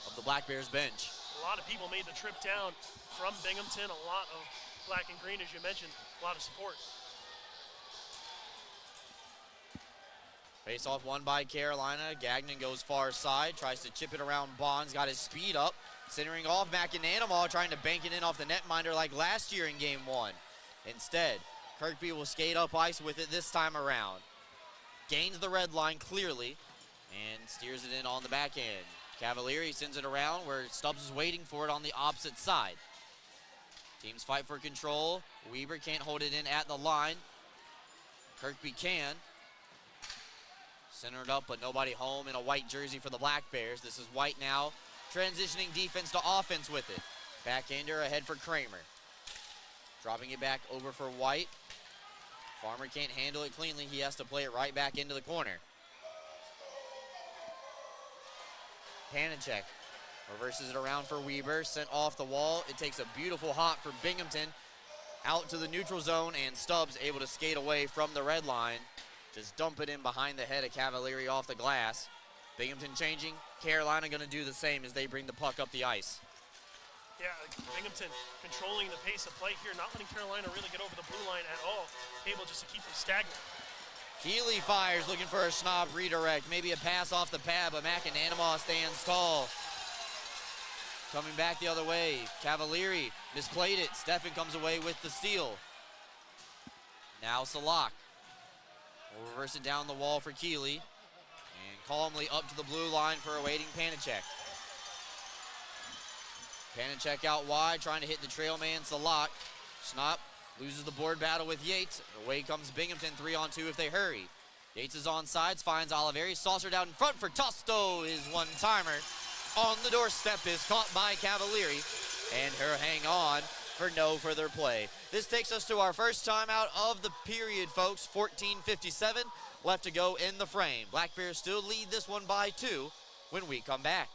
of the Black Bears bench. A lot of people made the trip down from Binghamton. A lot of black and green, as you mentioned. A lot of support. Face off won by Carolina. Gagnon goes far side, tries to chip it around Bonds, got his speed up. Centering off McAnanamall, trying to bank it in off the netminder like last year in game 1. Instead, Kirkby will skate up ice with it this time around. Gains the red line clearly and steers it in on the back end. Cavalieri sends it around where Stubbs is waiting for it on the opposite side. Teams fight for control. Weber can't hold it in at the line. Kirkby can. Centered up, but nobody home in a white jersey for the Black Bears. This is White now, transitioning defense to offense with it. Backhander ahead for Kramer. Dropping it back over for White. Farmer can't handle it cleanly. He has to play it right back into the corner. Panacek reverses it around for Weber. Sent off the wall. It takes a beautiful hop for Binghamton. Out to the neutral zone, and Stubbs able to skate away from the red line. Just dump it in behind the head of Cavalieri off the glass. Binghamton changing. Carolina going to do the same as they bring the puck up the ice. Yeah, Binghamton controlling the pace of play here, not letting Carolina really get over the blue line at all. Able just to keep them stagnant. Keeley fires, looking for a snob redirect. Maybe a pass off the pad, but McAnanamall stands tall. Coming back the other way, Cavalieri misplayed it. Steffen comes away with the steal. Now Salak. Will reverse it down the wall for Keeley. And calmly up to the blue line for awaiting Panacek. Panacek out wide, trying to hit the trail man, Salak. Schnapp loses the board battle with Yates. Away comes Binghamton, 3-on-2 if they hurry. Yates is on sides, finds Oliveri, saucered out in front for Tosto. His one-timer on the doorstep is caught by Cavalieri, and her hang on for no further play. This takes us to our first timeout of the period, folks. 14:57 left to go in the frame. Black Bears still lead this one by 2 when we come back.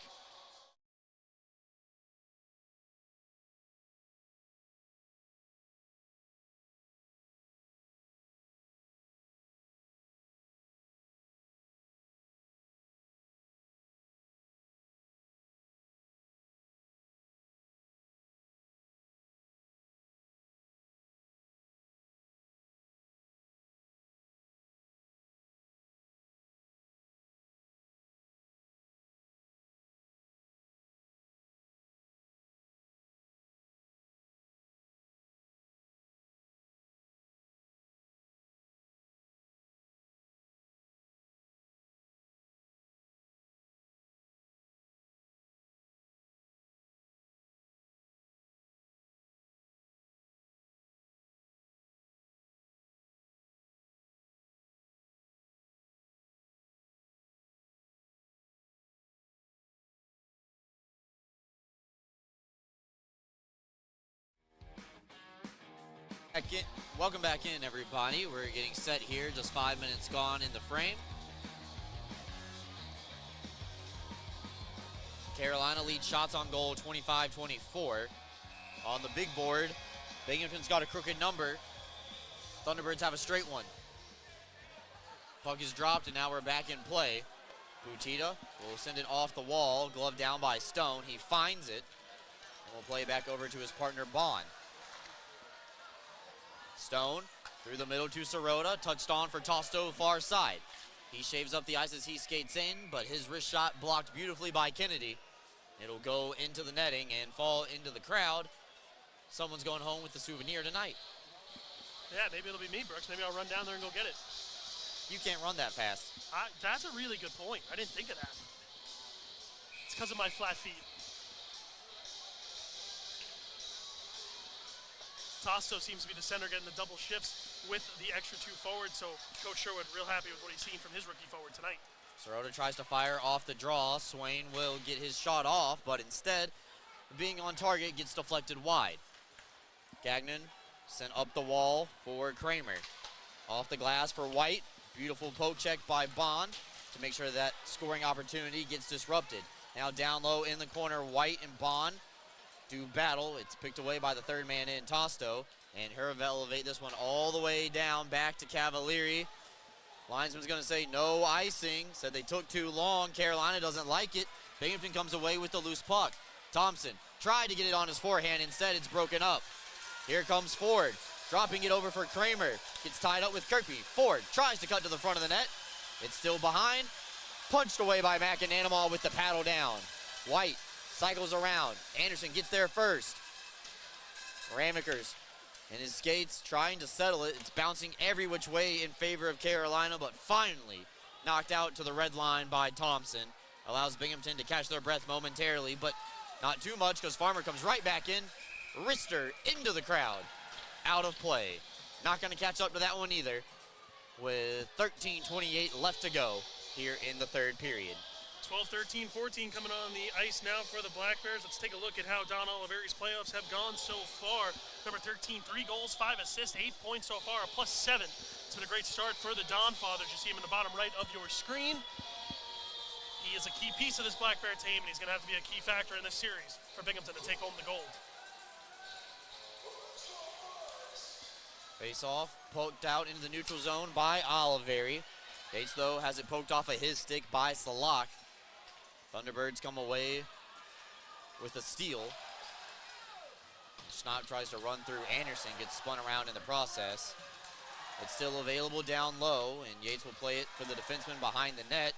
Welcome back in, everybody. We're getting set here, just 5 minutes gone in the frame. Carolina leads shots on goal 25-24. On the big board, Binghamton's got a crooked number. Thunderbirds have a straight one. Puck is dropped, and now we're back in play. Butita will send it off the wall, glove down by Stone. He finds it, and will play it back over to his partner, Bond. Stone through the middle to Sirota, touched on for Tosto far side. He shaves up the ice as he skates in, but his wrist shot blocked beautifully by Kennedy. It'll go into the netting and fall into the crowd. Someone's going home with the souvenir tonight. Yeah, maybe it'll be me, Brooks. Maybe I'll run down there and go get it. You can't run that fast. That's a really good point. I didn't think of that. It's because of my flat feet. Tosto seems to be the center getting the double shifts with the extra 2 forwards, so Coach Sherwood real happy with what he's seen from his rookie forward tonight. Sirota tries to fire off the draw. Swain will get his shot off, but instead, being on target, gets deflected wide. Gagnon Sent up the wall for Kramer. Off the glass for White. Beautiful poke check by Bond to make sure that scoring opportunity gets disrupted. Now down low in the corner, White and Bond do battle. It's picked away by the third man in, Tosto. And Herve elevate this one all the way down back to Cavalieri. Linesman's going to say no icing. Said they took too long. Carolina doesn't like it. Binghamton comes away with the loose puck. Thompson tried to get it on his forehand. Instead, it's broken up. Here comes Ford, dropping it over for Kramer. Gets tied up with Kirkby. Ford tries to cut to the front of the net. It's still behind. Punched away by McAnanimal with the paddle down. White cycles around. Anderson gets there first. Ramekers and his skates trying to settle it. It's bouncing every which way in favor of Carolina, but finally knocked out to the red line by Thompson. Allows Binghamton to catch their breath momentarily, but not too much because Farmer comes right back in. Wrister into the crowd. Out of play. Not going to catch up to that one either with 13:28 left to go here in the third period. 12-13-14 coming on the ice now for the Black Bears. Let's take a look at how Don Oliveri's playoffs have gone so far. Number 13, 3 goals, 5 assists, 8 points so far, a +7. It's been a great start for the Don Fathers. You see him in the bottom right of your screen. He is a key piece of this Black Bear team, and he's going to have to be a key factor in this series for Binghamton to take home the gold. Face off, poked out into the neutral zone by Oliveri. Gates, though, has it poked off of his stick by Salak. Thunderbirds come away with a steal. Schnapp tries to run through Anderson, gets spun around in the process. It's still available down low, and Yates will play it for the defenseman behind the net.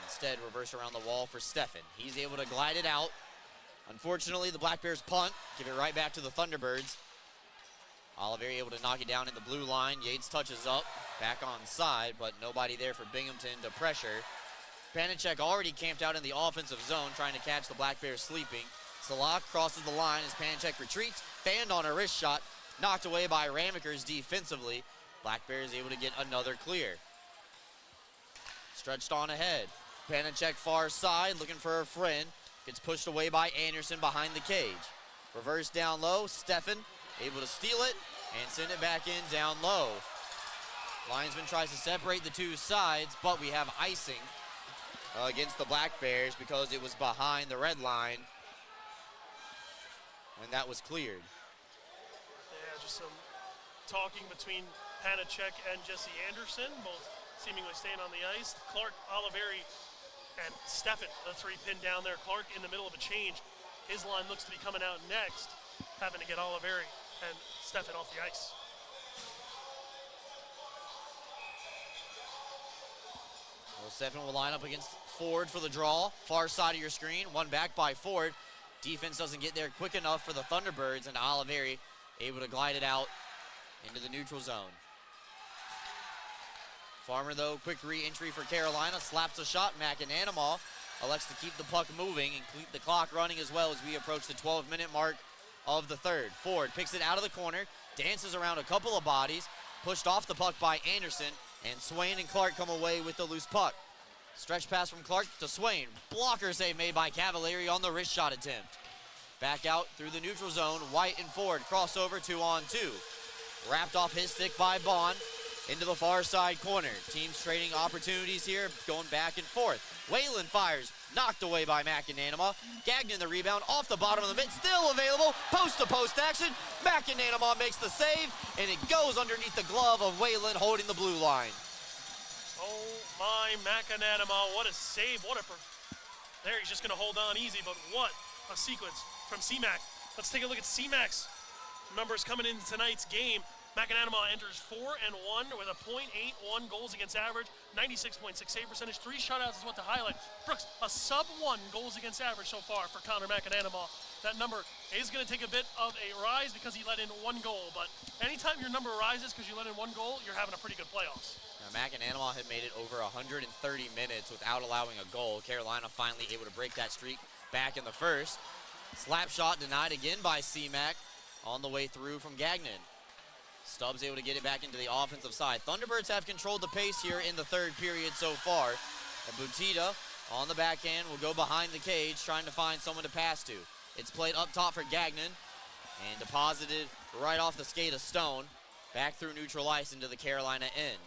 Instead, reverse around the wall for Steffen. He's able to glide it out. Unfortunately, the Black Bears punt, give it right back to the Thunderbirds. Oliveri able to knock it down in the blue line. Yates touches up, back on side, but nobody there for Binghamton to pressure. Panicek already camped out in the offensive zone, trying to catch the Black Bears sleeping. Salak crosses the line as Panicek retreats, fanned on a wrist shot, knocked away by Ramekers defensively. Black Bears able to get another clear. Stretched on ahead. Panicek far side, looking for a friend. Gets pushed away by Anderson behind the cage. Reverse down low, Steffen able to steal it and send it back in down low. Linesman tries to separate the two sides, but we have icing against the Black Bears because it was behind the red line when that was cleared. Yeah, just some talking between Panicek and Jesse Anderson, both seemingly staying on the ice. Clark, Oliveri, and Steffen, the three pinned down there. Clark in the middle of a change. His line looks to be coming out next, having to get Oliveri and Steffen off the ice. Well, Steffen will line up against Ford for the draw. Far side of your screen, one back by Ford. Defense doesn't get there quick enough for the Thunderbirds, and Oliveri able to glide it out into the neutral zone. Farmer, though, quick re-entry for Carolina, slaps a shot. McAnanimal elects to keep the puck moving and keep the clock running as well as we approach the 12-minute mark of the third. Ford picks it out of the corner, dances around a couple of bodies, pushed off the puck by Anderson, and Swain and Clark come away with the loose puck. Stretch pass from Clark to Swain. Blocker save made by Cavalieri on the wrist shot attempt. Back out through the neutral zone, White and Ford crossover 2-on-2. Wrapped off his stick by Bond into the far side corner. Teams trading opportunities here, going back and forth. Whalen fires, knocked away by McAnanimal. Gagnon the rebound, off the bottom of the mitt, still available, post-to-post action. McAnanimal makes the save, and it goes underneath the glove of Whalen holding the blue line. Oh my, McAnanimal, what a save, there he's just gonna hold on easy, but what a sequence from C-Mac. Let's take a look at C-Mac's numbers coming into tonight's game. McAnanimal enters 4-1 with a .81 goals against average, 96.6 save percentage, 3 shutouts is what to highlight. Brooks, a sub-1 goals against average so far for Connor McAnanimal. That number is going to take a bit of a rise because he let in 1 goal, but anytime your number rises because you let in 1 goal, you're having a pretty good playoffs. Now, McAnanimal had made it over 130 minutes without allowing a goal. Carolina finally able to break that streak back in the first. Slap shot denied again by C-Mac on the way through from Gagnon. Stubbs able to get it back into the offensive side. Thunderbirds have controlled the pace here in the third period so far. And Butita on the backhand will go behind the cage trying to find someone to pass to. It's played up top for Gagnon. and deposited right off the skate of Stone, back through neutral ice into the Carolina end.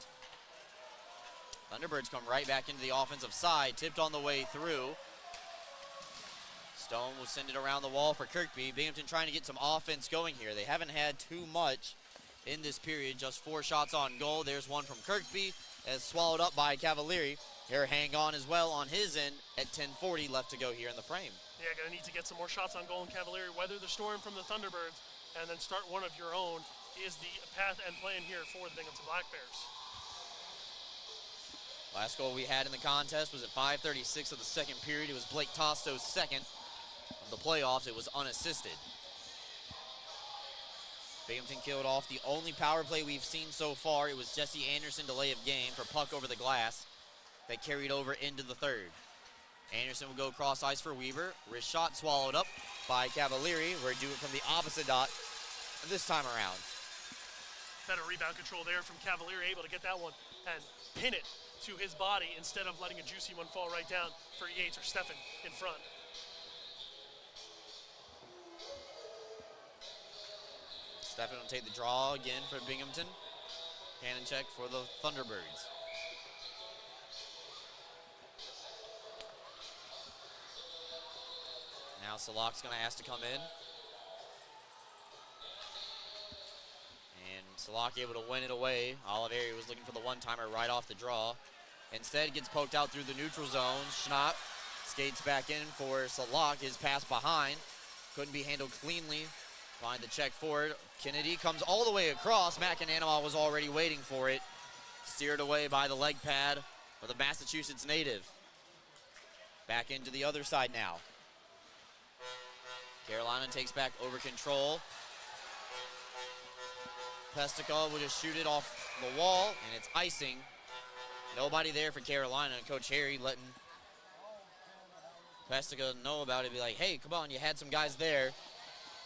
Thunderbirds come right back into the offensive side, tipped on the way through. Stone will send it around the wall for Kirkby. Binghamton trying to get some offense going here. They haven't had too much in this period, just 4 shots on goal. There's one from Kirkby, as swallowed up by Cavalieri. Here, hang on as well on his end at 10:40 left to go here in the frame. Yeah, gonna need to get some more shots on goal in Cavalieri, weather the storm from the Thunderbirds, and then start one of your own is the path and plan here for the Binghamton Black Bears. Last goal we had in the contest was at 5:36 of the second period. It was Blake Tosto's second of the playoffs. It was unassisted. Binghamton killed off the only power play we've seen so far. It was Jesse Anderson delay of game for puck over the glass that carried over into the third. Anderson will go across ice for Weaver. Wrist shot swallowed up by Cavalieri. We're doing it from the opposite dot this time around. Better rebound control there from Cavalieri, able to get that one and pin it to his body instead of letting a juicy one fall right down for Yates or Steffen in front. Steffen will take the draw again for Binghamton. Cannon check for the Thunderbirds. Now Salak's going to ask to come in. And Salak able to win it away. Oliveri was looking for the one-timer right off the draw. Instead gets poked out through the neutral zone. Schnapp skates back in for Salak. His pass behind. Couldn't be handled cleanly. Find the check forward. Kennedy comes all the way across. McAnanama was already waiting for it. Steered away by the leg pad of the Massachusetts native. Back into the other side now. Carolina takes back over control. Pestica will just shoot it off the wall, and it's icing. Nobody there for Carolina. Coach Harry letting Pestica know about it. Be like, hey, come on, you had some guys there.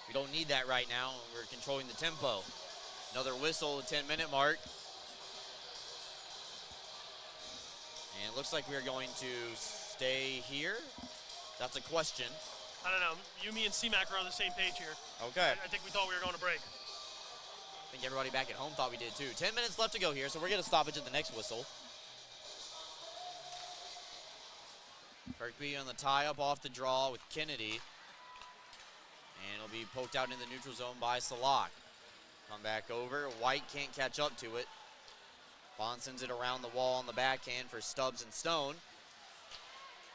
We don't need that right now. We're controlling the tempo. Another whistle, 10-minute mark. And it looks like we're going to stay here. That's a question. I don't know. You, me, and C-Mac are on the same page here. Okay. I think we thought we were going to break. I think everybody back at home thought we did too. 10 minutes left to go here, so we're going to stoppage at the next whistle. Kirkby on the tie-up off the draw with Kennedy. And it'll be poked out in the neutral zone by Salak. Come back over. White can't catch up to it. Bond sends it around the wall on the backhand for Stubbs and Stone.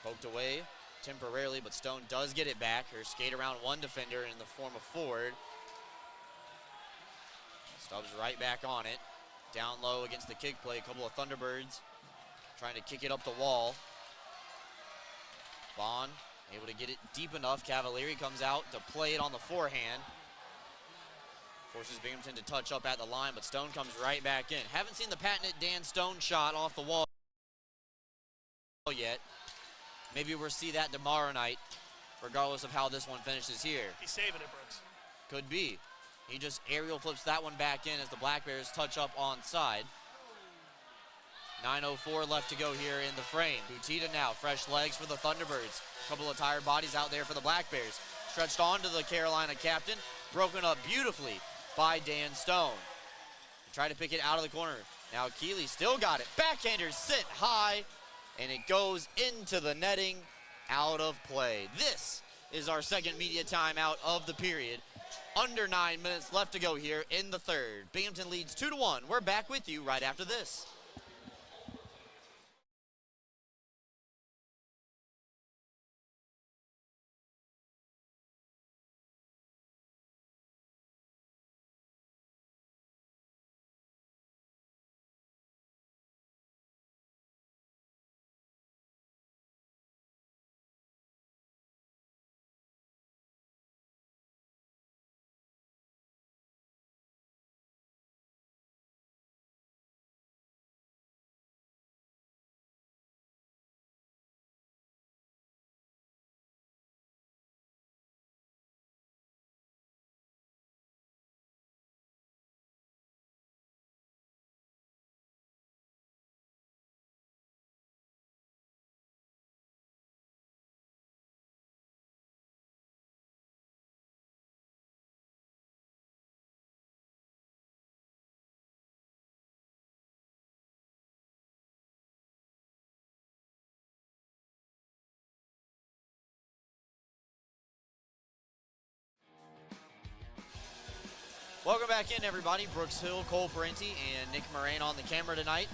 Poked away temporarily, but Stone does get it back. Her skate around one defender in the form of Ford. Stubbs right back on it. Down low against the kick play. A couple of Thunderbirds trying to kick it up the wall. Bond able to get it deep enough. Cavalieri comes out to play it on the forehand. Forces Binghamton to touch up at the line, but Stone comes right back in. Haven't seen the patented Dan Stone shot off the wall yet. Maybe we'll see that tomorrow night, regardless of how this one finishes here. He's saving it, Brooks. Could be. He just aerial flips that one back in as the Black Bears touch up on side. 9:04 left to go here in the frame. Butita now, fresh legs for the Thunderbirds. A couple of tired bodies out there for the Black Bears. Stretched on to the Carolina captain. Broken up beautifully by Dan Stone. Try to pick it out of the corner. Now Keeley still got it. Backhander sent high, and it goes into the netting, out of play. This is our second media timeout of the period. Under 9 minutes left to go here in the third. Binghamton leads 2-1. We're back with you right after this. Welcome back in, everybody. Brooks Hill, Cole Parenti, and Nick Moran on the camera tonight.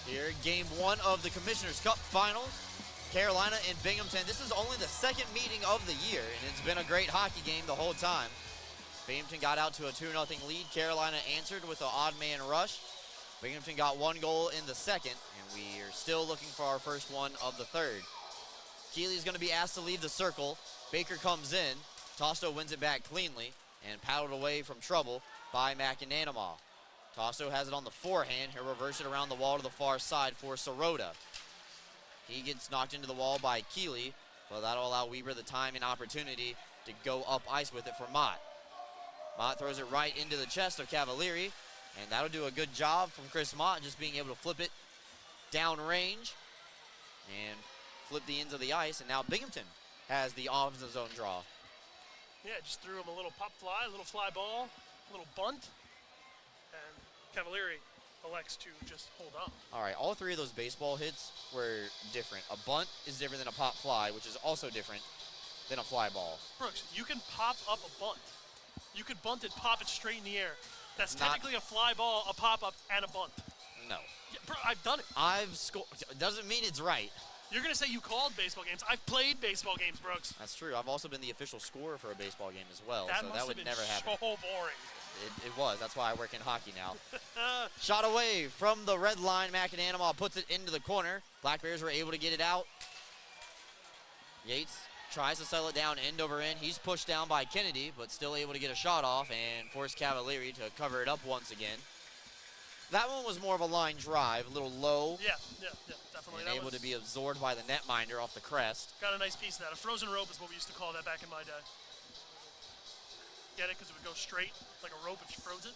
Here, game 1 of the Commissioner's Cup Finals. Carolina and Binghamton. This is only the second meeting of the year, and it's been a great hockey game the whole time. Binghamton got out to a 2-0 lead. Carolina answered with an odd man rush. Binghamton got 1 goal in the second, and we are still looking for our first one of the third. Keeley's going to be asked to leave the circle. Baker comes in. Tosto wins it back cleanly and paddled away from trouble by McAnanama. Tosto has it on the forehand. He'll reverse it around the wall to the far side for Sirota. He gets knocked into the wall by Keeley, but that'll allow Weber the time and opportunity to go up ice with it for Mott. Mott throws it right into the chest of Cavalieri, and that'll do a good job from Chris Mott, just being able to flip it down range and flip the ends of the ice, and now Binghamton has the offensive zone draw. Yeah, just threw him a little pop fly, a little fly ball, a little bunt, and Cavalieri elects to just hold up. All right, all 3 of those baseball hits were different. A bunt is different than a pop fly, which is also different than a fly ball. Brooks, you can pop up a bunt. You could bunt it, pop it straight in the air. That's Not- technically a fly ball, a pop-up, and a bunt. No. Yeah, bro, I've done it. I've scored. Doesn't mean it's right. You're going to say you called baseball games. I've played baseball games, Brooks. That's true. I've also been the official scorer for a baseball game as well, That so must that have would been never happen. so boring. It was. That's why I work in hockey now. Shot away from the red line. McAnanama puts it into the corner. Black Bears were able to get it out. Yates tries to settle it down end over end. He's pushed down by Kennedy, but still able to get a shot off and force Cavalieri to cover it up once again. That one was more of a line drive, a little low, Yeah, definitely. and That able was, to be absorbed by the netminder off the crest. got a nice piece of that. A frozen rope is what we used to call that back in my day. Get it? Because it would go straight like a rope if you froze it.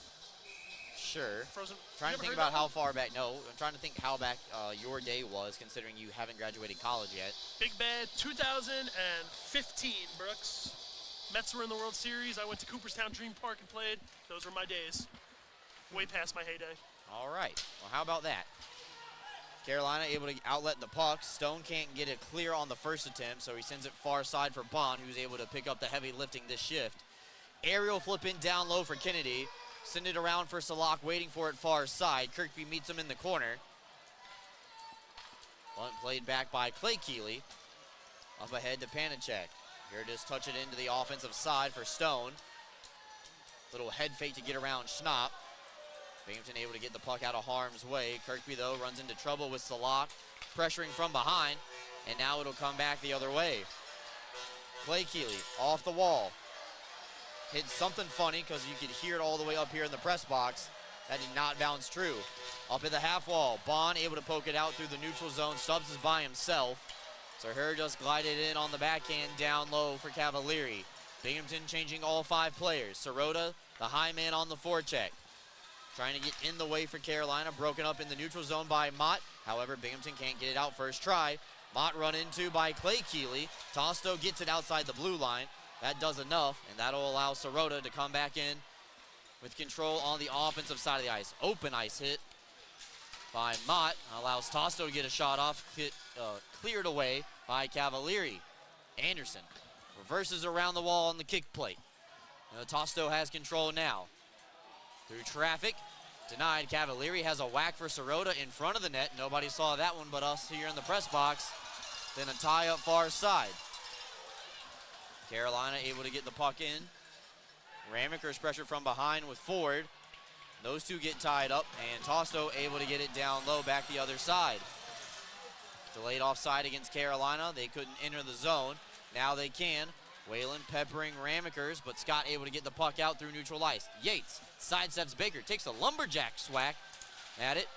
Sure. Frozen. Trying you to ever think heard about that how one? far back. No, I'm trying to think how back your day was, considering you haven't graduated college yet. Big Bad 2015, Brooks. Mets were in the World Series. I went to Cooperstown Dream Park and played. Those were my days. Way past my heyday. All right. Well, how about that? Carolina able to outlet the puck. Stone can't get it clear on the first attempt, so he sends it far side for Bond, who's able to pick up the heavy lifting this shift. Aerial flip in down low for Kennedy. Send it around for Salak, waiting for it far side. Kirkby meets him in the corner. Bunt played back by Clay Keeley. Up ahead to Panicek. Here just touch it into the offensive side for Stone. Little head fake to get around Schnapp. Binghamton able to get the puck out of harm's way. Kirkby, though, runs into trouble with Salak, pressuring from behind, and now it'll come back the other way. Clay Keeley off the wall. Hit something funny because you could hear it all the way up here in the press box. That did not bounce true. Up at the half wall, Bond able to poke it out through the neutral zone. Stubbs is by himself. So her just glided in on the backhand down low for Cavalieri. Binghamton changing all 5 players. Sirota, the high man on the forecheck. Trying to get in the way for Carolina. Broken up in the neutral zone by Mott. However, Binghamton can't get it out first try. Mott run into by Clay Keeley. Tosto gets it outside the blue line. That does enough, and that'll allow Sirota to come back in with control on the offensive side of the ice. Open ice hit by Mott. Allows Tosto to get a shot off. Cleared away by Cavalieri. Anderson reverses around the wall on the kick plate. Tosto has control now. Through traffic, denied. Cavalieri has a whack for Sirota in front of the net. Nobody saw that one but us here in the press box. Then a tie up far side. Carolina able to get the puck in. Ramaker's pressure from behind with Ford. Those two get tied up, and Tosto able to get it down low back the other side. Delayed offside against Carolina. They couldn't enter the zone. Now they can. Whalen peppering Ramekers, but Scott able to get the puck out through neutral ice. Yates sidesteps Baker, takes a lumberjack swack at it.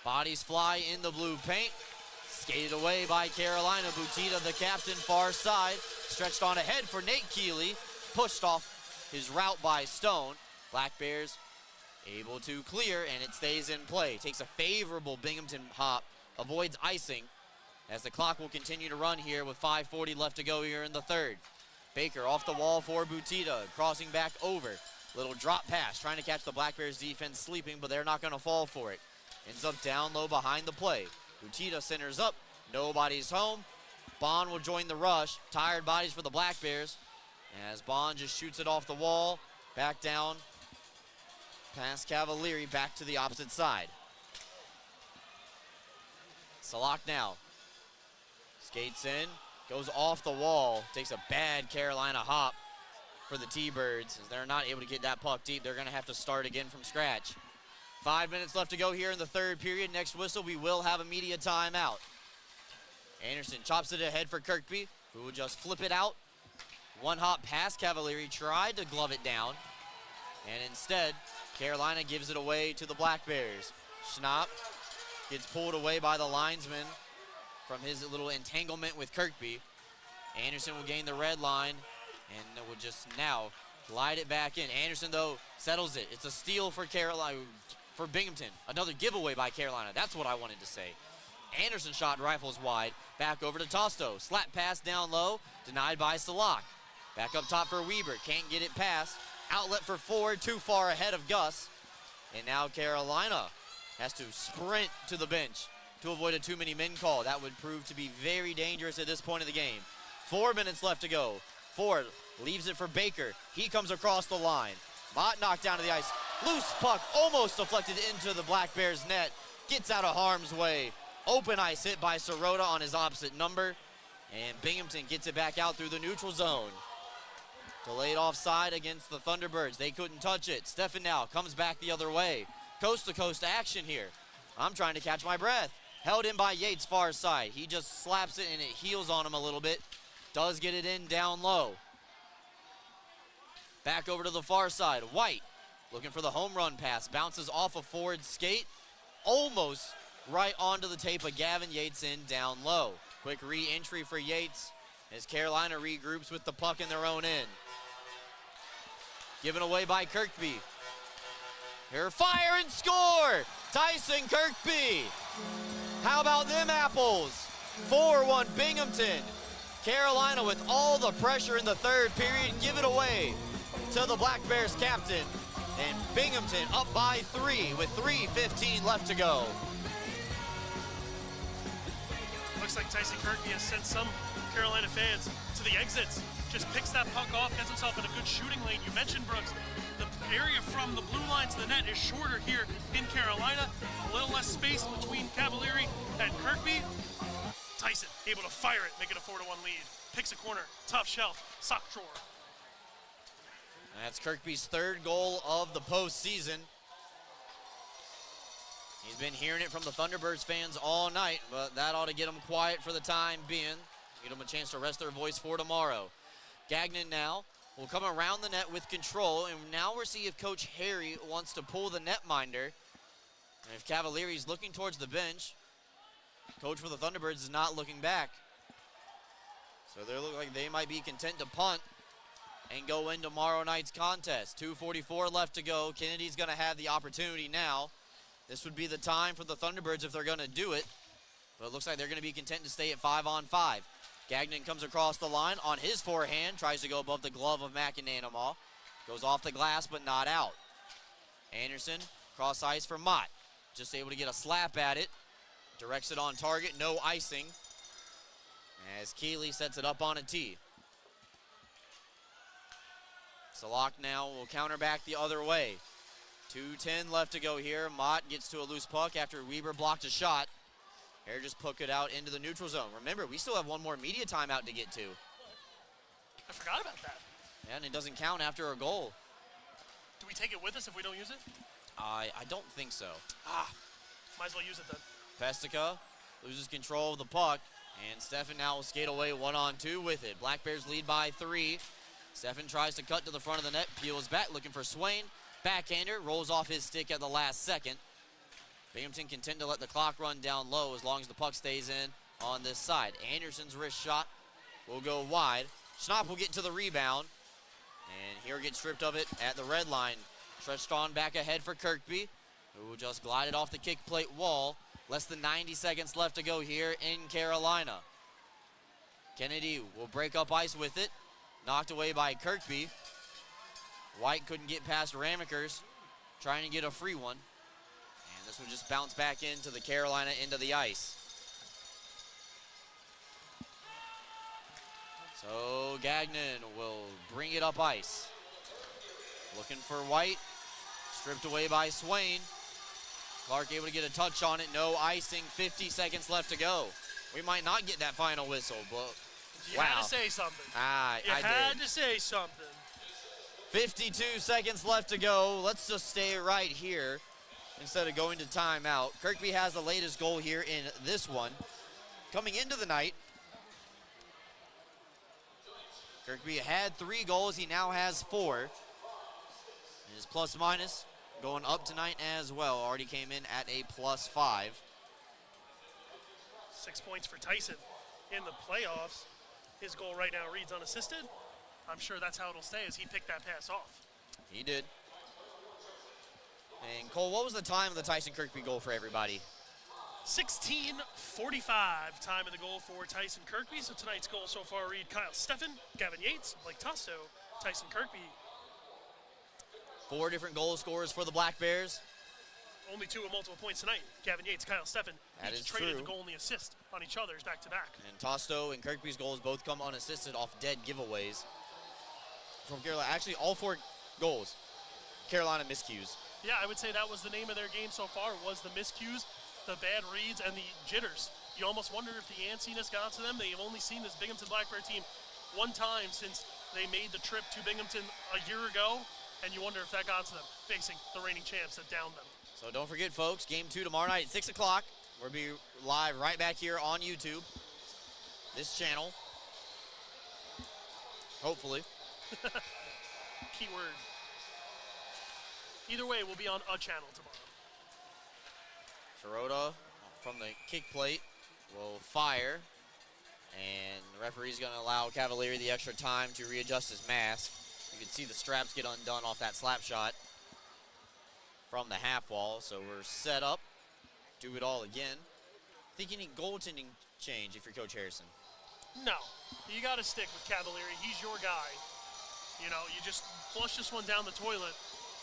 Bodies fly in the blue paint. Skated away by Carolina. Butita, the captain, far side. Stretched on ahead for Nate Keeley. Pushed off his route by Stone. Black Bears able to clear, and it stays in play. Takes a favorable Binghamton hop. Avoids icing as the clock will continue to run here with 5:40 left to go here in the third. Baker off the wall for Butita, crossing back over. Little drop pass, trying to catch the Black Bears defense sleeping, but they're not going to fall for it. Ends up down low behind the play. Butita centers up, nobody's home. Bond will join the rush. Tired bodies for the Black Bears as Bond just shoots it off the wall. Back down Pass Cavalieri back to the opposite side. Salak now. Skates in, goes off the wall, takes a bad Carolina hop for the T-Birds. As they're not able to get that puck deep, they're gonna have to start again from scratch. 5 minutes left to go here in the third period. Next whistle, we will have a media timeout. Anderson chops it ahead for Kirkby, who will just flip it out. One hop past Cavalieri, tried to glove it down, and instead, Carolina gives it away to the Black Bears. Schnapp gets pulled away by the linesman from his little entanglement with Kirkby. Anderson will gain the red line and will just now glide it back in. Anderson, though, settles it. It's a steal for Carolina, for Binghamton. Another giveaway by Carolina. That's what I wanted to say. Anderson shot rifles wide. Back over to Tosto. Slap pass down low. Denied by Salak. Back up top for Weber. Can't get it past. Outlet for Ford. Too far ahead of Gus. And now Carolina has to sprint to the bench to avoid a too many men call. That would prove to be very dangerous at this point of the game. 4 minutes left to go. Ford leaves it for Baker. He comes across the line. Mott knocked down to the ice. Loose puck almost deflected into the Black Bears net. Gets out of harm's way. Open ice hit by Sirota on his opposite number. And Binghamton gets it back out through the neutral zone. Delayed offside against the Thunderbirds. They couldn't touch it. Stefan now comes back the other way. Coast-to-coast action here. I'm trying to catch my breath. Held in by Yates far side. He just slaps it and it heals on him a little bit. Does get it in down low. Back over to the far side. White looking for the home run pass. Bounces off a Ford skate. Almost right onto the tape of Gavin Yates in down low. Quick re-entry for Yates as Carolina regroups with the puck in their own end. Given away by Kirkby. Here, fire and score! Tyson Kirkby! How about them apples? 4-1 Binghamton. Carolina with all the pressure in the third period, give it away to the Black Bears captain. And Binghamton up by 3 with 3:15 left to go. Looks like Tyson Kirkby has sent some Carolina fans to the exits. Just picks that puck off, gets himself in a good shooting lane. You mentioned, Brooks, the area from the blue line to the net is shorter here in Carolina. A little less space between Cavalieri and Kirkby. Tyson able to fire it, make it a 4-1 lead. Picks a corner, top shelf, sock drawer. That's Kirkby's third goal of the postseason. He's been hearing it from the Thunderbirds fans all night, but that ought to get them quiet for the time being. Give them a chance to rest their voice for tomorrow. Gagnon now will come around the net with control, and now we'll see if Coach Harry wants to pull the netminder. And if Cavalieri's looking towards the bench, coach for the Thunderbirds is not looking back. So they look like they might be content to punt and go in tomorrow night's contest. 2:44 left to go. Kennedy's going to have the opportunity now. This would be the time for the Thunderbirds if they're going to do it. But it looks like they're going to be content to stay at 5-on-5. Gagnon comes across the line on his forehand, tries to go above the glove of McAnanamaw. Goes off the glass, but not out. Anderson, cross ice for Mott. Just able to get a slap at it. Directs it on target, no icing. As Keeley sets it up on a tee. Salak now will counter back the other way. 2:10 left to go here. Mott gets to a loose puck after Weber blocked a shot. Harry just put it out into the neutral zone. Remember, we still have one more media timeout to get to. I forgot about that. Yeah, and it doesn't count after a goal. Do we take it with us if we don't use it? I don't think so. Might as well use it then. Pestica loses control of the puck, and Stefan now will skate away 1-on-2 with it. Black Bears lead by 3. Stefan tries to cut to the front of the net, peels back, looking for Swain. Backhander rolls off his stick at the last second. Binghamton content to let the clock run down low as long as the puck stays in on this side. Anderson's wrist shot will go wide. Schnapp will get to the rebound, and here gets stripped of it at the red line. Stretched on back ahead for Kirkby, who will just glide it off the kick plate wall. Less than 90 seconds left to go here in Carolina. Kennedy will break up ice with it. Knocked away by Kirkby. White couldn't get past Ramekers, trying to get a free one. And this will just bounce back into the Carolina end of the ice. So Gagnon will bring it up ice. Looking for White. Stripped away by Swain. Clark able to get a touch on it. No icing. 50 seconds left to go. We might not get that final whistle, but You wow. had to say something. I had did. to say something. 52 seconds left to go. Let's just stay right here instead of going to timeout. Kirkby has the latest goal here in this one. Coming into the night, Kirkby had 3 goals. He now has 4. His plus minus going up tonight as well. Already came in at a +5. 6 points for Tyson in the playoffs. His goal right now reads unassisted. I'm sure that's how it'll stay as he picked that pass off. He did. And Cole, what was the time of the Tyson Kirkby goal for everybody? 16:45 time of the goal for Tyson Kirkby. So tonight's goal so far read Kyle Steffen, Gavin Yates, Blake Tusto, Tyson Kirkby. 4 different goal scorers for the Black Bears. Only 2 with multiple points tonight. Gavin Yates, Kyle Steffen. That Each is traded true. the goal and the assist on each other's back-to-back. And Tosto and Kirkby's goals both come unassisted off dead giveaways from Carolina. Actually, all 4 goals, Carolina miscues. Yeah, I would say that was the name of their game so far, was the miscues, the bad reads, and the jitters. You almost wonder if the antsiness got to them. They've only seen this Binghamton Black Bear team one time since they made the trip to Binghamton a year ago, and you wonder if that got to them, facing the reigning champs that downed them. So don't forget, folks, game 2 tomorrow night at 6 o'clock. We'll be live right back here on YouTube, this channel, hopefully. Keyword. Either way, we'll be on a channel tomorrow. Sirota from the kick plate will fire, and the referee's going to allow Cavalieri the extra time to readjust his mask. You can see the straps get undone off that slap shot from the half wall, so we're set up. Do it all again. Think you need goaltending change if you're Coach Harrison? No, you got to stick with Cavalieri. He's your guy. You know, you just flush this one down the toilet,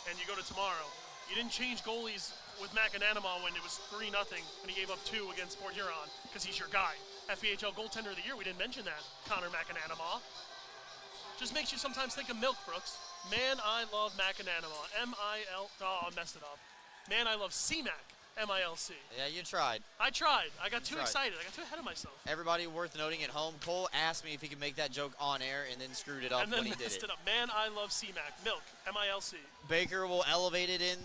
and you go to tomorrow. You didn't change goalies with McAnanama when it was 3-0 and he gave up 2 against Port Huron because he's your guy. FPHL goaltender of the year, we didn't mention that. Connor McAnanama. Just makes you sometimes think of Milk, Brooks. Man, I love McAnanama. M-I-L, oh, I messed it up. Man, I love C-Mac. M-I-L-C. Yeah, you tried. I tried. I got too tried. excited. I got too ahead of myself. Everybody worth noting at home, Cole asked me if he could make that joke on air and then screwed it up And then when he did messed it. it up. Man, I love C-Mac. Milk. M-I-L-C. Baker will elevate it in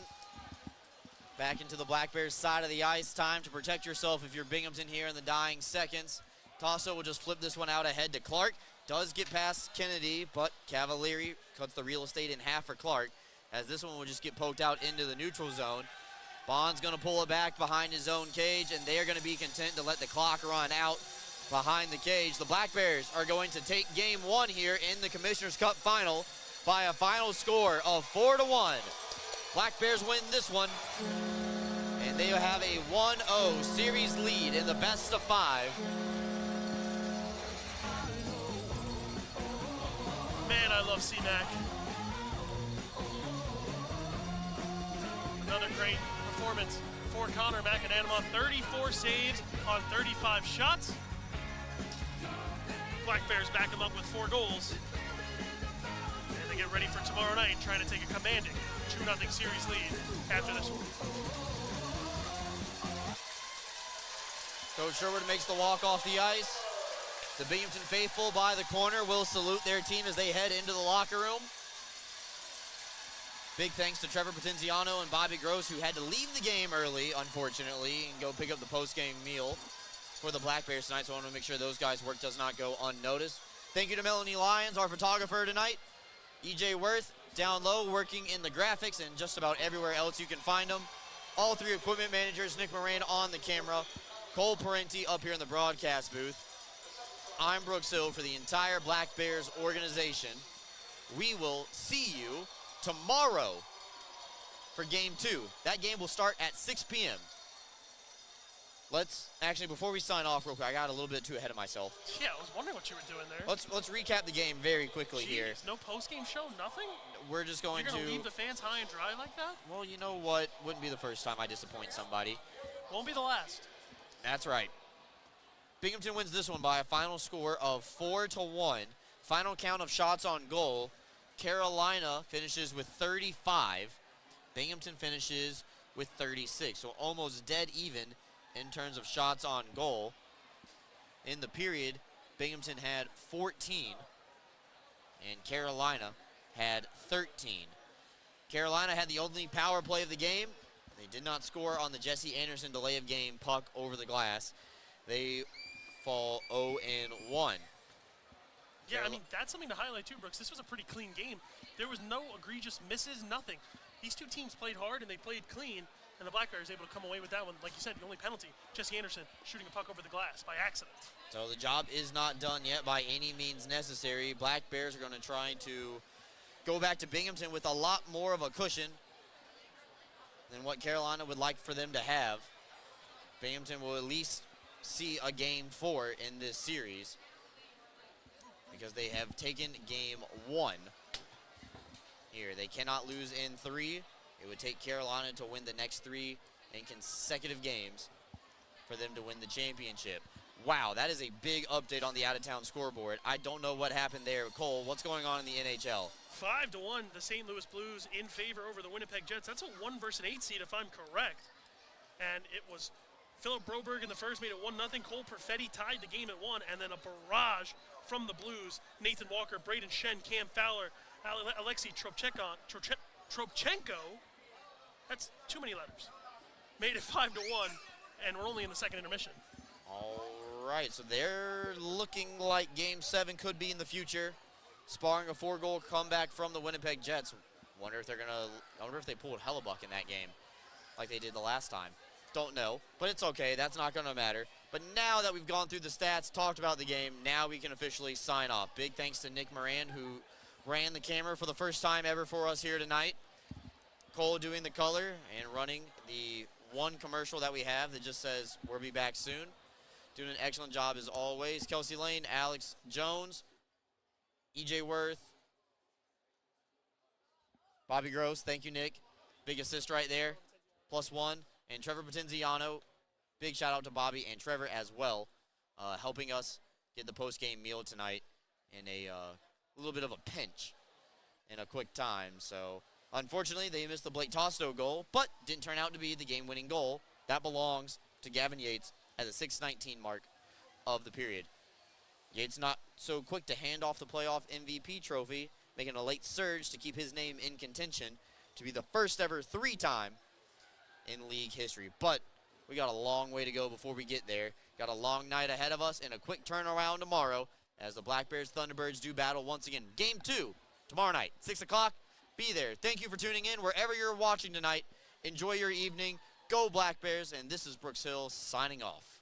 back into the Black Bears side of the ice. Time to protect yourself if you're Binghamton here in the dying seconds. Tasso will just flip this one out ahead to Clark. Does get past Kennedy, but Cavalieri cuts the real estate in half for Clark, as this one will just get poked out into the neutral zone. Bond's going to pull it back behind his own cage, and they are going to be content to let the clock run out behind the cage. The Black Bears are going to take game 1 here in the Commissioner's Cup final by a final score of 4-1. Black Bears win this one, and they have a 1-0 series lead in the best of 5. Man, I love C-Mac. Another great performance for Connor McAnanama. 34 saves on 35 shots. Black Bears back him up with 4 goals. And they get ready for tomorrow night, trying to take a commanding 2-0 series lead after this one. Coach Sherwood makes the walk off the ice. The Binghamton faithful by the corner will salute their team as they head into the locker room. Big thanks to Trevor Potenziano and Bobby Gross, who had to leave the game early, unfortunately, and go pick up the post-game meal for the Black Bears tonight, so I want to make sure those guys' work does not go unnoticed. Thank you to Melanie Lyons, our photographer tonight. EJ Worth, down low, working in the graphics and just about everywhere else you can find them. All 3 equipment managers, Nick Moran on the camera, Cole Parenti up here in the broadcast booth. I'm Brooks Hill for the entire Black Bears organization. We will see you tomorrow for game 2. That game will start at 6 p.m. Let's actually, before we sign off real quick, I got a little bit too ahead of myself. Yeah, I was wondering what you were doing there. Let's recap the game very quickly here. Jeez, no post-game show, nothing? We're just going You're going to to leave the fans high and dry like that? Well, you know what? Wouldn't be the first time I disappoint somebody. Won't be the last. That's right. Binghamton wins this one by a final score of 4-1. Final count of shots on goal. Carolina finishes with 35. Binghamton finishes with 36, so almost dead even in terms of shots on goal. In the period, Binghamton had 14, and Carolina had 13. Carolina had the only power play of the game. They did not score on the Jesse Anderson delay of game puck over the glass. They fall 0-1. Yeah, I mean, that's something to highlight too, Brooks. This was a pretty clean game. There was no egregious misses, nothing. These two teams played hard and they played clean, and the Black Bears able to come away with that one. Like you said, the only penalty, Jesse Anderson shooting a puck over the glass by accident. So the job is not done yet by any means necessary. Black Bears are going to try to go back to Binghamton with a lot more of a cushion than what Carolina would like for them to have. Binghamton will at least see a game 4 in this series, because they have taken game 1 here. They cannot lose in 3. It would take Carolina to win the next 3 in consecutive games for them to win the championship. Wow, that is a big update on the out-of-town scoreboard. I don't know what happened there. Cole, what's going on in the NHL? 5-1, the St. Louis Blues in favor over the Winnipeg Jets. That's a 1 versus 8 seed, if I'm correct. And it was Philip Broberg in the first, made it 1-0. Cole Perfetti tied the game at 1, and then a barrage from the Blues. Nathan Walker, Braden Shen, Cam Fowler, Alexei Tropchenko. That's too many letters. Made it 5-1, and we're only in the second intermission. All right, so they're looking like Game 7 could be in the future. Sparring a 4-goal comeback from the Winnipeg Jets. I wonder if they pulled Hellebuck in that game like they did the last time. Don't know, but it's okay. That's not going to matter. But now that we've gone through the stats, talked about the game, now we can officially sign off. Big thanks to Nick Moran, who ran the camera for the first time ever for us here tonight. Cole doing the color and running the one commercial that we have that just says, "We'll be back soon." Doing an excellent job as always. Kelsey Lane, Alex Jones, EJ Worth, Bobby Gross. Thank you, Nick. Big assist right there. +1. And Trevor Patenziano. Big shout out to Bobby and Trevor as well, helping us get the post-game meal tonight in a little bit of a pinch in a quick time. So unfortunately, they missed the Blake Tosto goal, but didn't turn out to be the game-winning goal. That belongs to Gavin Yates at the 6:19 mark of the period. Yates not so quick to hand off the playoff MVP trophy, making a late surge to keep his name in contention to be the first ever 3-time in league history. But we got a long way to go before we get there. Got a long night ahead of us and a quick turnaround tomorrow as the Black Bears Thunderbirds do battle once again. Game 2 tomorrow night, 6 o'clock. Be there. Thank you for tuning in wherever you're watching tonight. Enjoy your evening. Go Black Bears, and this is Brooks Hill signing off.